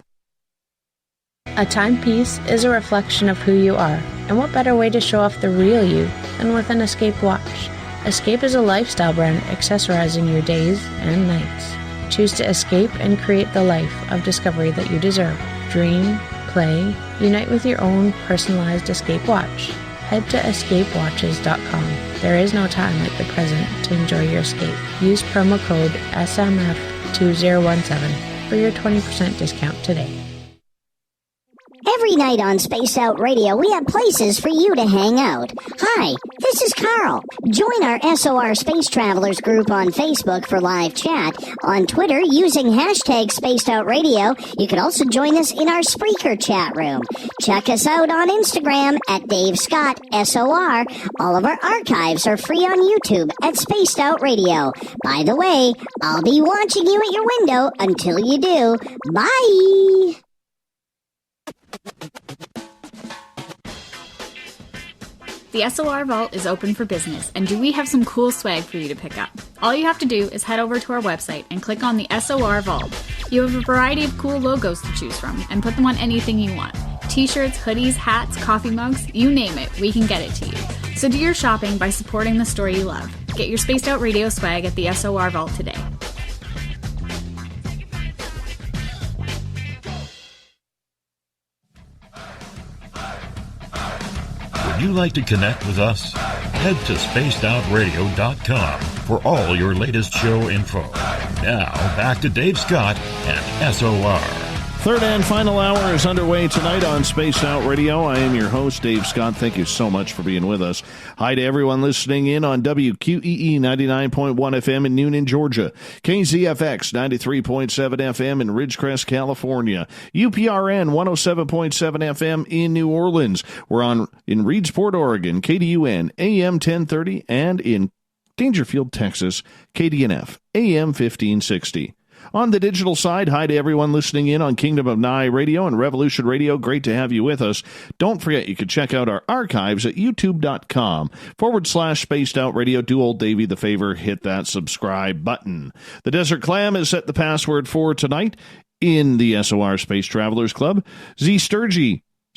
A timepiece is a reflection of who you are, and what better way to show off the real you than with an Escape watch? Escape is a lifestyle brand accessorizing your days and nights. Choose to escape and create the life of discovery that you deserve. Dream, play, unite with your own personalized Escape watch. Head to escapewatches.com. There is no time like the present to enjoy your escape. Use promo code SMF2017 for your 20% discount today. Every night on Spaced Out Radio, we have places for you to hang out. Hi, this is Carl. Join our SOR Space Travelers group on Facebook for live chat. On Twitter, using hashtag Spaced Out Radio. You can also join us in our Spreaker chat room. Check us out on Instagram at Dave Scott SOR. All of our archives are free on YouTube at Spaced Out Radio. By the way, I'll be watching you at your window until you do. Bye! The SOR Vault is open for business, and do we have some cool swag for you to pick up? All you have to do is head over to our website and click on the SOR Vault. You have a variety of cool logos to choose from, and put them on anything you want. T-shirts, hoodies, hats, coffee mugs, you name it, we can get it to you. So do your shopping by supporting the store you love. Get your Spaced Out Radio swag at the SOR Vault today. Would you like to connect with us? Head to spacedoutradio.com for all your latest show info. Now, back to Dave Scott and SOR. Third and final hour is underway tonight on Spaced Out Radio. I am your host, Dave Scott. Thank you so much for being with us. Hi to everyone listening in on WQEE 99.1 FM in Noonan, Georgia, KZFX 93.7 FM in Ridgecrest, California, UPRN 107.7 FM in New Orleans. We're on in Reedsport, Oregon, KDUN AM 1030, and in Dangerfield, Texas, KDNF AM 1560. On the digital side, hi to everyone listening in on Kingdom of Nye Radio and Revolution Radio. Great to have you with us. Don't forget, you can check out our archives at youtube.com/Spaced Out Radio. Do old Davey the favor, hit that subscribe button. The Desert Clam has set the password for tonight in the SOR Space Travelers Club.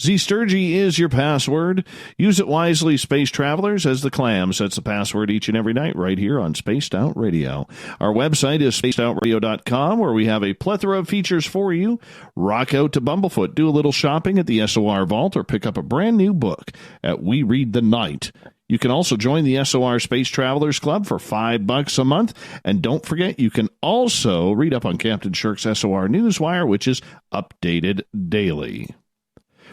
Z-Sturgy is your password. Use it wisely, Space Travelers, as the Clam sets the password each and every night right here on Spaced Out Radio. Our website is spacedoutradio.com, where we have a plethora of features for you. Rock out to Bumblefoot, do a little shopping at the SOR Vault, or pick up a brand new book at We Read the Night. You can also join the SOR Space Travelers Club for $5 a month. And don't forget, you can also read up on Captain Shirk's SOR Newswire, which is updated daily.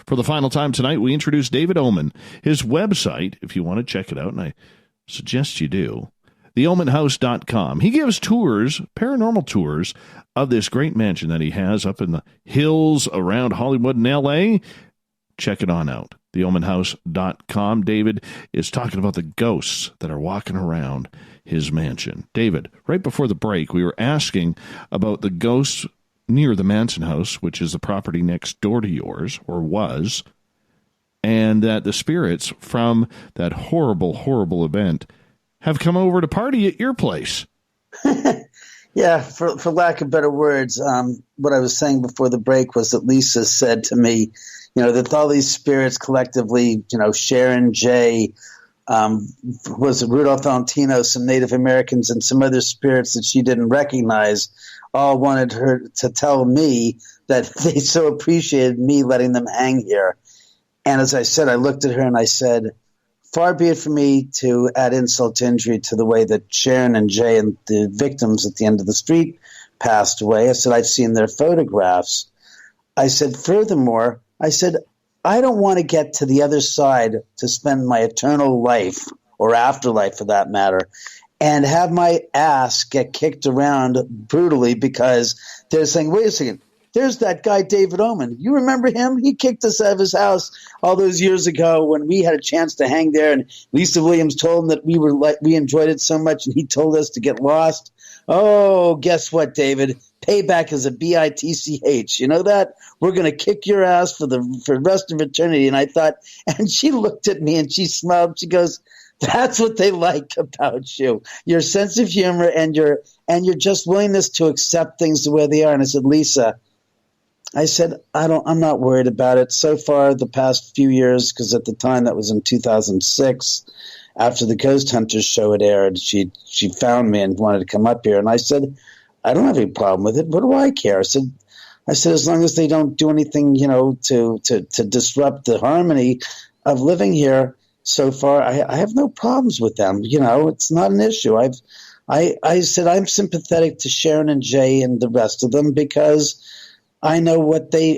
For the final time tonight, we introduce David Oman. His website, if you want to check it out, and I suggest you do, theomanhouse.com. He gives tours, paranormal tours, of this great mansion that he has up in the hills around Hollywood and L.A. Check it on out, theomanhouse.com. David is talking about the ghosts that are walking around his mansion. David, right before the break, we were asking about the ghosts near the Manson house, which is the property next door to yours, or was, and that the spirits from that horrible, horrible event have come over to party at your place. Yeah, for lack of better words, what I was saying before the break was that Lisa said to me, that all these spirits collectively, Sharon J., was Rudolph Valentino, some Native Americans, and some other spirits that she didn't recognize, all wanted her to tell me that they so appreciated me letting them hang here. And as I said, I looked at her and I said, far be it from me to add insult to injury to the way that Sharon and Jay and the victims at the end of the street passed away. I said, I've seen their photographs. I said, furthermore, I said, I don't want to get to the other side to spend my eternal life, or afterlife for that matter, and have my ass get kicked around brutally because they're saying, wait a second, there's that guy David Oman. You remember him? He kicked us out of his house all those years ago when we had a chance to hang there, and Lisa Williams told him that we enjoyed it so much, and he told us to get lost. Oh, guess what, David? Payback is a bitch. You know that? We're going to kick your ass for the rest of eternity. And I thought, and she looked at me and she smiled. She goes, that's what they like about you. Your sense of humor and your just willingness to accept things the way they are. And I said, Lisa, I'm not worried about it. So far, the past few years, because at the time that was in 2006, after the Ghost Hunters show had aired, she found me and wanted to come up here. And I said, I don't have any problem with it. What do I care? I said, as long as they don't do anything, to disrupt the harmony of living here. So far, I have no problems with them. It's not an issue. I said I'm sympathetic to Sharon and Jay and the rest of them because I know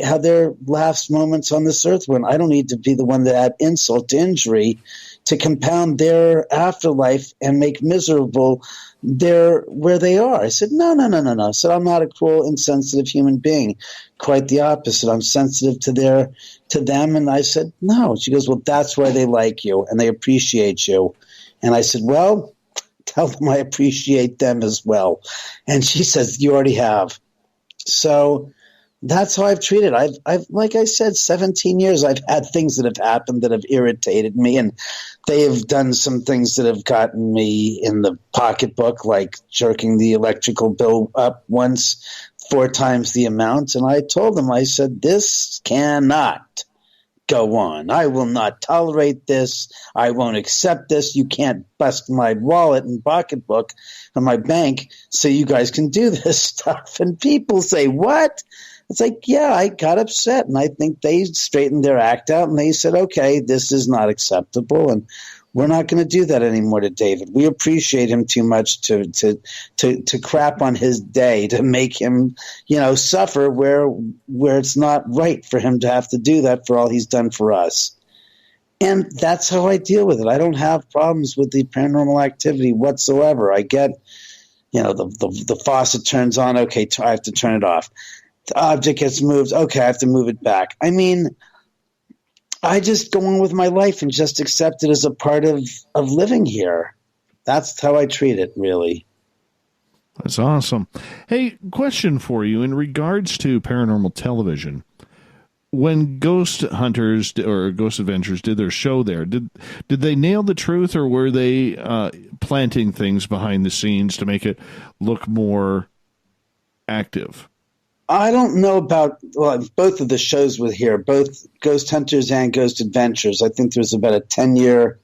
how their last moments on this earth went. I don't need to be the one that add insult to injury to compound their afterlife and make miserable where they are. I said, no. I said, I'm not a cruel, insensitive human being. Quite the opposite. I'm sensitive to them. And I said, no. She goes, well, that's why they like you and they appreciate you. And I said, well, tell them I appreciate them as well. And she says, you already have. So that's how I've treated. I've like I said, 17 years. I've had things that have happened that have irritated me, and they have done some things that have gotten me in the pocketbook, like jerking the electrical bill up once 4 times the amount. And I told them, I said, this cannot go on. I will not tolerate this. I won't accept this. You can't bust my wallet and pocketbook and my bank so you guys can do this stuff. And people say, what? It's like, yeah, I got upset, and I think they straightened their act out, and they said, okay, this is not acceptable, and we're not going to do that anymore to David. We appreciate him too much to crap on his day, to make him, suffer where it's not right for him to have to do that for all he's done for us. And that's how I deal with it. I don't have problems with the paranormal activity whatsoever. I get, the faucet turns on, okay, I have to turn it off. The object gets moved. Okay, I have to move it back. I mean, I just go on with my life and just accept it as a part of living here. That's how I treat it, really. That's awesome. Hey, question for you in regards to paranormal television. When Ghost Hunters or Ghost Adventures did their show there, did they nail the truth, or were they planting things behind the scenes to make it look more active? I don't know about both of the shows with here, both Ghost Hunters and Ghost Adventures. I think there's about a 10-year.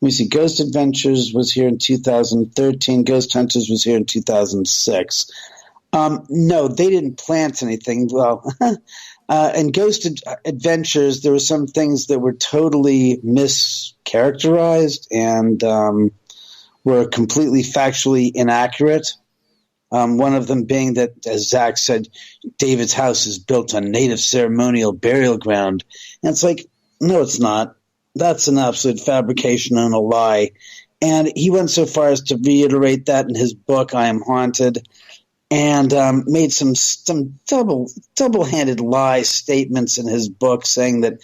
Let me see. Ghost Adventures was here in 2013. Ghost Hunters was here in 2006. No, they didn't plant anything. Well, in Ghost Adventures, there were some things that were totally mischaracterized and were completely factually inaccurate. One of them being that, as Zach said, David's house is built on native ceremonial burial ground. And it's like, no, it's not. That's an absolute fabrication and a lie. And he went so far as to reiterate that in his book, I Am Haunted, and made some double-handed lie statements in his book saying that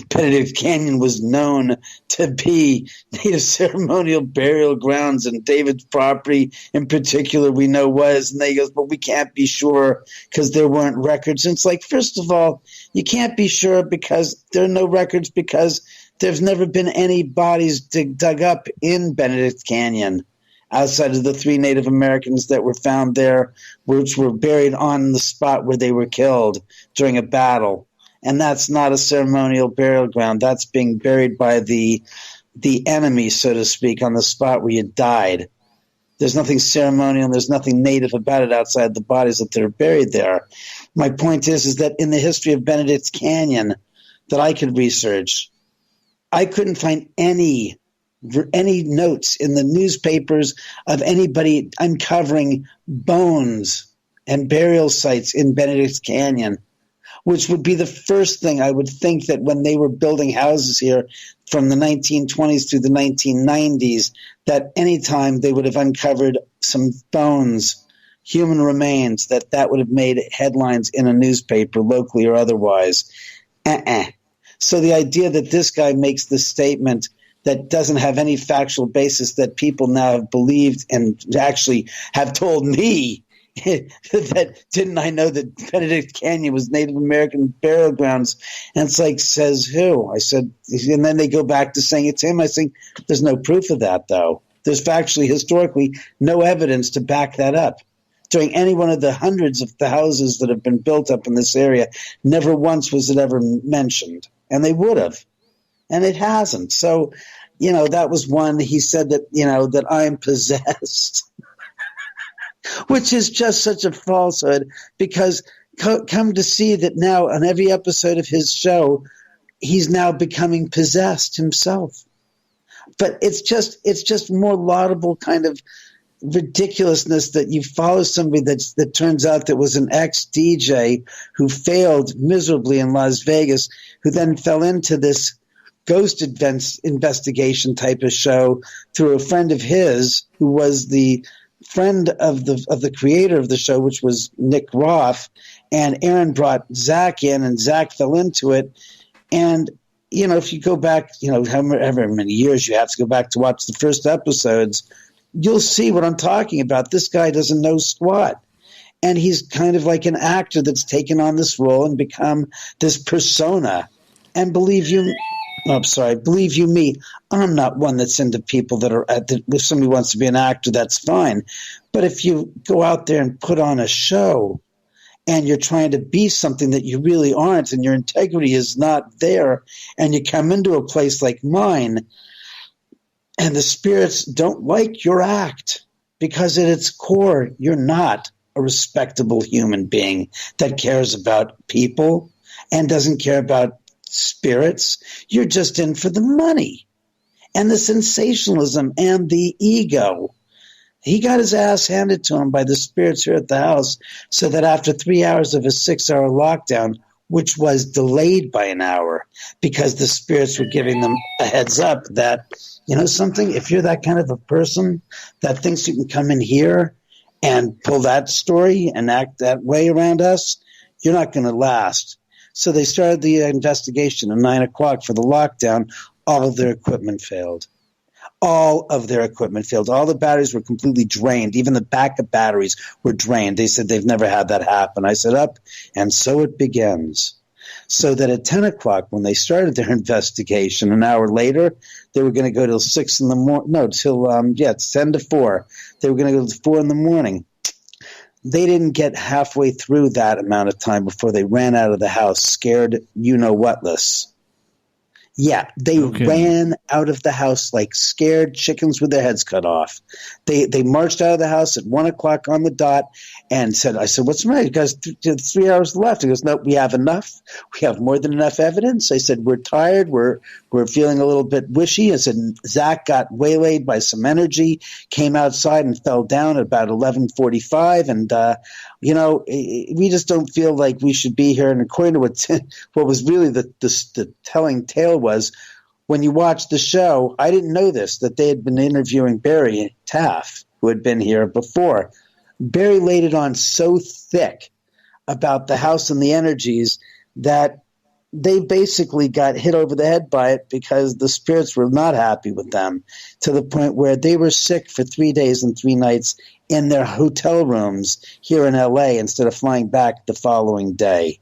Benedict Canyon was known to be native ceremonial burial grounds, and David's property in particular we know was. And they goes, but we can't be sure because there weren't records. And it's like, first of all, you can't be sure because there are no records because there's never been any bodies dug up in Benedict Canyon outside of the 3 Native Americans that were found there, which were buried on the spot where they were killed during a battle. And that's not a ceremonial burial ground. That's being buried by the enemy, so to speak, on the spot where you died. There's nothing ceremonial and there's nothing native about it outside the bodies that they're buried there. My point is that in the history of Benedict's Canyon that I could research, I couldn't find any notes in the newspapers of anybody uncovering bones and burial sites in Benedict's Canyon, which would be the first thing I would think that when they were building houses here from the 1920s through the 1990s, that anytime they would have uncovered some bones, human remains, that would have made headlines in a newspaper, locally or otherwise. So the idea that this guy makes this statement that doesn't have any factual basis that people now have believed and actually have told me that didn't I know that Benedict Canyon was Native American burial grounds? And it's like, says who? I said, and then they go back to saying it's him. I think there's no proof of that, though. There's factually, historically, no evidence to back that up. During any one of the hundreds of the houses that have been built up in this area, never once was it ever mentioned. And they would have. And it hasn't. So, that was one. He said that, that I'm possessed. Which is just such a falsehood, because come to see that now on every episode of his show, he's now becoming possessed himself. But it's just more laudable kind of ridiculousness that you follow somebody that turns out that was an ex-DJ who failed miserably in Las Vegas, who then fell into this ghost investigation type of show through a friend of his who was the friend of the creator of the show, which was Nick Roth, and Aaron brought Zach in, and Zach fell into it. And, if you go back, however many years you have to go back to watch the first episodes, you'll see what I'm talking about. This guy doesn't know squat. And he's kind of like an actor that's taken on this role and become this persona. And believe you me, I'm not one that's into people that are if somebody wants to be an actor, that's fine. But if you go out there and put on a show and you're trying to be something that you really aren't, and your integrity is not there, and you come into a place like mine and the spirits don't like your act because at its core, you're not a respectable human being that cares about people and doesn't care about spirits. You're just in for the money and the sensationalism and the ego. He got his ass handed to him by the spirits here at the house, so that after 3 hours of a 6-hour lockdown, which was delayed by an hour because the spirits were giving them a heads up that, something, if you're that kind of a person that thinks you can come in here and pull that story and act that way around us, you're not going to last. So they started the investigation at 9 o'clock for the lockdown. All of their equipment failed. All of their equipment failed. All the batteries were completely drained. Even the backup batteries were drained. They said they've never had that happen. I said, up, and so it begins. So that at 10 o'clock, when they started their investigation, an hour later, they were going to go till 6 in the morning. No, till, it's 10 to 4. They were going to go to 4 in the morning. They didn't get halfway through that amount of time before they ran out of the house, scared you-know-what-less. Yeah, they ran out of the house like scared chickens with their heads cut off. They marched out of the house at 1 o'clock on the dot and I said, what's the matter? You guys, 3 hours left. He goes, no, we have enough. We have more than enough evidence. I said, we're tired. We're feeling a little bit wishy. I said, Zach got waylaid by some energy, came outside and fell down at about 11:45. And, we just don't feel like we should be here. And according to what was really the telling tale was, when you watch the show, I didn't know this, that they had been interviewing Barry Taff, who had been here before. Barry laid it on so thick about the house and the energies that they basically got hit over the head by it because the spirits were not happy with them, to the point where they were sick for 3 days and 3 nights in their hotel rooms here in L.A. instead of flying back the following day.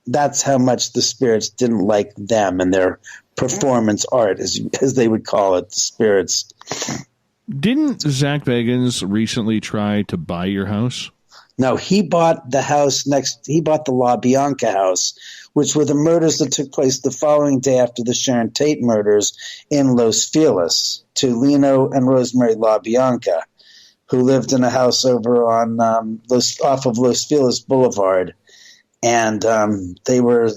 That's how much the spirits didn't like them and their performance art, as they would call it, the spirits. Didn't Zach Bagans recently try to buy your house? No, he bought the house next. He bought the La Bianca house, which were the murders that took place the following day after the Sharon Tate murders in Los Feliz, to Leno and Rosemary La Bianca, who lived in a house over on off of Los Feliz Boulevard. And they were,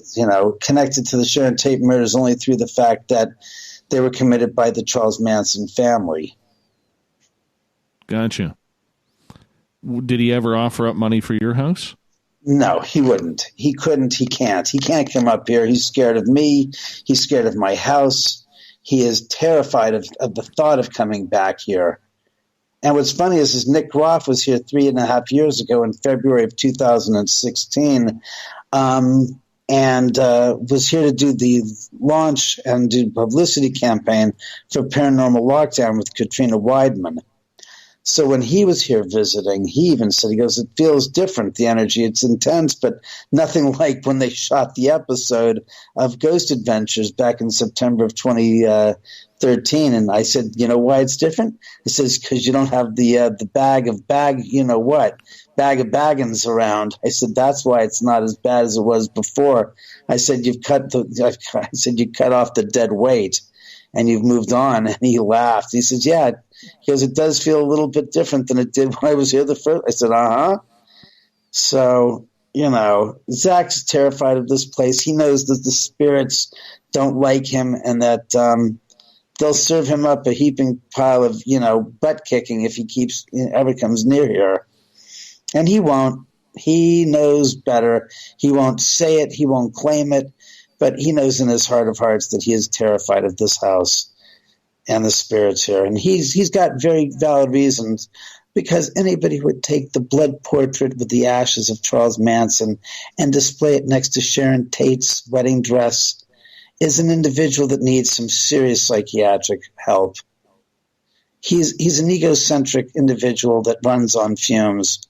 connected to the Sharon Tate murders only through the fact that they were committed by the Charles Manson family. Gotcha. Did he ever offer up money for your house? No, he wouldn't. He couldn't. He can't. He can't come up here. He's scared of me. He's scared of my house. He is terrified of the thought of coming back here. And what's funny is Nick Groff was here 3.5 years ago in February of 2016, and was here to do the launch and do publicity campaign for Paranormal Lockdown with Katrina Weidman. So when he was here visiting, he even said, he goes, it feels different, the energy. It's intense, but nothing like when they shot the episode of Ghost Adventures back in September of 2013. And I said, you know why it's different? He says, because you don't have the bag of baggins around. I said, that's why it's not as bad as it was before. I said, you cut off the dead weight and you've moved on. And he laughed. He says, yeah. He goes, it does feel a little bit different than it did when I was here the first. I said, uh-huh. So, Zach's terrified of this place. He knows that the spirits don't like him and that they'll serve him up a heaping pile of, butt kicking if he ever comes near here. And he won't. He knows better. He won't say it. He won't claim it. But he knows in his heart of hearts that he is terrified of this house and the spirits here. And he's got very valid reasons, because anybody who would take the blood portrait with the ashes of Charles Manson and display it next to Sharon Tate's wedding dress is an individual that needs some serious psychiatric help. He's an egocentric individual that runs on fumes.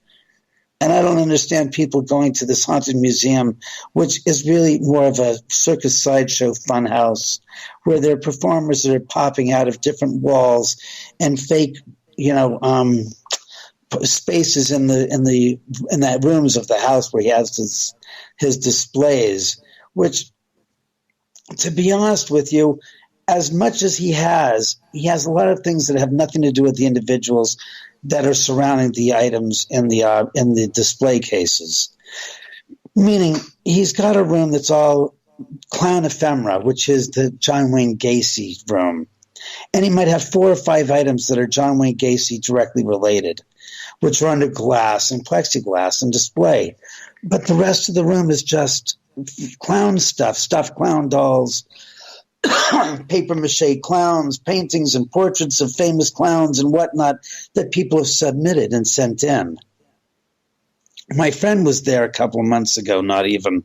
And I don't understand people going to this haunted museum, which is really more of a circus sideshow fun house, where there are performers that are popping out of different walls and fake, spaces in the rooms of the house where he has his displays. Which, to be honest with you, as much as he has a lot of things that have nothing to do with the individuals that are surrounding the items in the display cases. Meaning, he's got a room that's all clown ephemera, which is the John Wayne Gacy room. And he might have 4 or 5 items that are John Wayne Gacy directly related, which are under glass and plexiglass and display. But the rest of the room is just clown stuff, stuffed clown dolls, papier-mâché clowns, paintings and portraits of famous clowns and whatnot that people have submitted and sent in. My friend was there a couple of months ago, not even,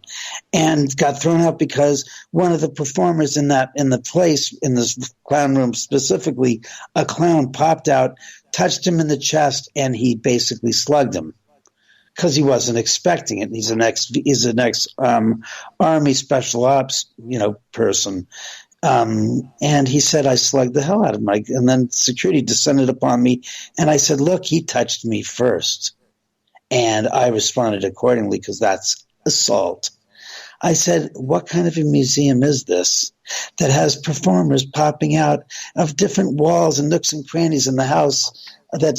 and got thrown out because one of the performers in this clown room specifically, a clown popped out, touched him in the chest, and he basically slugged him because he wasn't expecting it. He's an ex Army special ops, person. And he said, I slugged the hell out of Mike. And then security descended upon me. And I said, look, he touched me first. And I responded accordingly, because that's assault. I said, what kind of a museum is this that has performers popping out of different walls and nooks and crannies in the house that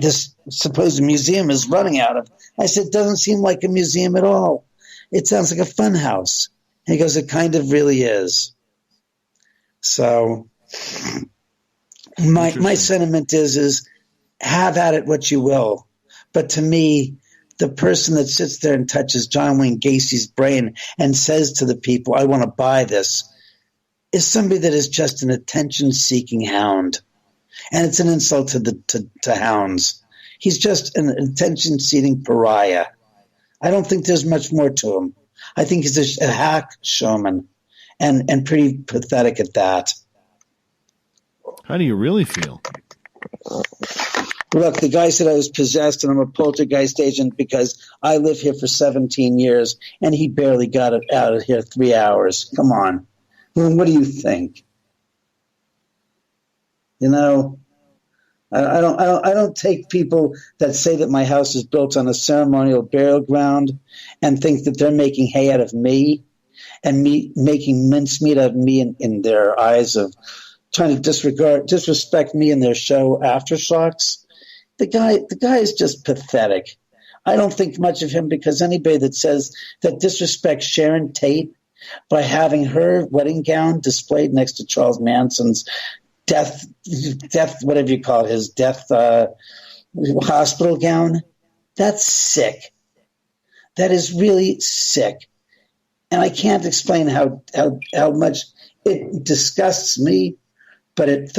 this supposed museum is running out of? I said, it doesn't seem like a museum at all. It sounds like a fun house. And he goes, it kind of really is. So my sentiment is have at it what you will. But to me, the person that sits there and touches John Wayne Gacy's brain and says to the people, I want to buy this, is somebody that is just an attention-seeking hound. And it's an insult to hounds. He's just an attention-seeking pariah. I don't think there's much more to him. I think he's a hack showman, and pretty pathetic at that. How do you really feel? Look, the guy said I was possessed and I'm a poltergeist agent because I live here for 17 years, and he barely got it out of here 3 hours. Come on. What do you think? I don't take people that say that my house is built on a ceremonial burial ground and think that they're making hay out of me and making mincemeat out of me in their eyes of trying to disrespect me in their show Aftershocks. the guy is just pathetic. I don't think much of him because anybody that says that disrespects Sharon Tate by having her wedding gown displayed next to Charles Manson's death, whatever you call it, his death hospital gown, that's sick. That is really sick. And I can't explain how much it disgusts me, but it's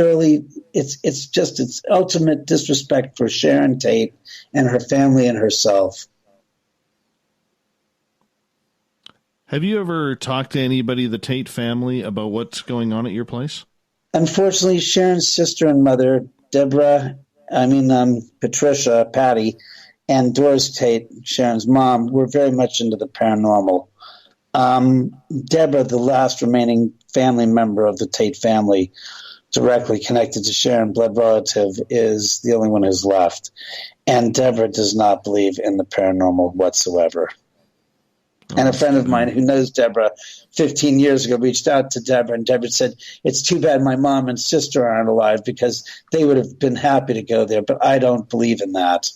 ultimate disrespect for Sharon Tate and her family and herself. Have you ever talked to anybody, the Tate family, about what's going on at your place? Unfortunately, Sharon's sister and mother, Patricia, Patty, and Doris Tate, Sharon's mom, were very much into the paranormal. Deborah, the last remaining family member of the Tate family, directly connected to Sharon, blood relative, is the only one who's left. And Deborah does not believe in the paranormal whatsoever. And a friend of mine who knows Deborah 15 years ago reached out to Deborah, and Deborah said, it's too bad my mom and sister aren't alive because they would have been happy to go there, but I don't believe in that.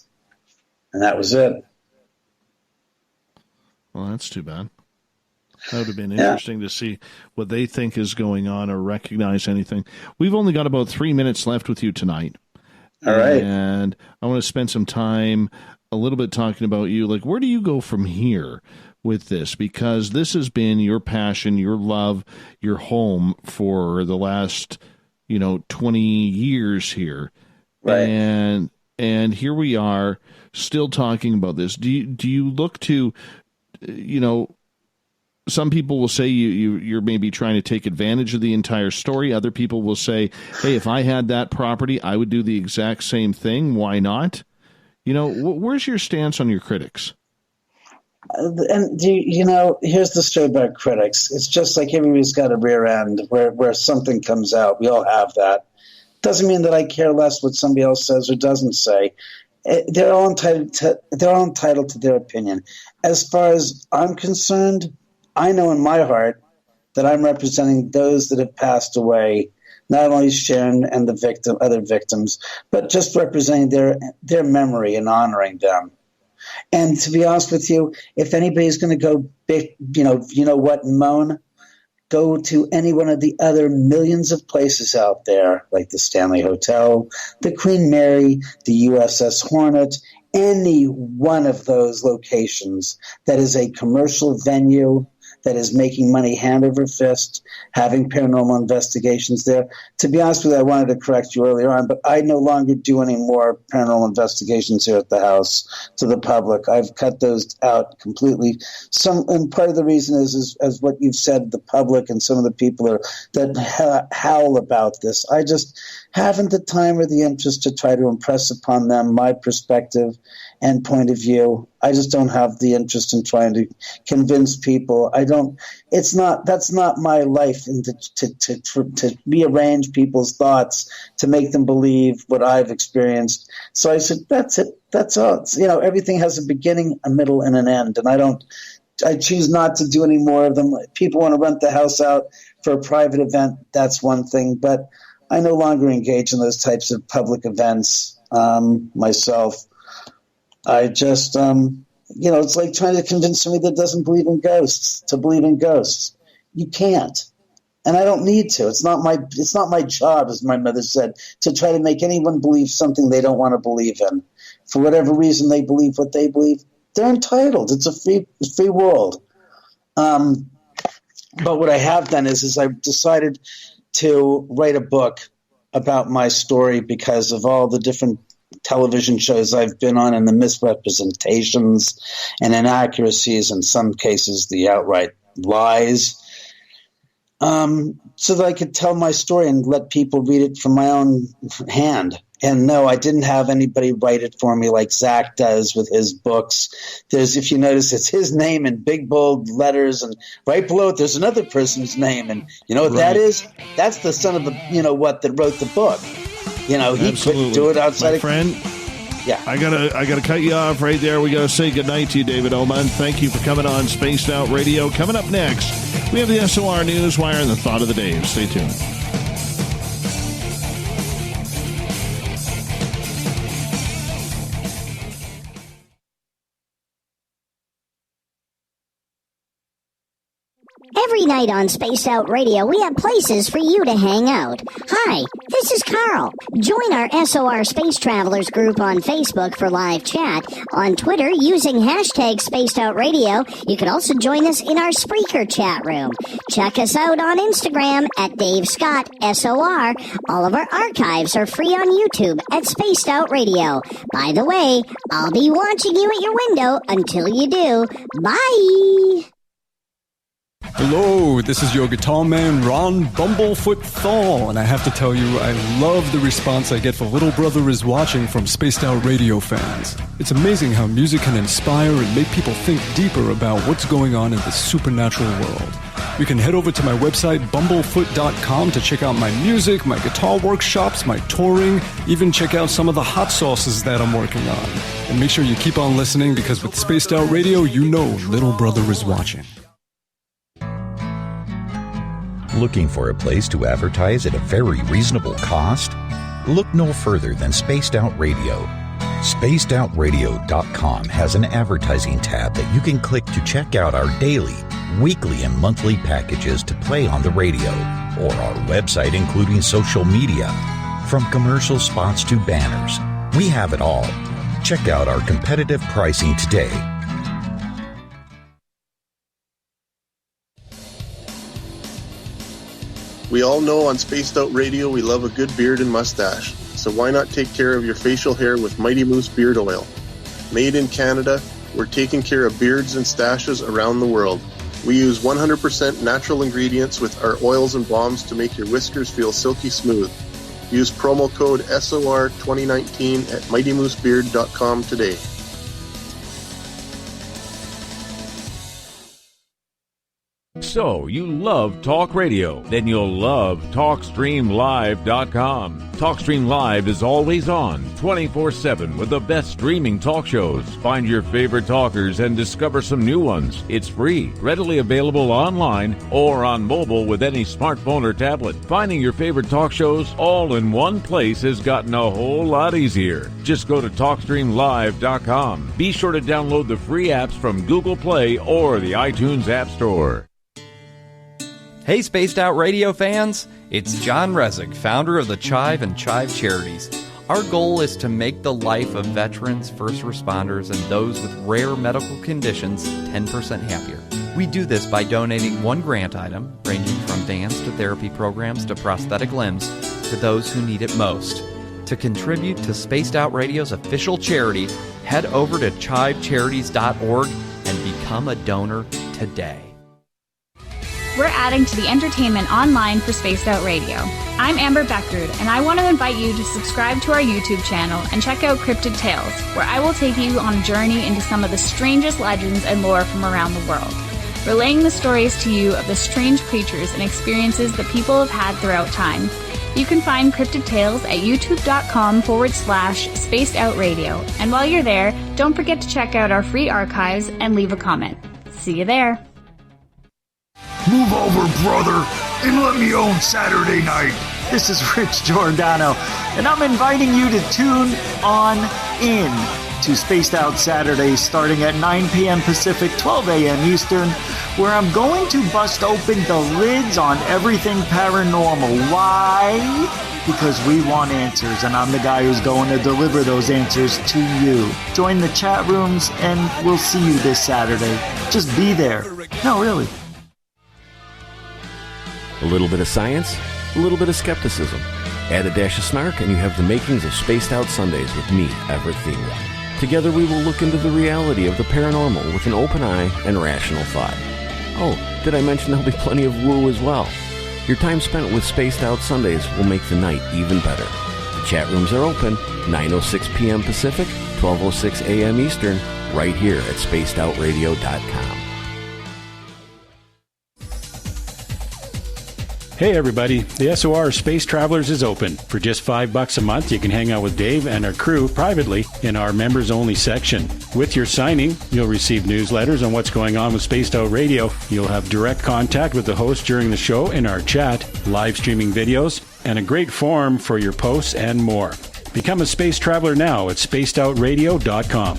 And that was it. Well, that's too bad. That would have been interesting to see what they think is going on or recognize anything. We've only got about 3 minutes left with you tonight. All right. And I want to spend some time a little bit talking about you. Like, where do you go from here with this? Because this has been your passion, your love, your home for the last, 20 years here. Right. And here we are still talking about this. Do you look to, some people will say you're maybe trying to take advantage of the entire story. Other people will say, hey, if I had that property, I would do the exact same thing. Why not? Where's your stance on your critics? And here's the story about critics. It's just like everybody's got a rear end where something comes out. We all have that. Doesn't mean that I care less what somebody else says or doesn't say. They're all entitled to their opinion. As far as I'm concerned, I know in my heart that I'm representing those that have passed away, not only Sharon and the other victims, but just representing their memory and honoring them. And to be honest with you, if anybody's going to go big, and moan, go to any one of the other millions of places out there, like the Stanley Hotel, the Queen Mary, the USS Hornet, any one of those locations that is a commercial venue that is making money hand over fist, having paranormal investigations there. To be honest with you, I wanted to correct you earlier on, but I no longer do any more paranormal investigations here at the house to the public. I've cut those out completely. And part of the reason is as what you've said, the public and some of the people that howl about this. I just haven't the time or the interest to try to impress upon them my perspective and point of view. I just don't have the interest in trying to convince people. That's not my life, and to rearrange people's thoughts to make them believe what I've experienced. So I said, that's it. That's all. Everything has a beginning, a middle, and an end. And I choose not to do any more of them. People want to rent the house out for a private event. That's one thing, but I no longer engage in those types of public events myself. I just, it's like trying to convince somebody that doesn't believe in ghosts to believe in ghosts. You can't. And I don't need to. It's not my job, as my mother said, to try to make anyone believe something they don't want to believe in. For whatever reason they believe what they believe, they're entitled. It's a free world. But what I have done is I've decided to write a book about my story because of all the different television shows I've been on and the misrepresentations and inaccuracies, in some cases the outright lies, so that I could tell my story and let people read it from my own hand. And no, I didn't have anybody write it for me like Zach does with his books. If you notice, it's his name in big bold letters, and right below it there's another person's name, and you know what that is? That's the son of the that wrote the book. He couldn't do it outside. My friend, yeah. I gotta cut you off right there. We gotta say goodnight to you, David Oman. Thank you for coming on Spaced Out Radio. Coming up next, we have the SOR Newswire and the Thought of the Day. Stay tuned. Every night on Spaced Out Radio, we have places for you to hang out. Hi, this is Carl. Join our SOR Space Travelers group on Facebook for live chat. On Twitter, using hashtag Spaced Out Radio. You can also join us in our Spreaker chat room. Check us out on Instagram at Dave Scott SOR. All of our archives are free on YouTube at Spaced Out Radio. By the way, I'll be watching you at your window until you do. Bye! Hello, this is your guitar man, Ron Bumblefoot THAL, and I have to tell you, I love the response I get for Little Brother is Watching from Spaced Out Radio fans. It's amazing how music can inspire and make people think deeper about what's going on in the supernatural world. You can head over to my website, bumblefoot.com, to check out my music, my guitar workshops, my touring, even check out some of the hot sauces that I'm working on. And make sure you keep on listening, because with Spaced Out Radio, you know Little Brother is watching. Looking for a place to advertise at a very reasonable cost? Look no further than Spaced Out Radio. SpacedOutRadio.com has an advertising tab that you can click to check out our daily, weekly, and monthly packages to play on the radio, or our website including social media. From commercial spots to banners, we have it all. Check out our competitive pricing today. We all know on Spaced Out Radio we love a good beard and mustache, so why not take care of your facial hair with Mighty Moose Beard Oil? Made in Canada, we're taking care of beards and stashes around the world. We use 100% natural ingredients with our oils and balms to make your whiskers feel silky smooth. Use promo code SOR2019 at MightyMooseBeard.com today. So, you love talk radio? Then you'll love TalkStreamLive.com. TalkStream Live is always on, 24/7, with the best streaming talk shows. Find your favorite talkers and discover some new ones. It's free, readily available online or on mobile with any smartphone or tablet. Finding your favorite talk shows all in one place has gotten a whole lot easier. Just go to TalkStreamLive.com. Be sure to download the free apps from Google Play or the iTunes App Store. Hey, Spaced Out Radio fans! It's John Resig, founder of the Chive and Chive Charities. Our goal is to make the life of veterans, first responders, and those with rare medical conditions 10% happier. We do this by donating one grant item, ranging from dance to therapy programs to prosthetic limbs, to those who need it most. To contribute to Spaced Out Radio's official charity, head over to chivecharities.org and become a donor today. We're adding to the entertainment online for Spaced Out Radio. I'm Amber Beckrud, and I want to invite you to subscribe to our YouTube channel and check out Cryptid Tales, where I will take you on a journey into some of the strangest legends and lore from around the world, relaying the stories to you of the strange creatures and experiences that people have had throughout time. You can find Cryptid Tales at youtube.com/Spaced Out Radio. And while you're there, don't forget to check out our free archives and leave a comment. See you there. Move over, brother, and let me own Saturday night. This is Rich Giordano, and I'm inviting you to tune on in to Spaced Out Saturdays starting at 9 p.m. Pacific, 12 a.m. Eastern, where I'm going to bust open the lids on everything paranormal. Why? Because we want answers, and I'm the guy who's going to deliver those answers to you. Join the chat rooms, and we'll see you this Saturday. Just be there. No, really. A little bit of science, a little bit of skepticism. Add a dash of snark and you have the makings of Spaced Out Sundays with me, Everett Thiemer. Together we will look into the reality of the paranormal with an open eye and rational thought. Oh, did I mention there'll be plenty of woo as well? Your time spent with Spaced Out Sundays will make the night even better. The chat rooms are open, 9:06 p.m. Pacific, 12:06 a.m. Eastern, right here at spacedoutradio.com. Hey everybody, the SOR Space Travelers is open. For just $5 a month, you can hang out with Dave and our crew privately in our members-only section. With your signing, you'll receive newsletters on what's going on with Spaced Out Radio. You'll have direct contact with the host during the show in our chat, live streaming videos, and a great forum for your posts and more. Become a Space Traveler now at spacedoutradio.com.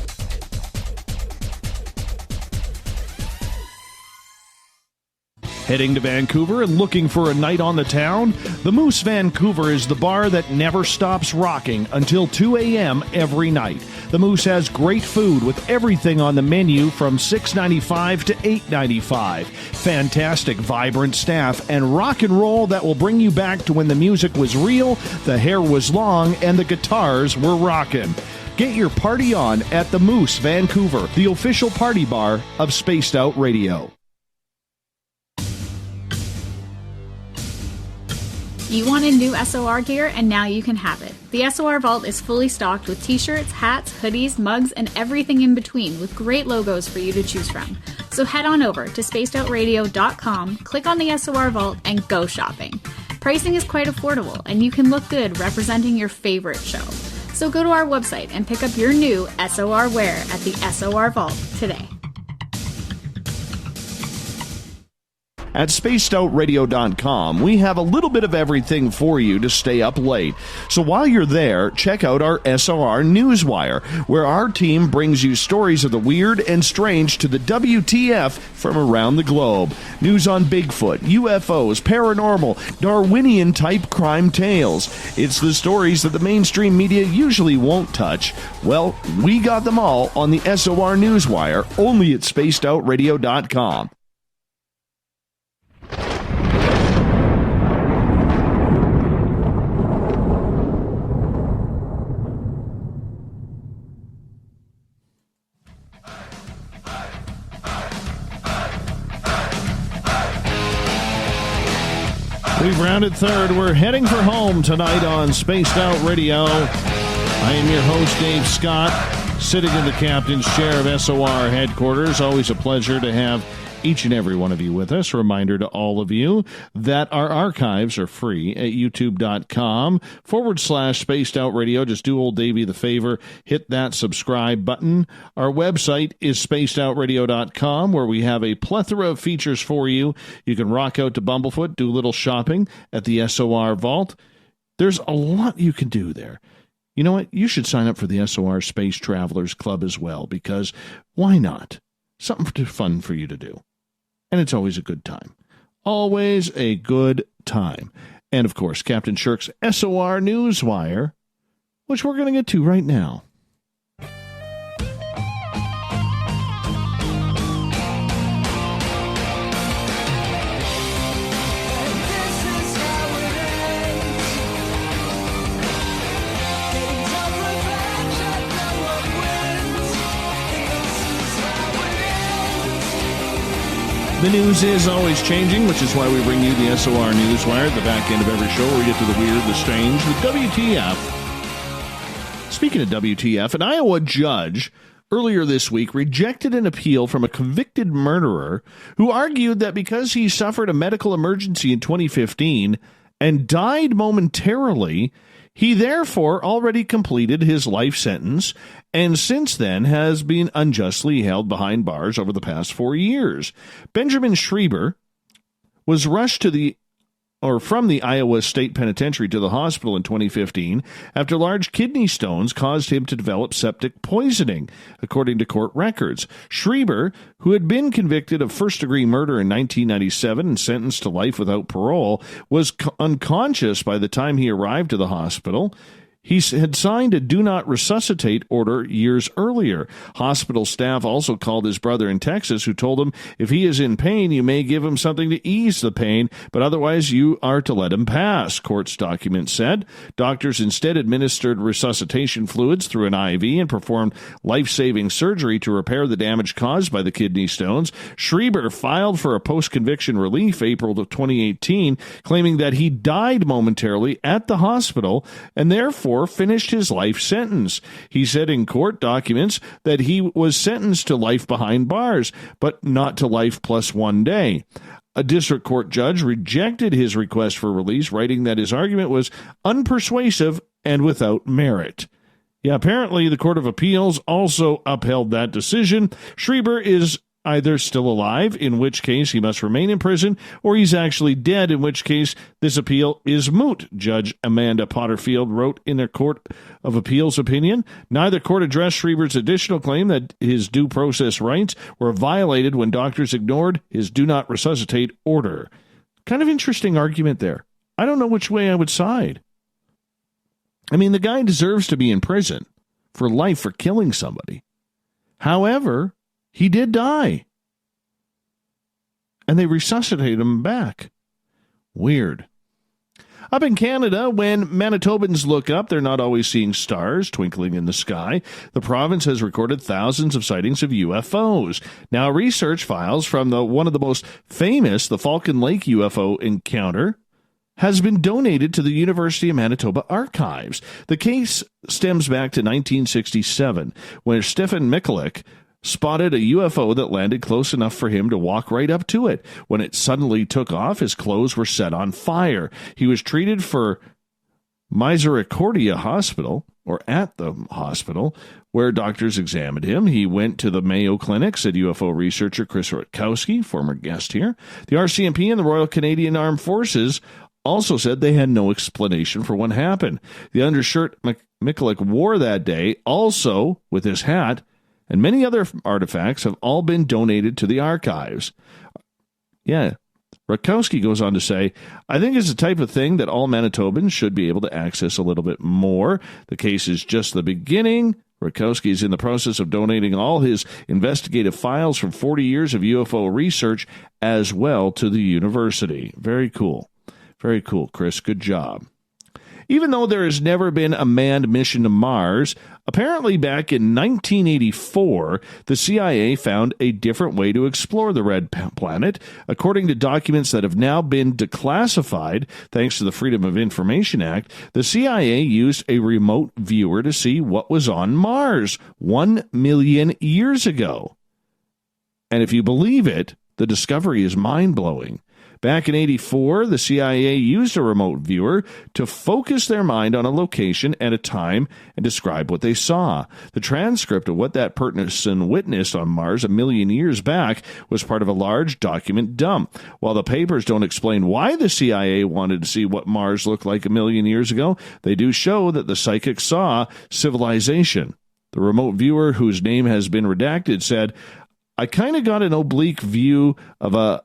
Heading to Vancouver and looking for a night on the town? The Moose Vancouver is the bar that never stops rocking until 2 a.m. every night. The Moose has great food with everything on the menu from $6.95 to $8.95. Fantastic, vibrant staff and rock and roll that will bring you back to when the music was real, the hair was long, and the guitars were rocking. Get your party on at the Moose Vancouver, the official party bar of Spaced Out Radio. You wanted new SOR gear, and now you can have it. The SOR Vault is fully stocked with t-shirts, hats, hoodies, mugs, and everything in between with great logos for you to choose from. So head on over to spacedoutradio.com, click on the SOR Vault, and go shopping. Pricing is quite affordable, and you can look good representing your favorite show. So go to our website and pick up your new SOR wear at the SOR Vault today. At spacedoutradio.com, we have a little bit of everything for you to stay up late. So while you're there, check out our SOR Newswire, where our team brings you stories of the weird and strange to the WTF from around the globe. News on Bigfoot, UFOs, paranormal, Darwinian-type crime tales. It's the stories that the mainstream media usually won't touch. Well, we got them all on the SOR Newswire, only at spacedoutradio.com. We've rounded third. We're heading for home tonight on Spaced Out Radio. I am your host, Dave Scott, sitting in the captain's chair of SOR headquarters. Always a pleasure to have each and every one of you with us. Reminder to all of you that our archives are free at youtube.com/Spaced Out Radio. Just do old Davey the favor, hit that subscribe button. Our website is spacedoutradio.com, where we have a plethora of features for you. You can rock out to Bumblefoot, do a little shopping at the SOR Vault. There's a lot you can do there. You know what? You should sign up for the SOR Space Travelers Club as well, because why not? Something fun for you to do. And it's always a good time. Always a good time. And, of course, Captain Shirk's SOR Newswire, which we're going to get to right now. The news is always changing, which is why we bring you the SOR Newswire at the back end of every show, where we get to the weird, the strange, the WTF. Speaking of WTF, an Iowa judge earlier this week rejected an appeal from a convicted murderer who argued that because he suffered a medical emergency in 2015 and died momentarily, he therefore already completed his life sentence and since then has been unjustly held behind bars over the past 4 years. Benjamin Schreiber was rushed from the Iowa State Penitentiary to the hospital in 2015 after large kidney stones caused him to develop septic poisoning, according to court records. Schreiber, who had been convicted of first-degree murder in 1997 and sentenced to life without parole, was unconscious by the time he arrived to the hospital. He had signed a do not resuscitate order years earlier. Hospital staff also called his brother in Texas, who told him, if he is in pain, you may give him something to ease the pain, but otherwise you are to let him pass, court's document said. Doctors instead administered resuscitation fluids through an IV and performed life-saving surgery to repair the damage caused by the kidney stones. Schreiber filed for a post-conviction relief April of 2018, claiming that he died momentarily at the hospital and therefore finished his life sentence. He said in court documents that he was sentenced to life behind bars, but not to life plus 1 day. A district court judge rejected his request for release, writing that his argument was unpersuasive and without merit. Yeah, apparently the Court of Appeals also upheld that decision. Schreiber is either still alive, in which case he must remain in prison, or he's actually dead, in which case this appeal is moot, Judge Amanda Potterfield wrote in their Court of Appeals opinion. Neither court addressed Schreiber's additional claim that his due process rights were violated when doctors ignored his do not resuscitate order. Kind of interesting argument there. I don't know which way I would side. I mean, the guy deserves to be in prison for life for killing somebody. However, he did die. And they resuscitated him back. Weird. Up in Canada, when Manitobans look up, they're not always seeing stars twinkling in the sky. The province has recorded thousands of sightings of UFOs. Now, research files from one of the most famous, the Falcon Lake UFO encounter, has been donated to the University of Manitoba archives. The case stems back to 1967, when Stefan Mikulik spotted a UFO that landed close enough for him to walk right up to it. When it suddenly took off, his clothes were set on fire. He was treated for Misericordia Hospital, or at the hospital, where doctors examined him. He went to the Mayo Clinic, said UFO researcher Chris Rutkowski, former guest here. The RCMP and the Royal Canadian Armed Forces also said they had no explanation for what happened. The undershirt Mikulik wore that day, also with his hat, and many other artifacts have all been donated to the archives. Yeah, Rutkowski goes on to say, I think it's the type of thing that all Manitobans should be able to access a little bit more. The case is just the beginning. Rutkowski is in the process of donating all his investigative files from 40 years of UFO research as well to the university. Very cool. Very cool, Chris. Good job. Even though there has never been a manned mission to Mars, apparently back in 1984, the CIA found a different way to explore the red planet. According to documents that have now been declassified, thanks to the Freedom of Information Act, the CIA used a remote viewer to see what was on Mars 1 million years ago. And if you believe it, the discovery is mind-blowing. Back in 1984, the CIA used a remote viewer to focus their mind on a location at a time and describe what they saw. The transcript of what that person witnessed on Mars 1 million years back was part of a large document dump. While the papers don't explain why the CIA wanted to see what Mars looked like 1 million years ago, they do show that the psychic saw civilization. The remote viewer, whose name has been redacted, said, I kind of got an oblique view of a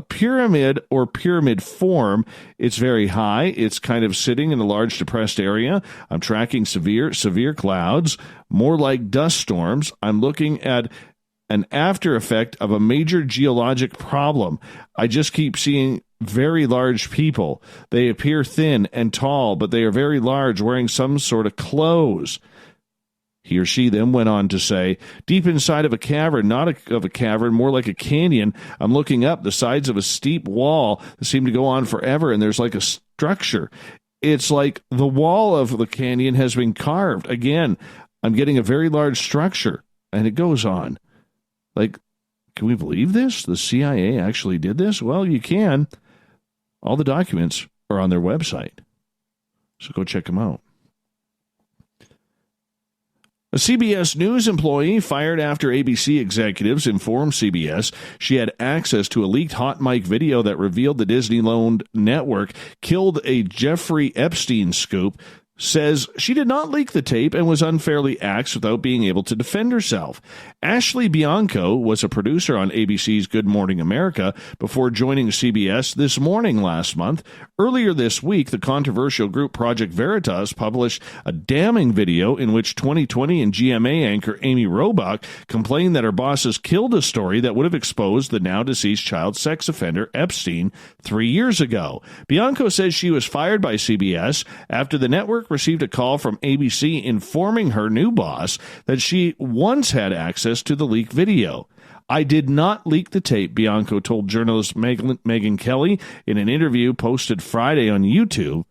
pyramid or pyramid form. It's very high. It's kind of sitting in a large depressed area. I'm tracking severe clouds, more like dust storms. I'm looking at an after effect of a major geologic problem. I just keep seeing very large people. They appear thin and tall, but they are very large, wearing some sort of clothes. He or she then went on to say, deep inside of a cavern, not of a cavern, more like a canyon, I'm looking up the sides of a steep wall that seem to go on forever, and there's like a structure. It's like the wall of the canyon has been carved. Again, I'm getting a very large structure, and it goes on. Like, can we believe this? The CIA actually did this? Well, you can. All the documents are on their website, so go check them out. A CBS News employee fired after ABC executives informed CBS she had access to a leaked hot mic video that revealed the Disney-owned network killed a Jeffrey Epstein scoop, says she did not leak the tape and was unfairly axed without being able to defend herself. Ashley Bianco was a producer on ABC's Good Morning America before joining CBS This Morning last month. Earlier this week, the controversial group Project Veritas published a damning video in which 2020 and GMA anchor Amy Robach complained that her bosses killed a story that would have exposed the now-deceased child sex offender Epstein 3 years ago. Bianco says she was fired by CBS after the network received a call from ABC informing her new boss that she once had access to the leaked video. I did not leak the tape, Bianco told journalist Megyn Kelly in an interview posted Friday on YouTube.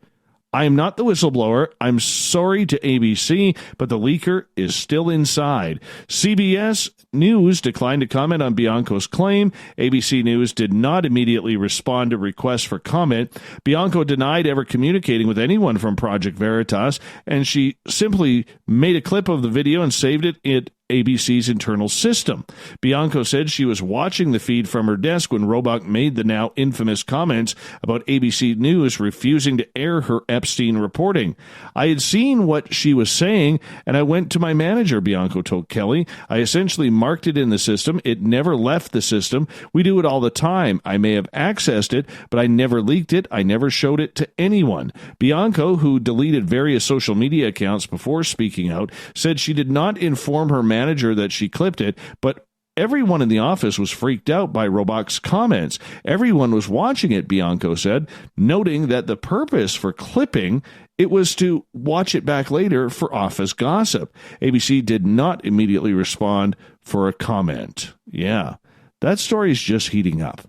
I am not the whistleblower. I'm sorry to ABC, but the leaker is still inside. CBS News declined to comment on Bianco's claim. ABC News did not immediately respond to requests for comment. Bianco denied ever communicating with anyone from Project Veritas, and she simply made a clip of the video and saved it ABC's internal system. Bianco said she was watching the feed from her desk when Roebuck made the now infamous comments about ABC News refusing to air her Epstein reporting. I had seen what she was saying, and I went to my manager, Bianco told Kelly. I essentially marked it in the system. It never left the system. We do it all the time. I may have accessed it, but I never leaked it. I never showed it to anyone. Bianco, who deleted various social media accounts before speaking out, said she did not inform her manager that she clipped it, but everyone in the office was freaked out by Roebuck's comments. Everyone was watching it, Bianco said, noting that the purpose for clipping it was to watch it back later for office gossip. ABC did not immediately respond for a comment. Yeah, that story is just heating up.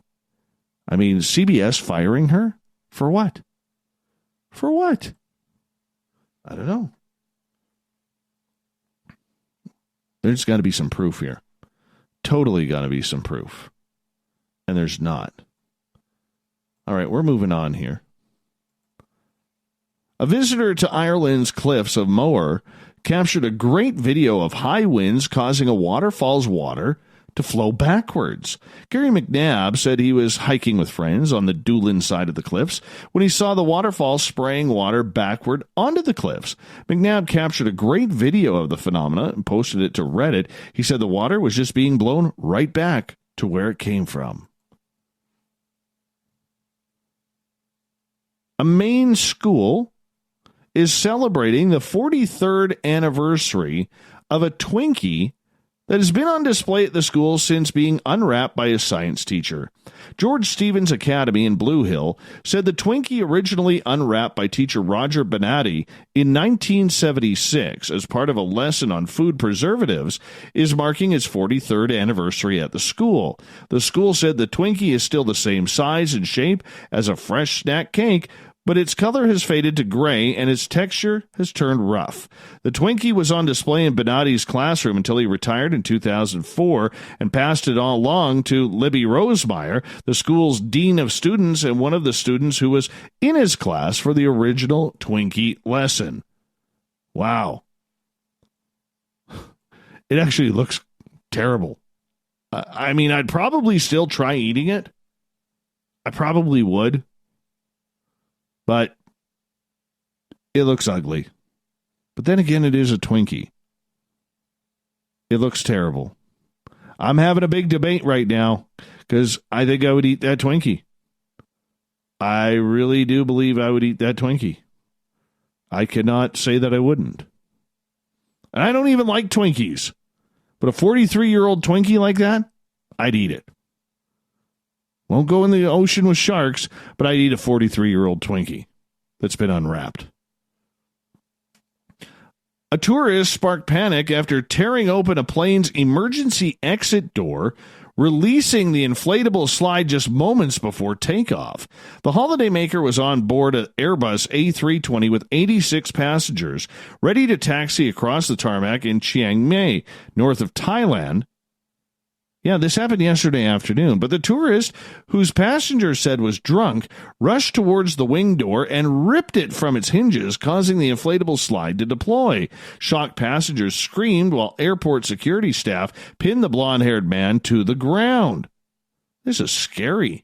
I mean, CBS firing her? For what? For what? I don't know. There's got to be some proof here. Totally got to be some proof. And there's not. All right, we're moving on here. A visitor to Ireland's cliffs of Moher captured a great video of high winds causing a waterfall's water to flow backwards. Gary McNabb said he was hiking with friends on the Doolin side of the cliffs when he saw the waterfall spraying water backward onto the cliffs. McNabb captured a great video of the phenomena and posted it to Reddit. He said the water was just being blown right back to where it came from. A Maine school is celebrating the 43rd anniversary of a Twinkie that has been on display at the school since being unwrapped by a science teacher. George Stevens Academy in Blue Hill said the Twinkie, originally unwrapped by teacher Roger Benatti in 1976 as part of a lesson on food preservatives, is marking its 43rd anniversary at the school. The school said the Twinkie is still the same size and shape as a fresh snack cake, but its color has faded to gray and its texture has turned rough. The Twinkie was on display in Benatti's classroom until he retired in 2004 and passed it all along to Libby Rosemeyer, the school's dean of students and one of the students who was in his class for the original Twinkie lesson. Wow. It actually looks terrible. I mean, I'd probably still try eating it. I probably would. But it looks ugly. But then again, it is a Twinkie. It looks terrible. I'm having a big debate right now because I think I would eat that Twinkie. I really do believe I would eat that Twinkie. I cannot say that I wouldn't. And I don't even like Twinkies. But a 43-year-old Twinkie like that, I'd eat it. Won't go in the ocean with sharks, but I'd eat a 43-year-old Twinkie that's been unwrapped. A tourist sparked panic after tearing open a plane's emergency exit door, releasing the inflatable slide just moments before takeoff. The holidaymaker was on board an Airbus A320 with 86 passengers, ready to taxi across the tarmac in Chiang Mai, north of Thailand. Yeah, this happened yesterday afternoon, but the tourist, whose passenger said was drunk, rushed towards the wing door and ripped it from its hinges, causing the inflatable slide to deploy. Shocked passengers screamed while airport security staff pinned the blonde-haired man to the ground. This is scary.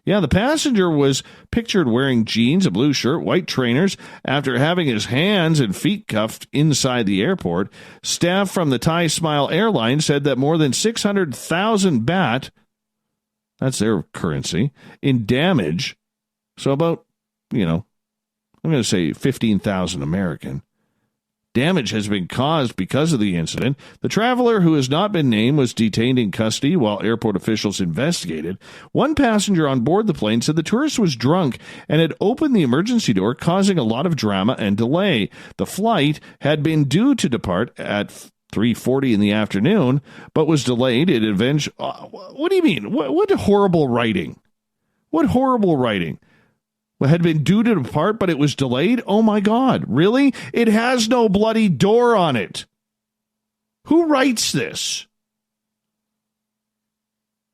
Yeah, the passenger was pictured wearing jeans, a blue shirt, white trainers, after having his hands and feet cuffed inside the airport. Staff from the Thai Smile Airline said that more than 600,000 baht, that's their currency, in damage. So about, I'm going to say 15,000 American. Damage has been caused because of the incident. The traveler, who has not been named, was detained in custody while airport officials investigated. One passenger on board the plane said the tourist was drunk and had opened the emergency door, causing a lot of drama and delay. The flight had been due to depart at 3:40 in the afternoon, but was delayed. It eventually... what do you mean? What horrible writing? What horrible writing? Had been due to depart, but it was delayed? Oh, my God. Really? It has no bloody door on it. Who writes this?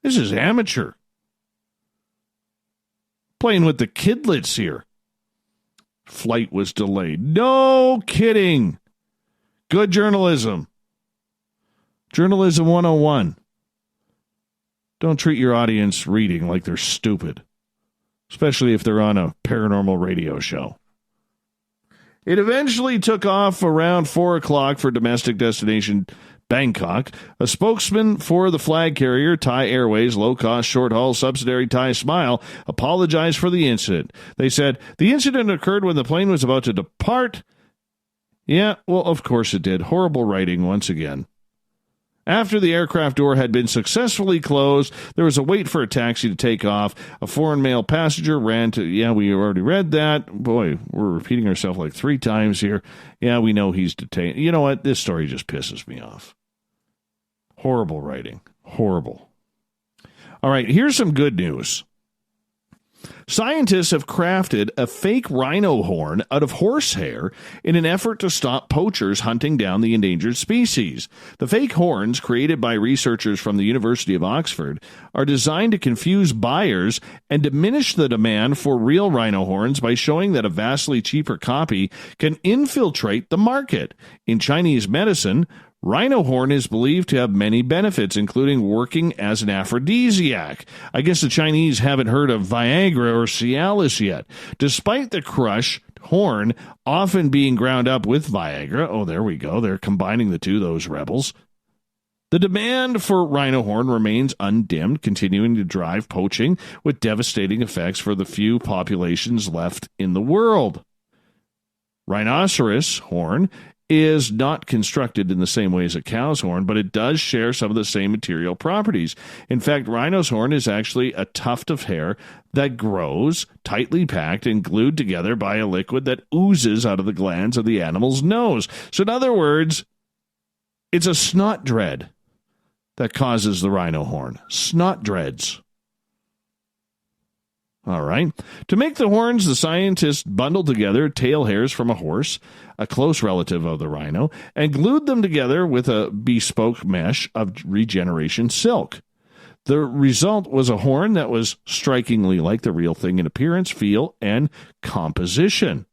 This is amateur. Playing with the kidlets here. Flight was delayed. No kidding. Good journalism. Journalism 101. Don't treat your audience reading like they're stupid, especially if they're on a paranormal radio show. It eventually took off around 4 o'clock for domestic destination Bangkok. A spokesman for the flag carrier, Thai Airways, low-cost, short-haul subsidiary Thai Smile, apologized for the incident. They said, the incident occurred when the plane was about to depart. Yeah, well, of course it did. Horrible writing once again. After the aircraft door had been successfully closed, there was a wait for a taxi to take off. A foreign male passenger ran to... Yeah, we already read that. Boy, we're repeating ourselves like 3 times here. Yeah, we know he's detained. You know what? This story just pisses me off. Horrible writing. Horrible. All right, here's some good news. Scientists have crafted a fake rhino horn out of horsehair in an effort to stop poachers hunting down the endangered species. The fake horns, created by researchers from the University of Oxford, are designed to confuse buyers and diminish the demand for real rhino horns by showing that a vastly cheaper copy can infiltrate the market. In Chinese medicine, rhino horn is believed to have many benefits, including working as an aphrodisiac. I guess the Chinese haven't heard of Viagra or Cialis yet. Despite the crushed horn often being ground up with Viagra, oh, there we go, they're combining the two, those rebels. The demand for rhino horn remains undimmed, continuing to drive poaching with devastating effects for the few populations left in the world. Rhinoceros horn is not constructed in the same way as a cow's horn, but it does share some of the same material properties. In fact, rhino's horn is actually a tuft of hair that grows, tightly packed and glued together by a liquid that oozes out of the glands of the animal's nose. So in other words, it's a snot dread that causes the rhino horn. Snot dreads. All right. To make the horns, the scientists bundled together tail hairs from a horse, a close relative of the rhino, and glued them together with a bespoke mesh of regeneration silk. The result was a horn that was strikingly like the real thing in appearance, feel, and composition.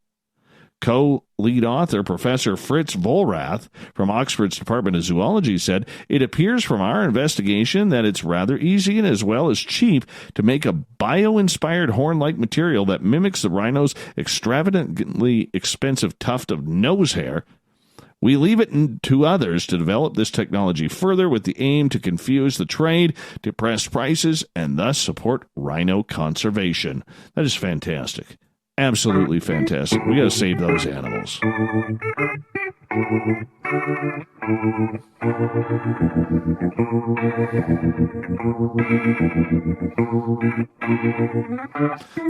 Co-lead author Professor Fritz Vollrath from Oxford's Department of Zoology said, it appears from our investigation that it's rather easy and as well as cheap to make a bio-inspired horn-like material that mimics the rhino's extravagantly expensive tuft of nose hair. We leave it to others to develop this technology further with the aim to confuse the trade, depress prices, and thus support rhino conservation. That is fantastic. Absolutely fantastic. We got to save those animals.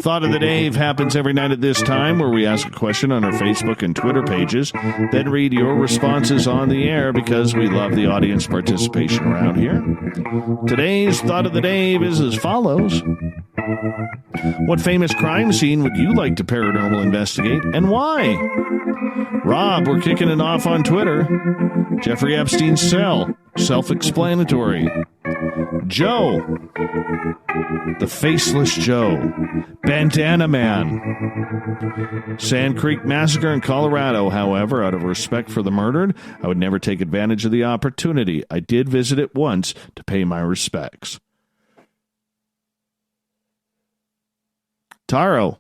Thought of the Day happens every night at this time, where we ask a question on our Facebook and Twitter pages, then read your responses on the air because we love the audience participation around here. Today's Thought of the Day is as follows. What famous crime scene would you like to paranormal investigate, and why? Rob, we're kicking it off on Twitter. Jeffrey Epstein's cell. Self-explanatory. Joe. The Faceless Joe. Bandana Man. Sand Creek Massacre in Colorado. However, out of respect for the murdered, I would never take advantage of the opportunity. I did visit it once to pay my respects. Taro.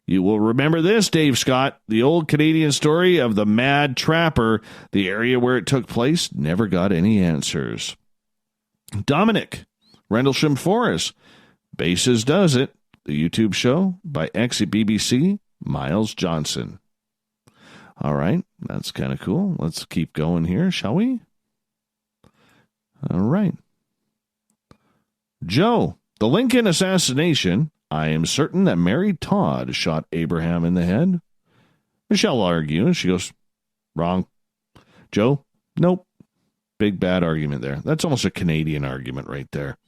You will remember this, Dave Scott, the old Canadian story of the Mad Trapper. The area where it took place never got any answers. Dominic, Rendlesham Forest, Bases Does It, the YouTube show by ex-BBC, Miles Johnson. All right, that's kind of cool. Let's keep going here, shall we? All right. Joe, the Lincoln assassination. I am certain that Mary Todd shot Abraham in the head. Michelle argues. She goes, wrong. Joe, nope. Big bad argument there. That's almost a Canadian argument right there.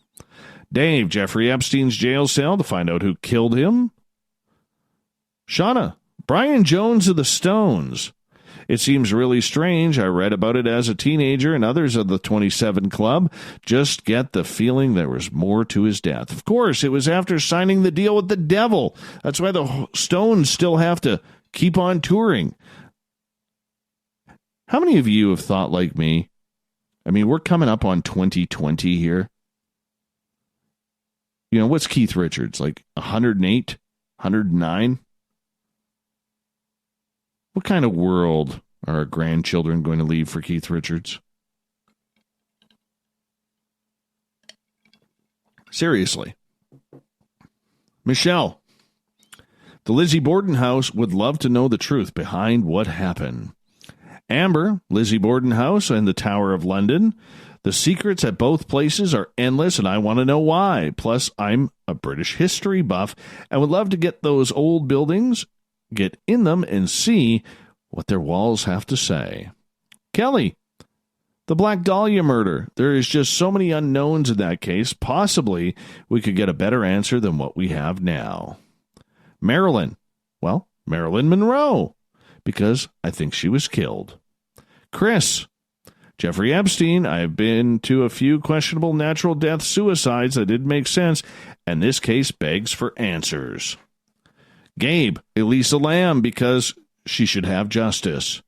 Dave, Jeffrey Epstein's jail cell to find out who killed him. Shauna, Brian Jones of the Stones. It seems really strange. I read about it as a teenager, and others of the 27 Club just get the feeling there was more to his death. Of course, it was after signing the deal with the devil. That's why the Stones still have to keep on touring. How many of you have thought like me? I mean, we're coming up on 2020 here. You know, what's Keith Richards? Like 108, 109? What kind of world are our grandchildren going to leave for Keith Richards? Seriously. Michelle, the Lizzie Borden house would love to know the truth behind what happened. Amber, Lizzie Borden house and the Tower of London. The secrets at both places are endless, and I want to know why. Plus, I'm a British history buff and would love to get those old buildings, get in them, and see what their walls have to say. Kelly, the Black Dahlia murder. There is just so many unknowns in that case. Possibly we could get a better answer than what we have now. Marilyn, well, Marilyn Monroe, because I think she was killed. Chris, Jeffrey Epstein. I've been to a few questionable natural death suicides that didn't make sense, and this case begs for answers. Gabe, Elisa Lam, because she should have justice.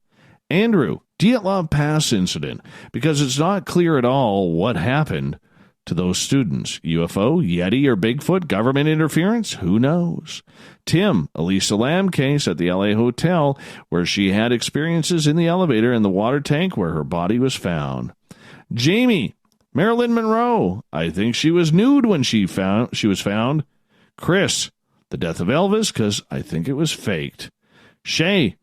Andrew, Dyatlov Pass incident, because it's not clear at all what happened to those students. UFO, Yeti, or Bigfoot, government interference? Who knows? Tim, Elisa Lam case at the LA hotel where she had experiences in the elevator and the water tank where her body was found. Jamie, Marilyn Monroe. I think she was nude when she was found. Chris, the death of Elvis, because I think it was faked. Shay,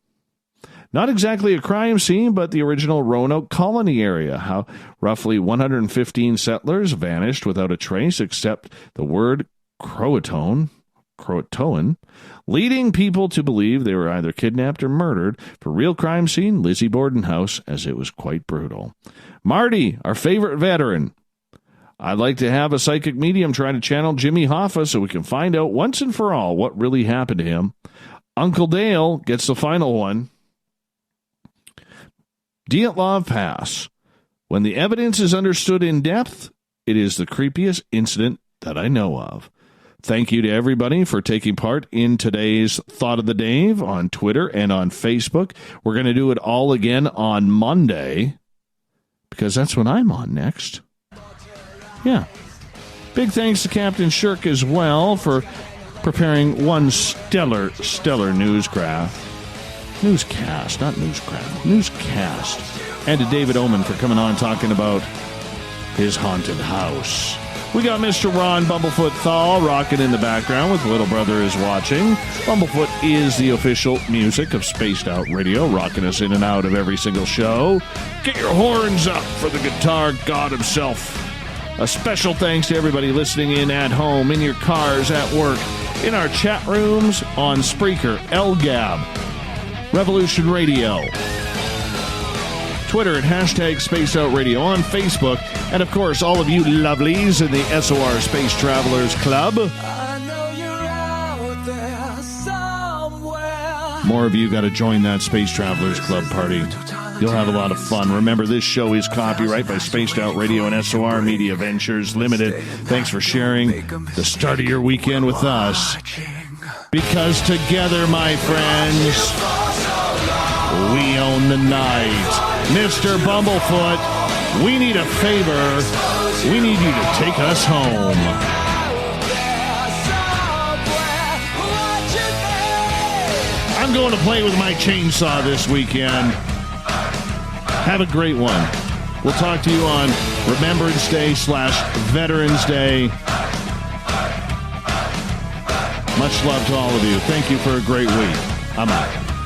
not exactly a crime scene, but the original Roanoke colony area, how roughly 115 settlers vanished without a trace except the word Croatoan, leading people to believe they were either kidnapped or murdered. For real crime scene, Lizzie Borden house, as it was quite brutal. Marty, our favorite veteran. I'd like to have a psychic medium try to channel Jimmy Hoffa so we can find out once and for all what really happened to him. Uncle Dale gets the final one. Dyatlov Pass. When the evidence is understood in depth, it is the creepiest incident that I know of. Thank you to everybody for taking part in today's Thought of the Dave on Twitter and on Facebook. We're going to do it all again on Monday, because that's when I'm on next. Yeah. Big thanks to Captain Shirk as well for preparing one stellar newscast, and to David Oman for coming on talking about his haunted house. We got Mr. Ron Bumblefoot THAL rocking in the background with Little Brother is Watching. Bumblefoot is the official music of Spaced Out Radio, rocking us in and out of every single show. Get your horns up for the guitar god himself. A special thanks to everybody listening in at home, in your cars, at work, in our chat rooms, on Spreaker, LGAB, Revolution Radio, Twitter at hashtag Spaced Out Radio, on Facebook, and of course all of you lovelies in the SOR Space Travelers Club. More of you got to join that Space Travelers Club party. You'll have a lot of fun. Remember, this show is copyright by Spaced Out Radio and SOR Media Ventures Limited. Thanks for sharing the start of your weekend with us. Because together, my friends, we own the night. Mr. Bumblefoot, we need a favor. We need you to take us home. I'm going to play with my chainsaw this weekend. Have a great one. We'll talk to you on Remembrance Day / Veterans Day. Much love to all of you. Thank you for a great week. I'm out.